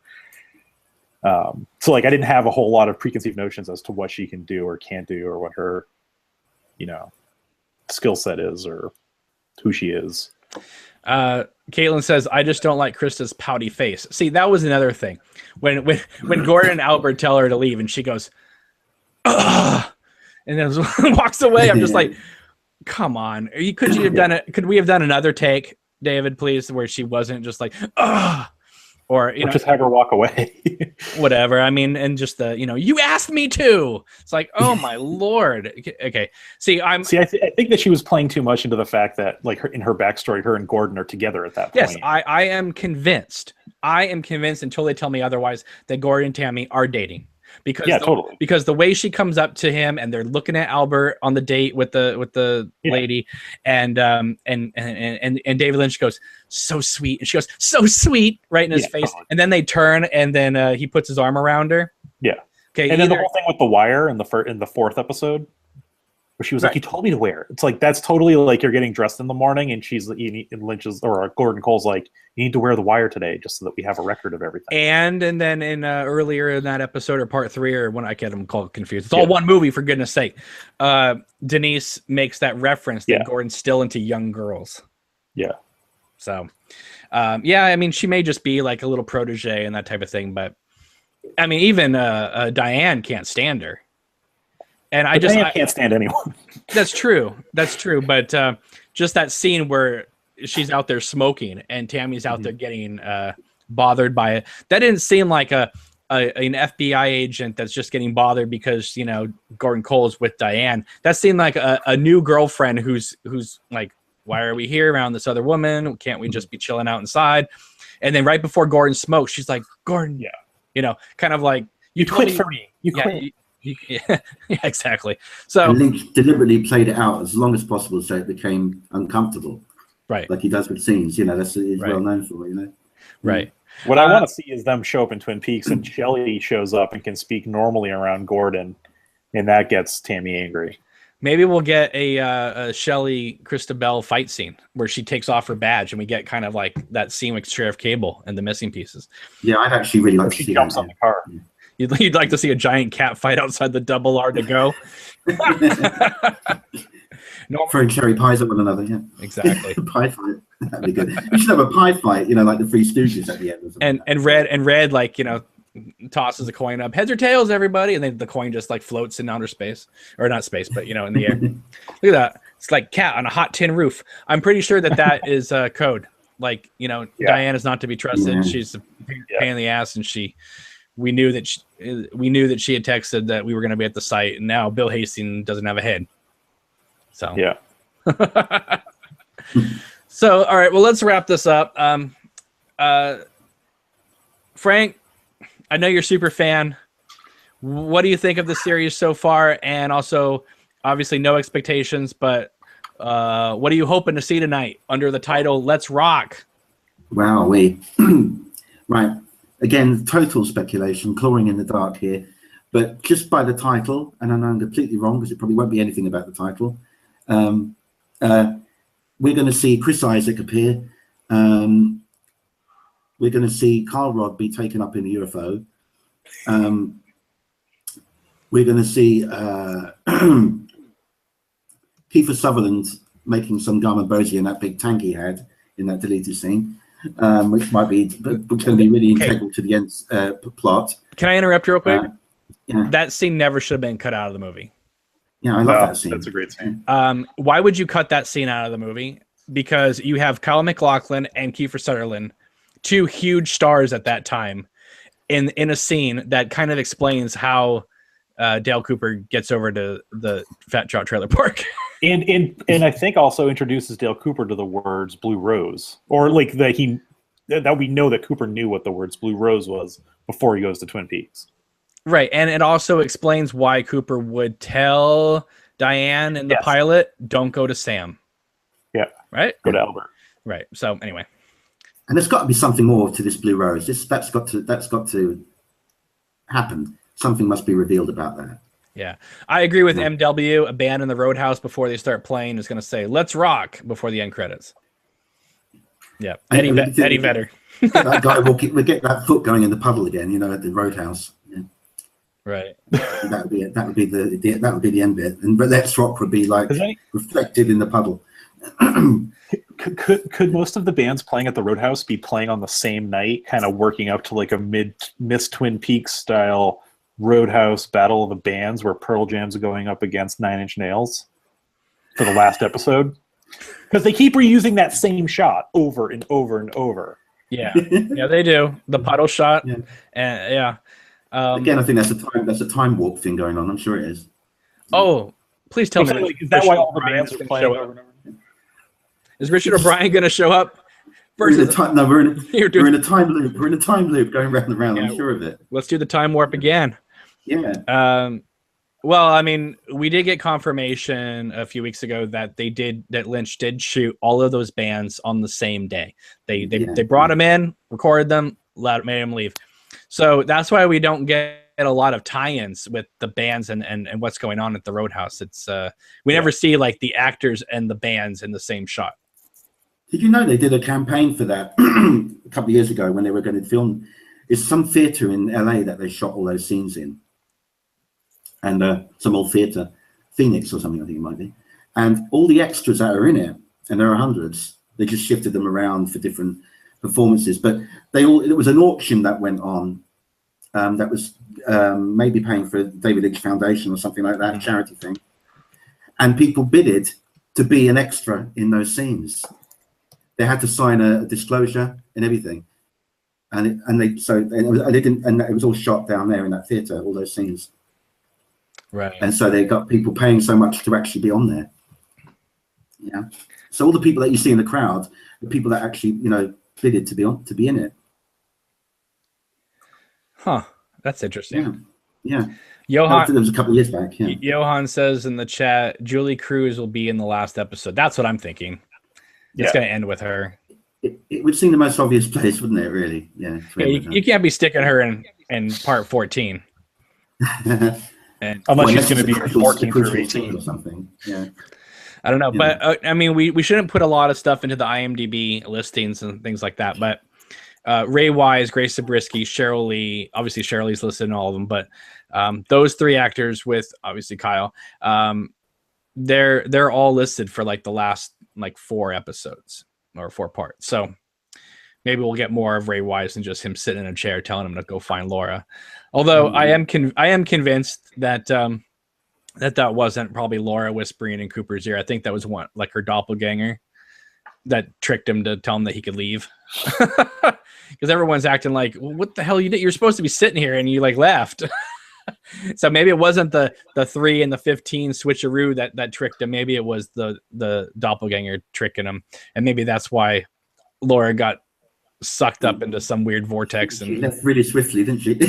So, like, I didn't have a whole lot of preconceived notions as to what she can do or can't do, or what her, skill set is, or who she is. Caitlin says, I just don't like Krista's pouty face. See, that was another thing. When Gordon and Albert tell her to leave and she goes, ugh, and then walks away, I'm just like, come on. Could we have done another take, David, please, where she wasn't just like, ugh, or just have her walk away. Whatever. I mean, and just you asked me to. It's like, oh my Lord. Okay. I think that she was playing too much into the fact that, like, in her backstory, her and Gordon are together at that point. Yes, I am convinced. Until they tell me otherwise, that Gordon and Tammy are dating. Totally. Because the way she comes up to him and they're looking at Albert on the date with the lady, and David Lynch goes, so sweet, and she goes, so sweet, right in his face, totally. And then they turn, and then he puts his arm around her. Yeah. Okay. And then the whole thing with the wire in the 4th episode, where she was like, "You told me to wear it." It's like, that's totally like you're getting dressed in the morning, and Gordon Cole's like, "You need to wear the wire today, just so that we have a record of everything." And then in earlier in that episode, or part 3, or when I get them called confused, it's all one movie, for goodness sake. Denise makes that reference that Gordon's still into young girls. Yeah. So, I mean, she may just be like a little protege and that type of thing, but I mean, even Diane can't stand her. And I can't stand anyone. That's true. But just that scene where she's out there smoking and Tammy's out there getting bothered by it. That didn't seem like an FBI agent that's just getting bothered because, Gordon Cole's with Diane. That seemed like a new girlfriend who's like, why are we here around this other woman? Can't we just be chilling out inside? And then right before Gordon smokes, she's like, Gordon, kind of like, you quit for me. You quit. Yeah, exactly. So and Lynch deliberately played it out as long as possible so it became uncomfortable. Right. Like he does with scenes, that's what he's well known for, Right. What I want to see is them show up in Twin Peaks and Shelley shows up and can speak normally around Gordon, and that gets Tammy angry. Maybe we'll get a Shelley Krista Bell fight scene where she takes off her badge and we get kind of like that scene with Sheriff Cable and the missing pieces. Yeah, I'd actually really like to see she jumps on the car. Yeah. You'd like to see a giant cat fight outside the Double R to go. Throwing cherry pies at one another, yeah. Exactly. Pie fight. That'd be good. We should have a pie fight, like the Three Stooges at the end. Or something and Red, like, tosses a coin up. Heads or tails, everybody? And then the coin just like floats in outer space. Or not space, but in the air. Look at that. It's like cat on a hot tin roof. I'm pretty sure that is code. Like, Diane is not to be trusted. Yeah. She's a pain in the ass, and we knew that she had texted that we were going to be at the site, and now Bill Hastings doesn't have a head. So yeah. So all right, well, let's wrap this up. Frank, I know you're a super fan. What do you think of the series so far? And also, obviously, no expectations, but what are you hoping to see tonight under the title "Let's Rock"? Wow, right. Again, total speculation, clawing in the dark here, but just by the title, and I know I'm completely wrong because it probably won't be anything about the title. we're going to see Chris Isaac appear. We're going to see Carl Rod be taken up in the UFO. We're going to see Kiefer Sutherland making some garmonbozia in that big tank he had in that deleted scene, which might be going to be really integral to the end plot. Can I interrupt you real quick? Yeah. That scene never should have been cut out of the movie. Yeah, I love that scene. That's a great scene. Why would you cut that scene out of the movie? Because you have Kyle MacLachlan and Kiefer Sutherland, two huge stars at that time, in a scene that kind of explains how Dale Cooper gets over to the Fat Trout Trailer Park. And I think also introduces Dale Cooper to the words Blue Rose, or like that we know that Cooper knew what the words Blue Rose was before he goes to Twin Peaks. Right, and it also explains why Cooper would tell Diane in the pilot, "Don't go to Sam." Yeah, right. Go to Albert. Right. So anyway, and there's got to be something more to this Blue Rose. That's got to happen. Something must be revealed about that. Yeah, I agree with MW. A band in the Roadhouse before they start playing is going to say "Let's rock" before the end credits. Yeah, Eddie Vedder. That guy will get that foot going in the puddle again. You know, at the Roadhouse. Yeah. Right. That would be the end bit, but Let's Rock would be like reflected in the puddle. Could most of the bands playing at the Roadhouse be playing on the same night, kind of working up to like a Miss Twin Peaks style Roadhouse Battle of the Bands, where Pearl Jam's going up against Nine Inch Nails for the last episode? Because they keep reusing that same shot over and over and over. Yeah, yeah, they do. The puddle shot, and again, I think that's a time warp thing going on. I'm sure it is. Oh, please tell me. Is that why all the bands are playing over and over? Is Richard O'Brien going to show up? We're in a time loop. We're in a time loop going round and round. I'm sure of it. Let's do the time warp again. Yeah. Well, I mean, we did get confirmation a few weeks ago that Lynch did shoot all of those bands on the same day. They brought them in, recorded them, made them leave. So that's why we don't get a lot of tie-ins with the bands and what's going on at the Roadhouse. It's we never see like the actors and the bands in the same shot. Did you know they did a campaign for that a couple of years ago when they were going to film? It's some theater in LA that they shot all those scenes in. And some old theater, Phoenix or something, I think it might be. And all the extras that are in it, and there are hundreds, they just shifted them around for different performances. But it was an auction that went on that was maybe paying for David Lynch Foundation or something like that, charity thing. And people bidded to be an extra in those scenes. They had to sign a disclosure and everything. And it was all shot down there in that theater, all those scenes. Right. And so they got people paying so much to actually be on there. Yeah. So all the people that you see in the crowd, the people that actually, bidded to be in it. Huh. That's interesting. Yeah. Johan, that was a couple of years back. Yeah. Johan says in the chat, Julie Cruz will be in the last episode. That's what I'm thinking. It's going to end with her. It would seem the most obvious place, wouldn't it? Really? Yeah. You can't be sticking her in part 14. Unless she's going to be 14 through 18 or something. Yeah. I don't know, but I mean, we shouldn't put a lot of stuff into the IMDb listings and things like that. But Ray Wise, Grace Zabriskie, Cheryl Lee, obviously Cheryl Lee's listed in all of them. But those three actors with obviously Kyle, they're all listed for like the last 4 episodes or 4 parts. So maybe we'll get more of Ray Wise than just him sitting in a chair telling him to go find Laura. Although I am convinced that that wasn't probably Laura whispering in Cooper's ear. I think that was her doppelganger that tricked him to tell him that he could leave. Because everyone's acting like, well, what the hell you did? You're supposed to be sitting here and you left. So maybe it wasn't the 3 and the 15 switcheroo that tricked him. Maybe it was the doppelganger tricking him. And maybe that's why Laura got sucked up into some weird vortex. She left really swiftly, didn't she?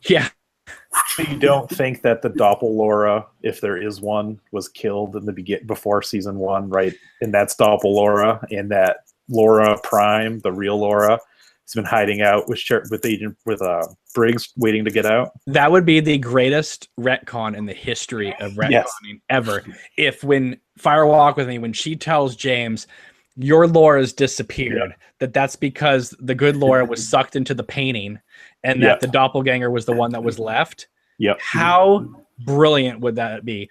Yeah. You don't think that the Doppel-Laura, if there is one, was killed in before season 1, right? And that's Doppel-Laura, and that Laura Prime, the real Laura, he's been hiding out with Briggs, waiting to get out. That would be the greatest retcon in the history of retconning ever. If when Fire Walk with Me, when she tells James, your Laura's disappeared, that's because the good Laura was sucked into the painting, and that the doppelganger was the one that was left. Yep. How brilliant would that be?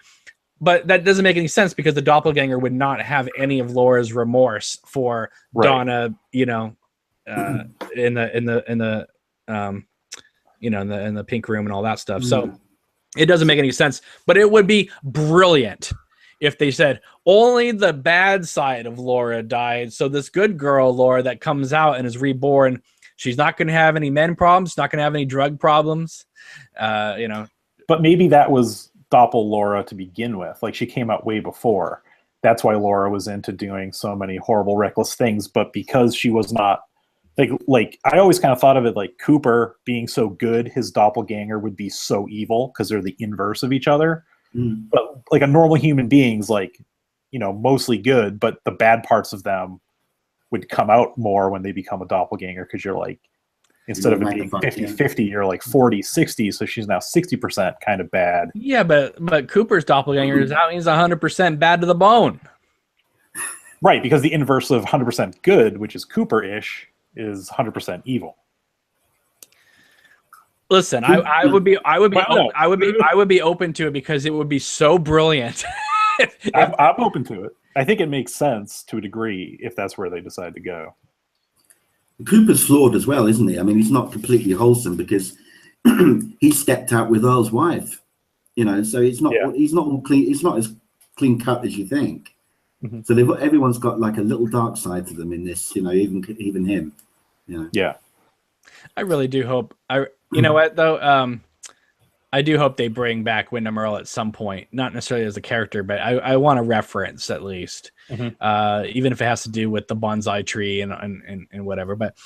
But that doesn't make any sense because the doppelganger would not have any of Laura's remorse for Donna, in the pink room and all that stuff. So it doesn't make any sense, but it would be brilliant if they said only the bad side of Laura died. So this good girl, Laura, that comes out and is reborn, she's not going to have any men problems, not going to have any drug problems, But maybe that was Doppel Laura to begin with. Like, she came out way before. That's why Laura was into doing so many horrible, reckless things. But because she was not like I always kind of thought of it like Cooper being so good, his doppelganger would be so evil because they're the inverse of each other. But like a normal human being's like, mostly good, but the bad parts of them would come out more when they become a doppelganger, because you're like, instead of it being 50-50, you're like 40-60, so she's now 60% kind of bad. Yeah, but Cooper's doppelganger is out. He's 100% bad to the bone. Right, because the inverse of 100% good, which is Cooper-ish, is 100% evil. Listen, I would be open to it because it would be so brilliant. I'm open to it. I think it makes sense to a degree if that's where they decide to go. Cooper's flawed as well, isn't he? I mean, he's not completely wholesome because he stepped out with Earl's wife, so he's not all clean. He's not as clean cut as you think. So everyone's got like a little dark side to them in this, even him. Yeah. I really do hope. You know what though? I do hope they bring back Wyndham Earl at some point, not necessarily as a character, but I want a reference at least, even if it has to do with the bonsai tree and whatever. But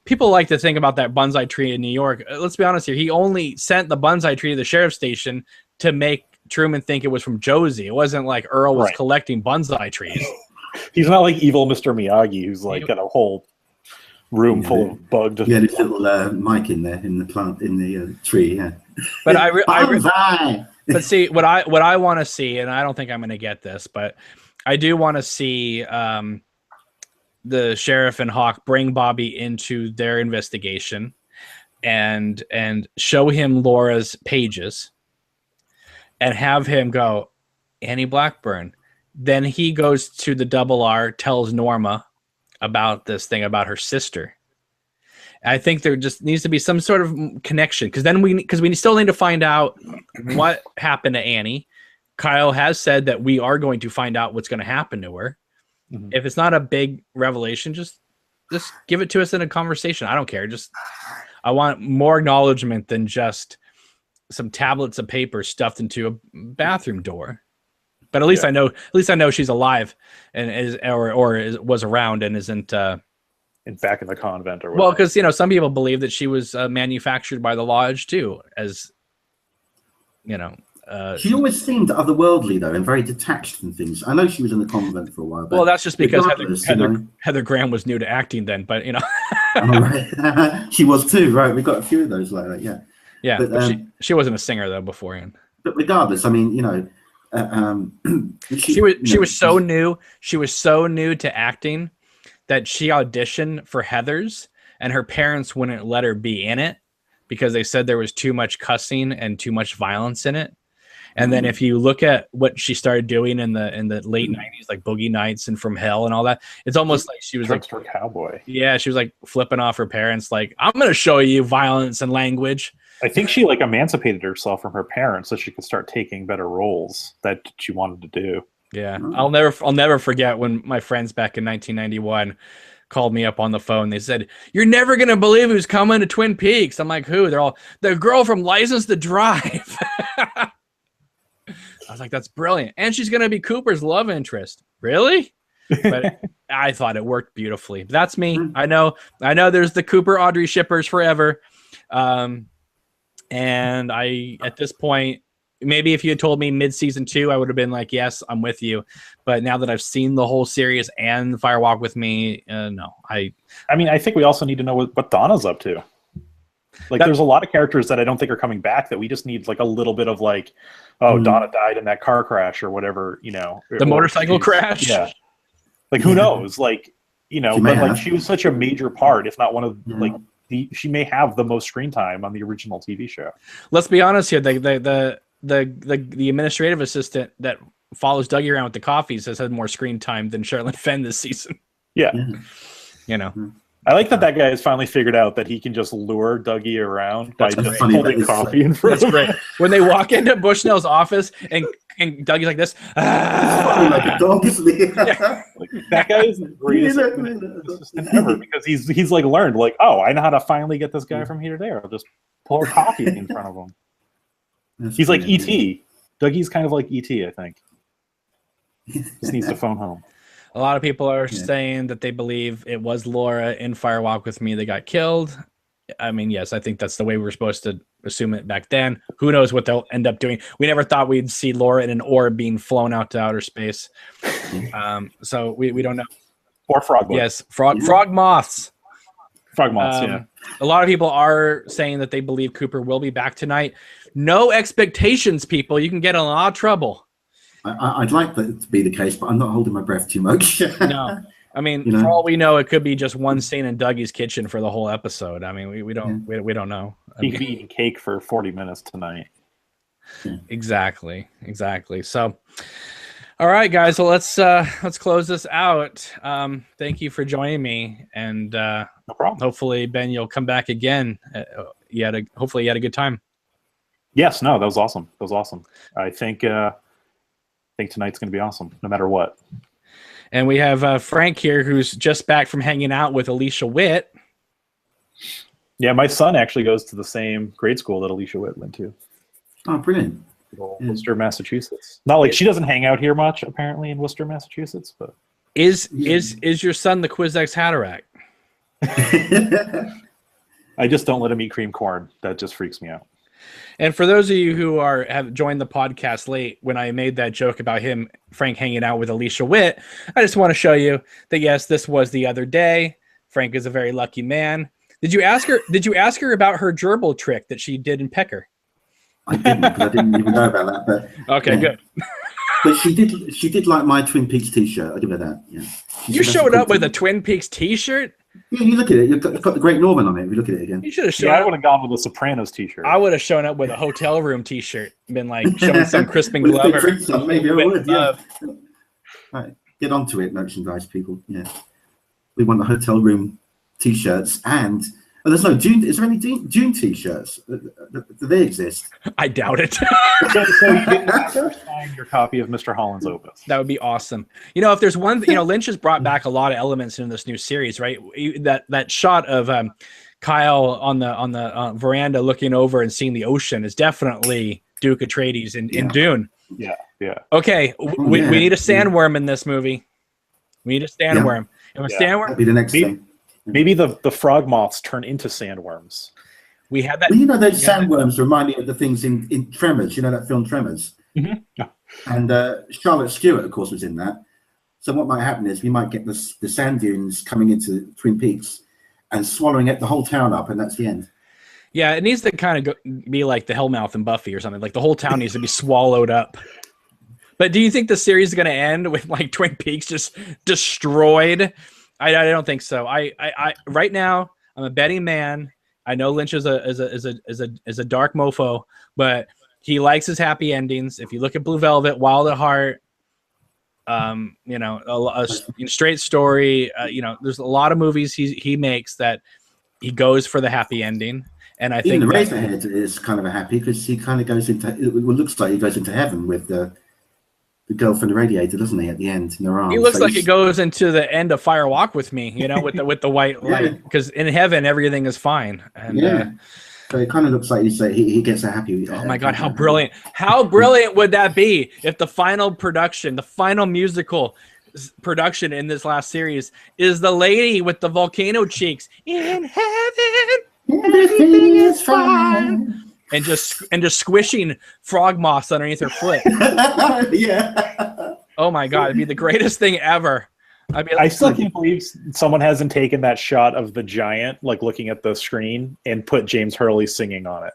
people like to think about that bonsai tree in New York. Let's be honest here. He only sent the bonsai tree to the sheriff's station to make Truman think it was from Josie. It wasn't like Earl was collecting bonsai trees. He's not like evil Mr. Miyagi, who's like got a whole room full of bugged. Yeah, this little mic in there in the plant in the tree. Yeah, but but see what I want to see, and I don't think I'm going to get this, but I do want to see the sheriff and Hawk bring Bobby into their investigation, and show him Laura's pages, and have him go, Annie Blackburn. Then he goes to the Double R, tells Norma about this thing about her sister. I think there just needs to be some sort of connection, because we still need to find out what happened to Annie. Kyle has said that we are going to find out what's going to happen to her. If it's not a big revelation, just give it to us in a conversation. I don't care. I want more acknowledgement than just some tablets of paper stuffed into a bathroom door. But at least I know she's alive and was around and isn't back in the convent or whatever. Well, because some people believe that she was manufactured by the lodge too, as she always seemed otherworldly though, and very detached from things. I know she was in the convent for a while. But that's just because Heather Graham was new to acting then. But oh, right. She was too, right? We got a few of those like that. Yeah. Yeah, but she wasn't a singer though beforehand. But regardless, I mean, she was so new. She was so new to acting that she auditioned for Heather's, and her parents wouldn't let her be in it because they said there was too much cussing and too much violence in it. And then if you look at what she started doing in the late 90s, like Boogie Nights and From Hell and all that, it's almost like she was like a cowboy. Yeah, she was like flipping off her parents, like, I'm going to show you violence and language. I think she like emancipated herself from her parents so she could start taking better roles that she wanted to do. Yeah, I'll never forget when my friends back in 1991 called me up on the phone. They said, "You're never gonna believe who's coming to Twin Peaks." I'm like, "Who?" They're all, "The girl from License to Drive." I was like, "That's brilliant," and she's gonna be Cooper's love interest. Really? But I thought it worked beautifully. That's me. I know. There's the Cooper Audrey shippers forever. And at this point, maybe if you had told me mid-season 2, I would have been like, yes, I'm with you. But now that I've seen the whole series and Fire Walk with Me, no. I mean, I think we also need to know what Donna's up to. Like, there's a lot of characters that I don't think are coming back that we just need like a little bit of like, oh, Donna died in that car crash or whatever, you know. The motorcycle crash? Yeah. Like, who knows? Like, you know, but like she was such a major part, if not one of like she may have the most screen time on the original TV show. Let's be honest here. The administrative assistant that follows Dougie around with the coffees has had more screen time than Sherilyn Fenn this season. Yeah. You know. I like that guy has finally figured out that he can just lure Dougie around by just holding coffee in front of him. That's great. When they walk into Bushnell's office and Dougie's like this. Like a dog, isn't he? Yeah. Like, that guy is the greatest assistant ever because he's like learned like, oh, I know how to finally get this guy from here to there. I'll just pour coffee in front of him. He's like E.T. Dougie's kind of like E.T., I think. Just needs to phone home. A lot of people are saying that they believe it was Laura in Fire Walk with Me that got killed. I mean, yes, I think that's the way we were supposed to assume it back then. Who knows what they'll end up doing? We never thought we'd see Laura in an orb being flown out to outer space. So we don't know. Or frog. Yes, frog moths. Frog moths, yeah. A lot of people are saying that they believe Cooper will be back tonight. No expectations, people. You can get in a lot of trouble. I'd like that to be the case, but I'm not holding my breath too much. No. I mean, for all we know, it could be just one scene in Dougie's kitchen for the whole episode. I mean, we don't know. He could be eating cake for 40 minutes tonight. Yeah. Exactly. So, all right, guys. Well, let's close this out. Thank you for joining me, and no problem. Hopefully, Ben, you'll come back again. Hopefully, you had a good time. Yes. No, that was awesome. I think tonight's going to be awesome, no matter what. And we have Frank here, who's just back from hanging out with Alicia Witt. Yeah, my son actually goes to the same grade school that Alicia Witt went to. Oh, brilliant. Worcester, Massachusetts. Not like she doesn't hang out here much, apparently, in Worcester, Massachusetts. But is your son the Quiz-X Hatterack? I just don't let him eat cream corn. That just freaks me out. And for those of you who have joined the podcast late, when I made that joke about Frank hanging out with Alicia Witt, I just want to show you that yes, this was the other day. Frank is a very lucky man. Did you ask her about her gerbil trick that she did in Pecker? I didn't, because I didn't even know about that. But okay, good. But she did like my Twin Peaks T-shirt. I'll give her that. Yeah. You showed up with a Twin Peaks T-shirt? Yeah, you look at it. You've got the Great Norman on it. If you look at it again. You should have shown. I would have gone with a Sopranos T-shirt. I would have shown up with a hotel room T-shirt, been like showing some Crispin Glover. Maybe I would. Yeah. Right, get onto it, merchandise people. Yeah, we want the hotel room T-shirts and. Oh, there's no June. Is there any June T-shirts? Do they exist? I doubt it. Sign your copy of Mr. Holland's Opus. That would be awesome. You know, if there's one, Lynch has brought back a lot of elements in this new series, right? That shot of Kyle on the veranda looking over and seeing the ocean is definitely Duke Atreides in Dune. Yeah. Okay, we need a sandworm in this movie. We need a sandworm. And a sandworm. That'd be the next thing. Maybe the frog moths turn into sandworms. We had that. Well, those sandworms remind me of the things in Tremors. You know that film Tremors? Mm-hmm. Yeah. And Charlotte Stewart, of course, was in that. So what might happen is we might get the sand dunes coming into Twin Peaks and swallowing the whole town up, and that's the end. Yeah, it needs to kind of be like the Hellmouth and Buffy or something. Like the whole town needs to be swallowed up. But do you think the series is going to end with like Twin Peaks just destroyed? I don't think so. I right now I'm a betting man. I know Lynch is a dark mofo, but he likes his happy endings. If you look at Blue Velvet, Wild at Heart, a Straight Story, there's a lot of movies he makes that he goes for the happy ending. And I think the Razorhead is kind of a happy because he kind of goes into it looks like he goes into heaven with the girl from the radiator, doesn't he? At the end, in their arms. He looks like it goes into the end of Fire Walk with Me, with the white light. Because in heaven, everything is fine. And, so it kind of looks like he gets a happy. Oh my God, how brilliant! How brilliant would that be if the final production, the final musical production in this last series is the lady with the volcano cheeks in heaven? Everything is fine. and just squishing frog moss underneath her foot. Yeah. Oh my god, it'd be the greatest thing ever. I still can't believe someone hasn't taken that shot of the giant, like looking at the screen, and put James Hurley singing on it.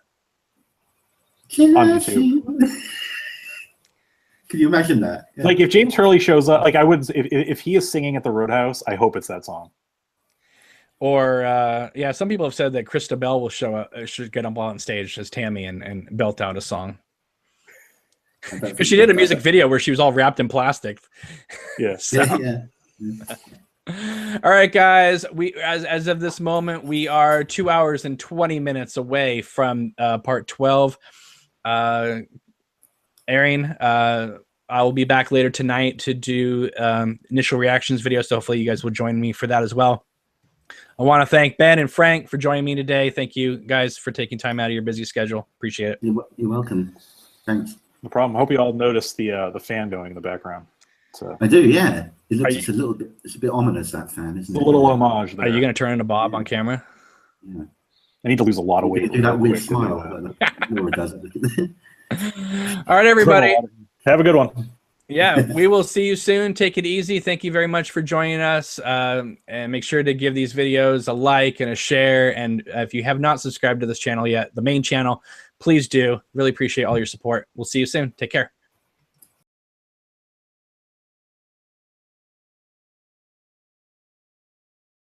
On YouTube. Can you imagine that? Yeah. Like if James Hurley shows up, like I would, if he is singing at the Roadhouse, I hope it's that song. Or yeah, some people have said that Krista Bell will show up, should get up on stage as Tammy and belt out a song. Because she did a music video where she was all wrapped in plastic. Yeah. So. Yeah. All right, guys. We as of this moment, we are 2 hours and 20 minutes away from part 12 airing. I will be back later tonight to do initial reactions video, so hopefully you guys will join me for that as well. I want to thank Ben and Frank for joining me today. Thank you guys for taking time out of your busy schedule. Appreciate it. You're welcome. Thanks. No problem. I hope you all noticed the fan going in the background. So I do, yeah. It looks it's a bit ominous, that fan, isn't it? A little homage there. Are you going to turn into Bob on camera? Yeah. I need to lose a lot of weight. You do that weird smile. Laura does it. All right, everybody. Have a good one. Yeah, we will see you soon. Take it easy. Thank you very much for joining us. And make sure to give these videos a like and a share. And if you have not subscribed to this channel yet, the main channel, please do. Really appreciate all your support. We'll see you soon. Take care.